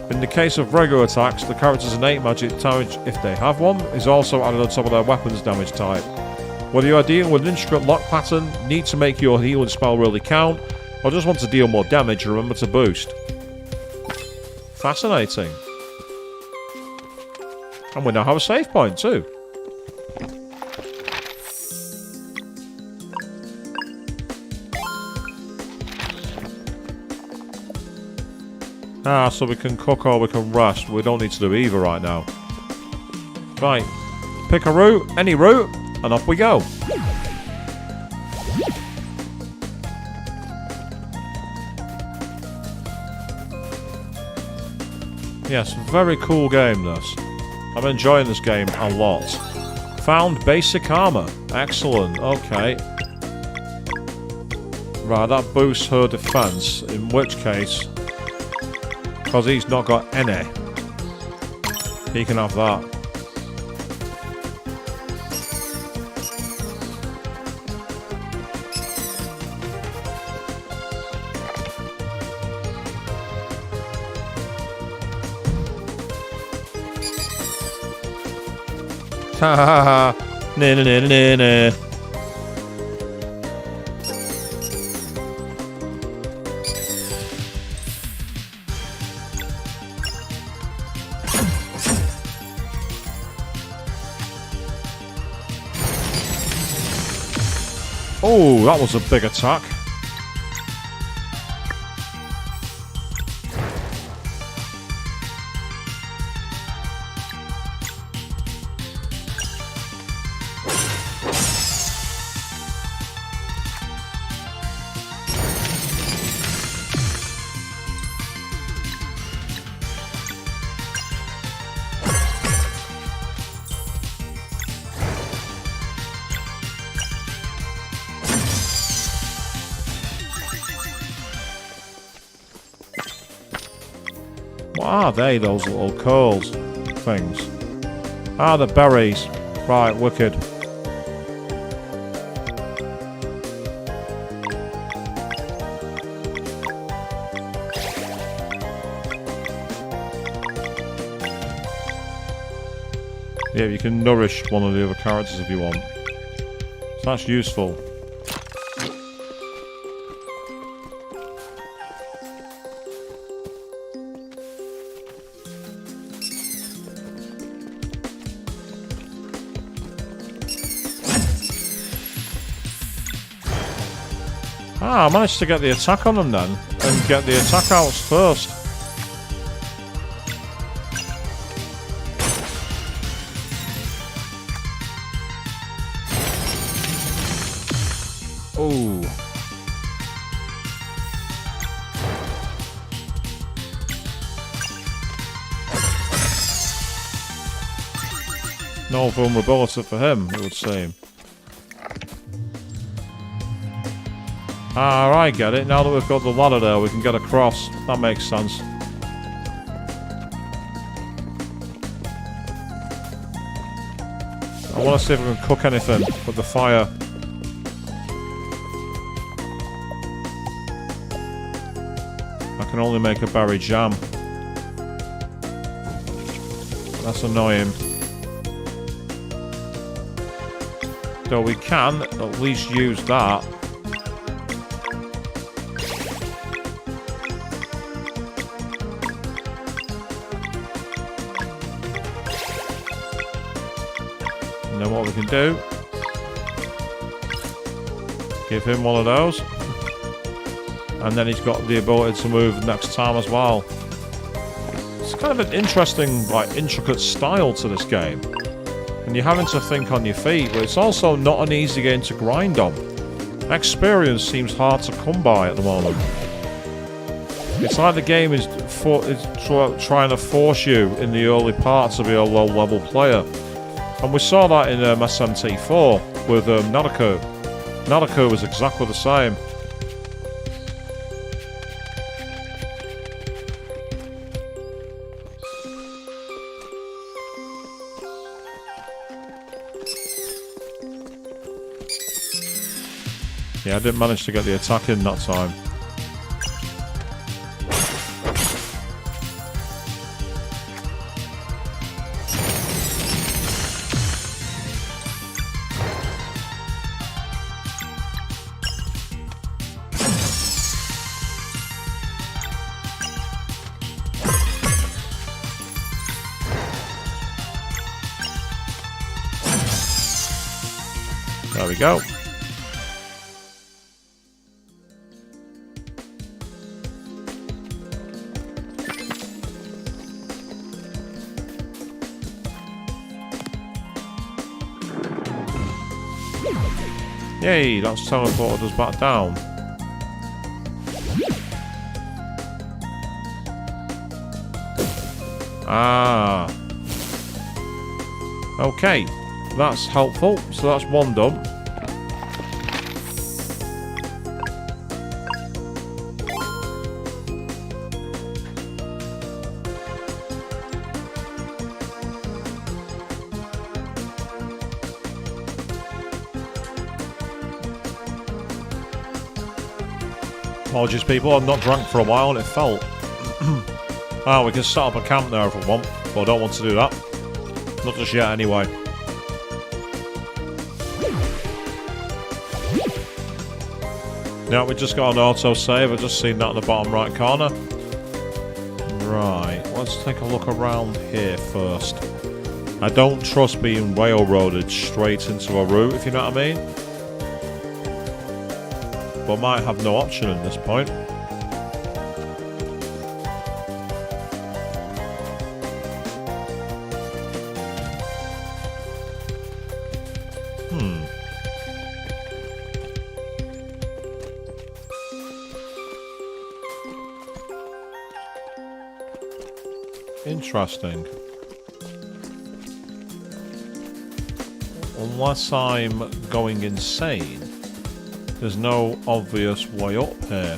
In the case of regular attacks, the character's innate magic damage, if they have one, is also added on top of their weapon's damage type. Whether you are dealing with an intricate lock pattern, need to make your healing spell really count, or just want to deal more damage, remember to boost. Fascinating. And we now have a save point too. So we can cook or we can rest. We don't need to do either right now. Right. Pick a route, any route, and off we go. Yes, very cool game this. I'm enjoying this game a lot. Found basic armor. Excellent, okay. Right, that boosts her defense, in which case, because he's not got any, he can have that. Ha ha ha. Na na na na na. Oh, that was a big attack. What are they, those little curls things? Ah, the berries. Right, wicked. Yeah, you can nourish one of the other characters if you want. So that's useful. Ah, I managed to get the attack on them then, and get the attack outs first. Oh. No vulnerability for him, it would seem. Ah, I get it. Now that we've got the ladder there, we can get across. That makes sense. I want to see if we can cook anything with the fire. I can only make a berry jam. That's annoying. So we can at least use that. And then what we can do, give him one of those. And then he's got the ability to move next time as well. It's kind of an interesting, like, intricate style to this game. And you're having to think on your feet, but it's also not an easy game to grind on. Experience seems hard to come by at the moment. It's like the game is trying to force you in the early part to be a low-level player. And we saw that in SMT4 with Nadako. Nadako was exactly the same. Yeah, I didn't manage to get the attack in that time. There we go. Yay, that's teleported us back down. Ah. Okay, that's helpful. So that's one done. Apologies, people. I've not drank for a while and it felt. Ah, we can set up a camp there if we want, but I don't want to do that. Not just yet, anyway. Now we just got an auto-save. I've just seen that in the bottom right corner. Right, let's take a look around here first. I don't trust being railroaded straight into a route, if you know what I mean. But might have no option at this point. Interesting. Unless I'm going insane, there's no obvious way up here,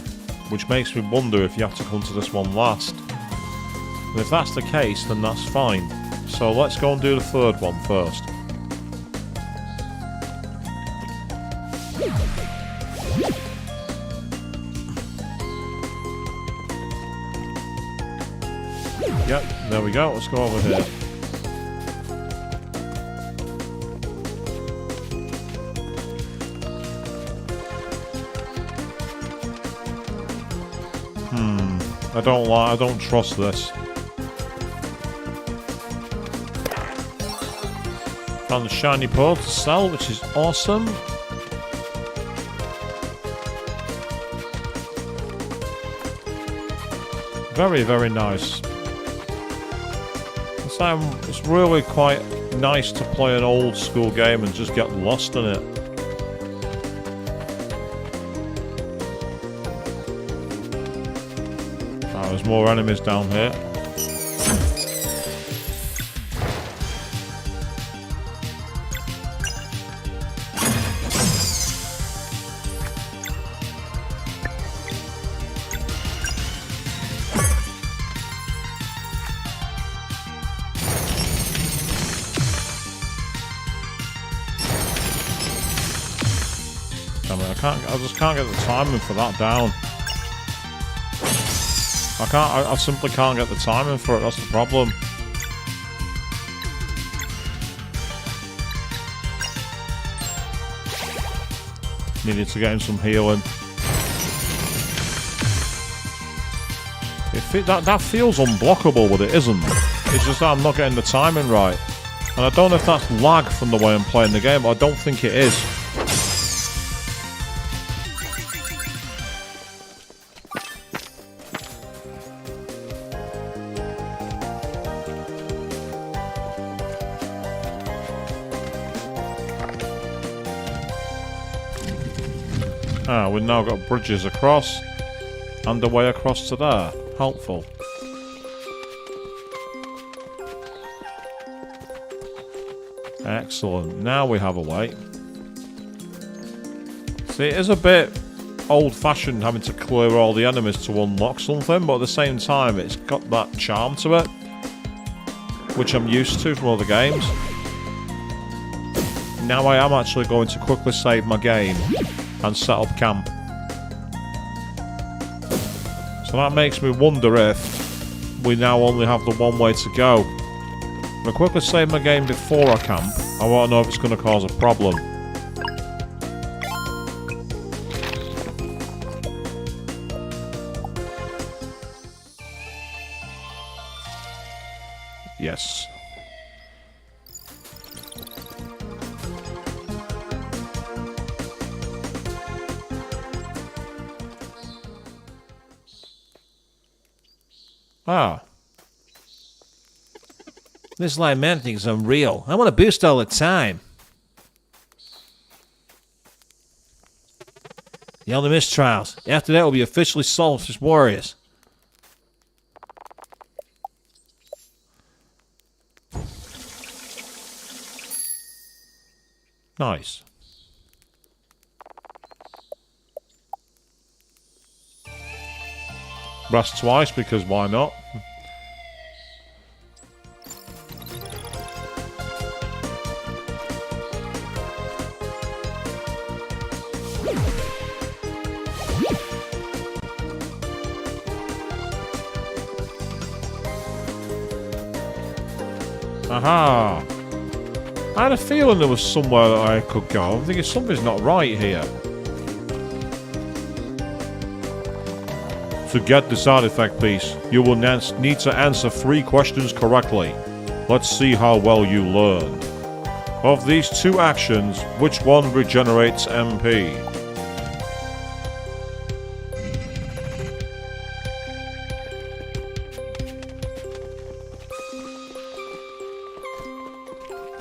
which makes me wonder if you have to come to this one last. And if that's the case, then that's fine. So let's go and do the third one first. Yep, there we go. Let's go over here. I don't trust this. Found the shiny pearl to sell, which is awesome. Very, very nice. It's really quite nice to play an old school game and just get lost in it. There's more enemies down here. I just can't get the timing for that down. I simply can't get the timing for it, that's the problem. Needed to get him some healing. That feels unblockable, but it isn't. It's just that I'm not getting the timing right. And I don't know if that's lag from the way I'm playing the game, but I don't think it is. We've now got bridges across and a way across to there. Helpful. Excellent. Now we have a way. See, it is a bit old-fashioned having to clear all the enemies to unlock something, but at the same time it's got that charm to it, which I'm used to from other games. Now I am actually going to quickly save my game and set up camp. So that makes me wonder if we now only have the one way to go. If I quickly save my game before I camp, I want to know if it's going to cause a problem. Yes. Ah. This light man thing is unreal. I want to boost all the time. The Elder Mist trials. After that, we'll be officially Solstice Warriors. Nice. Rest twice, because why not? Aha! I had a feeling there was somewhere that I could go. I'm thinking something's not right here. To get this artifact piece, you will need to answer 3 questions correctly. Let's see how well you learn. Of these 2 actions, which one regenerates MP?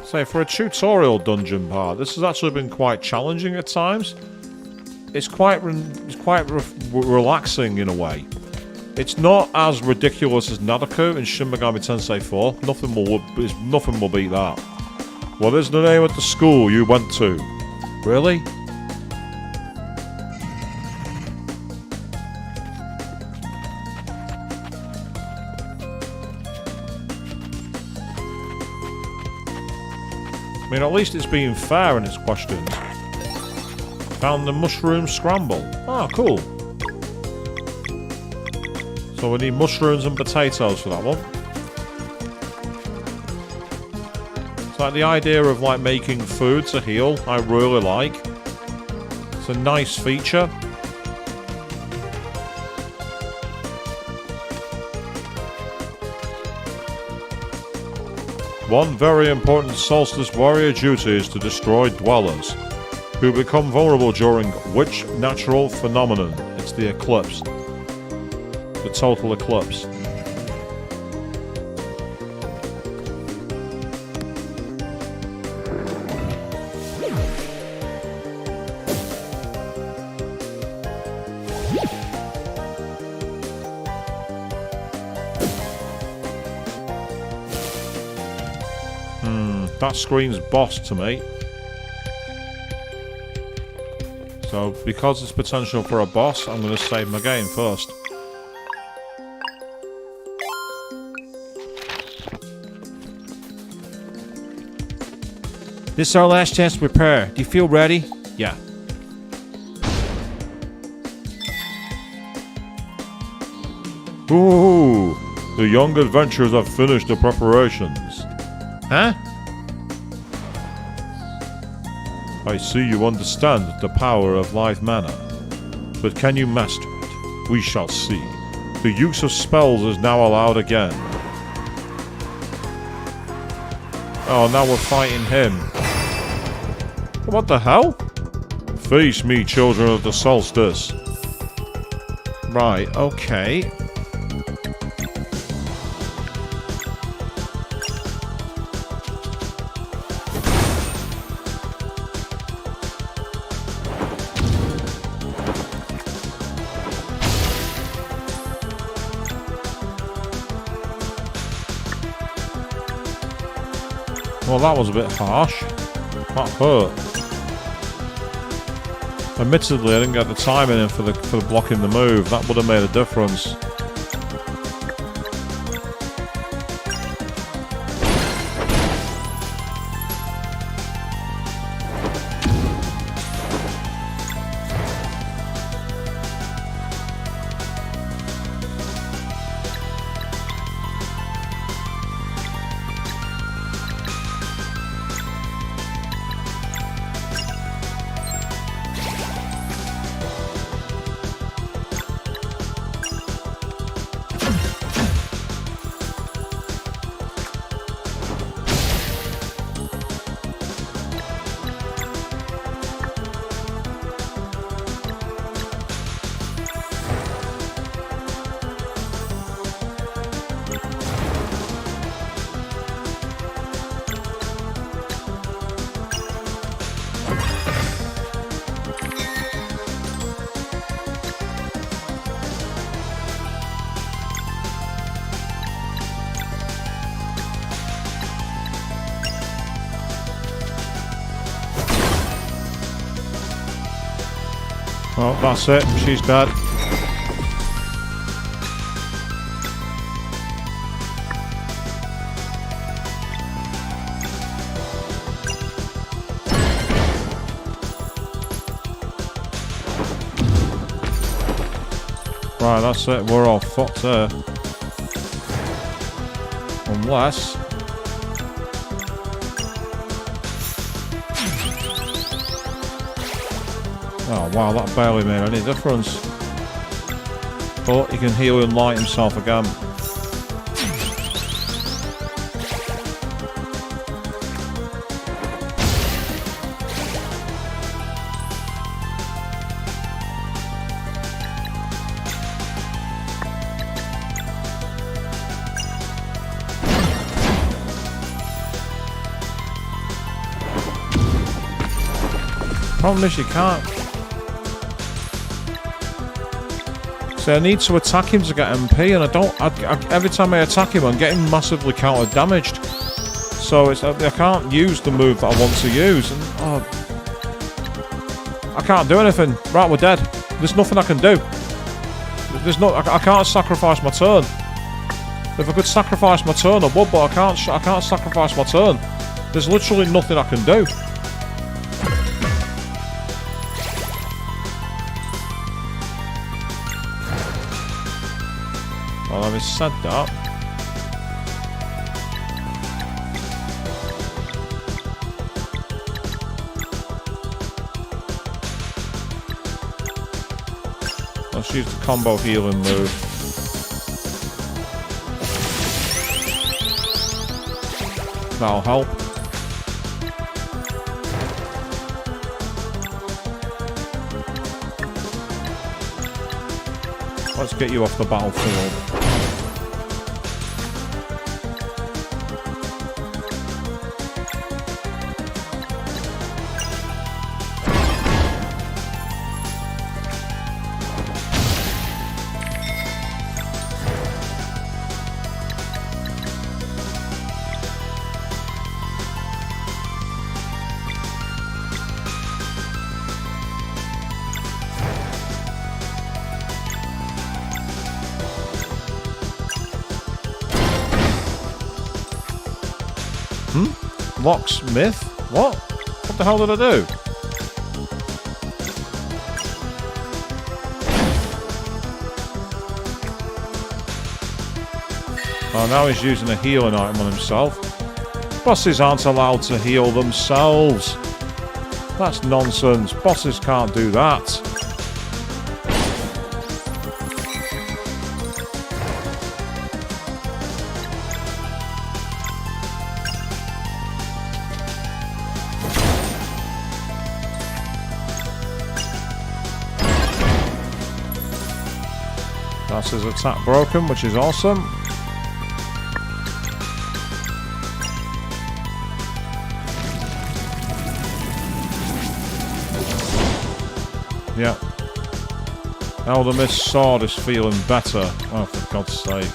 So for a tutorial dungeon part, this has actually been quite challenging at times. It's quite relaxing in a way. It's not as ridiculous as Nadako in Shin Megami Tensei 4. Nothing will beat that. What is the name of the school you went to? Really? I mean, at least it's being fair in its questions. Found the mushroom scramble. Ah, cool. So we need mushrooms and potatoes for that one. It's like the idea of like making food to heal, I really like. It's a nice feature. One very important Solstice Warrior duty is to destroy dwellers, who become vulnerable during which natural phenomenon? It's the eclipse. The total eclipse. That screams boss to me. So, because there's potential for a boss, I'm going to save my game first. This is our last chance to prepare. Do you feel ready? Yeah. Ooh, the young adventurers have finished the preparations. Huh? I see you understand the power of live mana. But can you master it? We shall see. The use of spells is now allowed again. Oh, now we're fighting him. What the hell? Face me, children of the solstice. Right, okay. Well, that was a bit harsh. That hurt. Admittedly, I didn't get the timing in for the blocking the move. That would have made a difference. Oh, that's it. She's dead. Right, that's it. We're all fucked there. Unless... Oh wow, that barely made any difference. But he can heal and light himself again. Problem is you can't. See, I need to attack him to get MP, and I don't. Every time I attack him, I'm getting massively counter damaged. So it's I can't use the move that I want to use, and I can't do anything. Right, we're dead. There's nothing I can do. There's no. I can't sacrifice my turn. If I could sacrifice my turn, I would, but I can't. I can't sacrifice my turn. There's literally nothing I can do. Well, having said that, let's use the combo healing move. That'll help. Let's get you off the battlefield. Locksmith? What? What the hell did I do? Oh, now he's using a healing item on himself. Bosses aren't allowed to heal themselves. That's nonsense. Bosses can't do that. That's his attack broken, which is awesome. Yeah. Now the Mist Sword is feeling better. Oh, for God's sake.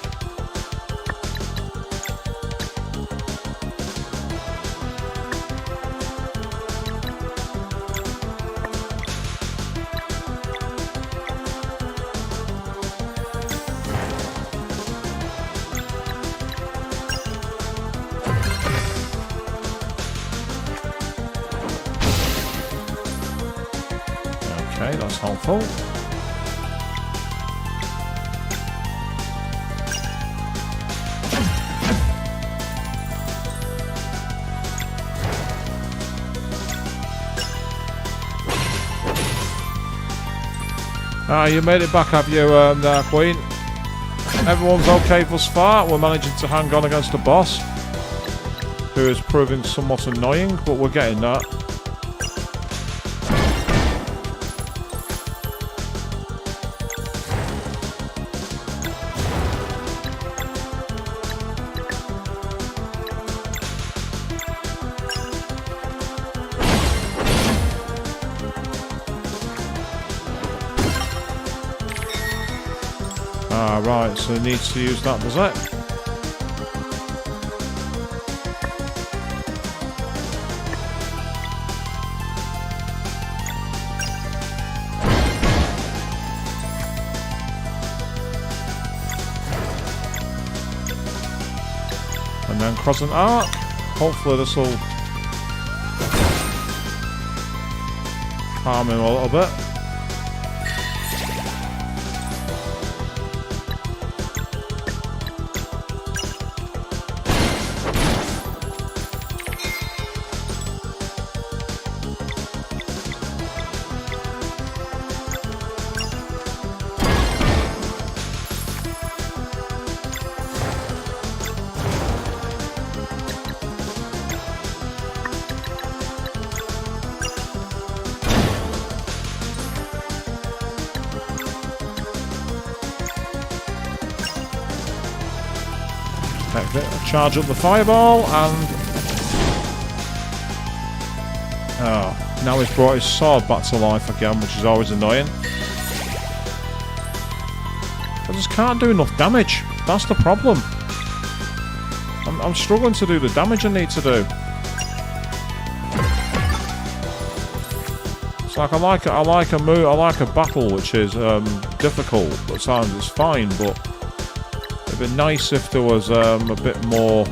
Okay, that's helpful. Ah, you made it back, have you, there, Queen? Everyone's okay thus far. We're managing to hang on against a boss who is proving somewhat annoying, but we're getting that. Ah, right, so he needs to use that, does it? And then Crescent Arc. Hopefully this will harm him a little bit. Charge up the fireball and... oh, now he's brought his sword back to life again, which is always annoying. I just can't do enough damage. That's the problem. I'm struggling to do the damage I need to do. It's like I like a battle which is difficult. At times it's fine, but it'd be nice if there was a bit more.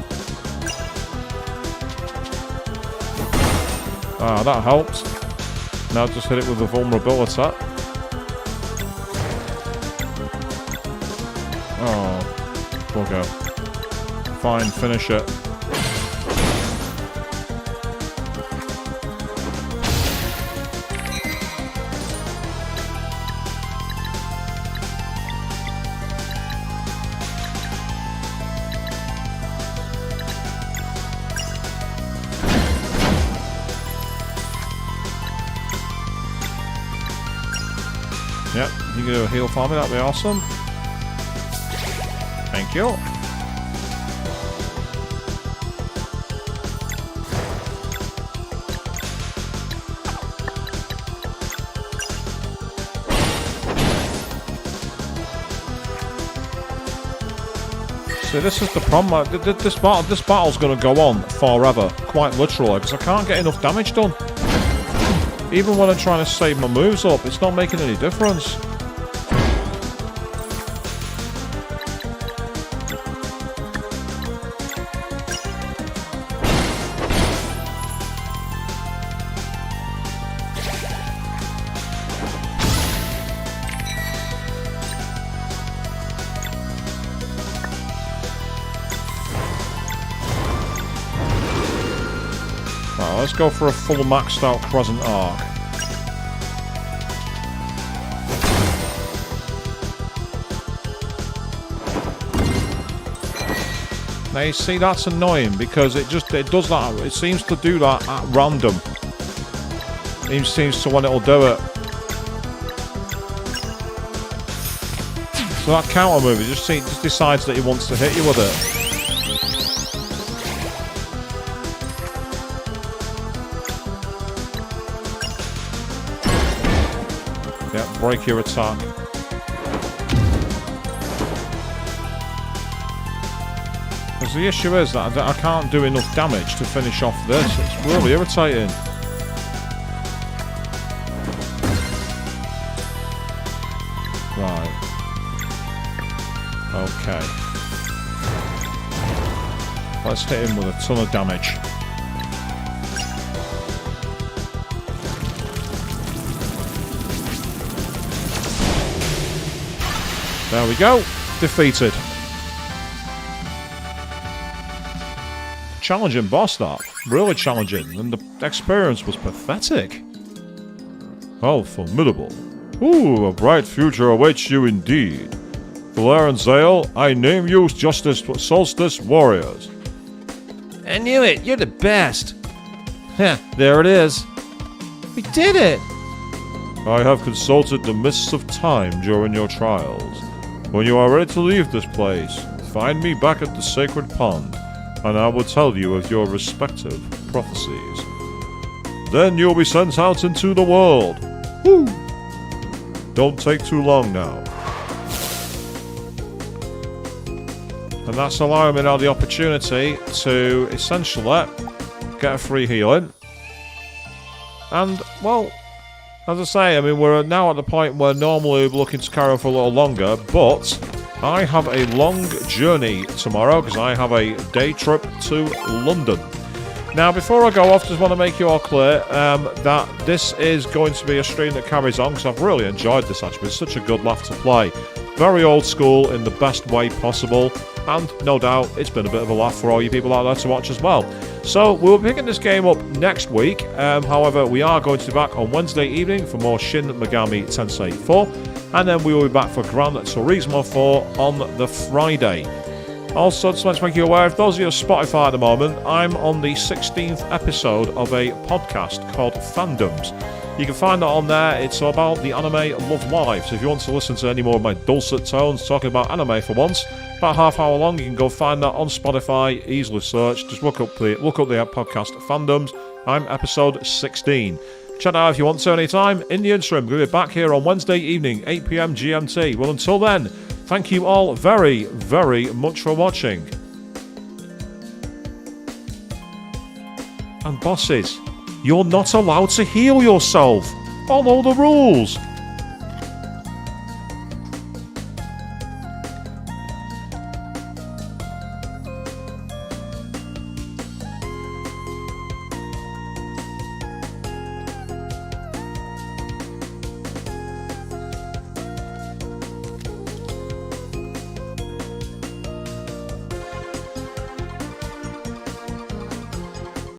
Ah, that helped. Now just hit it with a vulnerability. Oh, bugger. Fine, finish it. Yep, you can do a heal for me, that'd be awesome. Thank you. See, this is the problem. This battle's going to go on forever, quite literally, because I can't get enough damage done. Even when I'm trying to save my moves up, it's not making any difference. let's go for a full maxed out crescent arc. Now you see, that's annoying because it does that. It seems to do that at random. It seems to when it'll do it. So that counter move, it just decides that he wants to hit you with it. Yeah, break your attack. Because the issue is that I can't do enough damage to finish off this. It's really irritating. Right. Okay. Let's hit him with a ton of damage. There we go. Defeated. Challenging boss, that. Really challenging. And the experience was pathetic. How formidable. Ooh, a bright future awaits you indeed. Valere and Zale, I name you Solstice Warriors. I knew it. You're the best. Heh, there it is. We did it. I have consulted the mists of time during your trials. When you are ready to leave this place, find me back at the sacred pond, and I will tell you of your respective prophecies. Then you'll be sent out into the world. Woo! Don't take too long now. And that's allowing me now the opportunity to essentially get a free healing. And, well, as I say, I mean, we're now at the point where normally we're looking to carry on for a little longer, but I have a long journey tomorrow because I have a day trip to London. Now, before I go off, just want to make you all clear that this is going to be a stream that carries on because I've really enjoyed this, actually. It's such a good laugh to play. Very old school in the best way possible, and no doubt it's been a bit of a laugh for all you people out there to watch as well. So we'll be picking this game up next week. However, we are going to be back on Wednesday evening for more Shin Megami Tensei 4, and then we will be back for Gran Turismo 4 on the Friday. Also, just want to make you aware, if those of you on Spotify at the moment, I'm on the 16th episode of a podcast called Fandoms. You can find that on there. It's about the anime Love Live. So if you want to listen to any more of my dulcet tones talking about anime for once, about half hour long, you can go find that on Spotify. Easily search. Just look up the podcast Fandoms. I'm episode 16. Check that out if you want to anytime. In the interim, we'll be back here on Wednesday evening, 8 PM GMT. Well, until then, thank you all very, very much for watching. And bosses, you're not allowed to heal yourself. Follow the rules.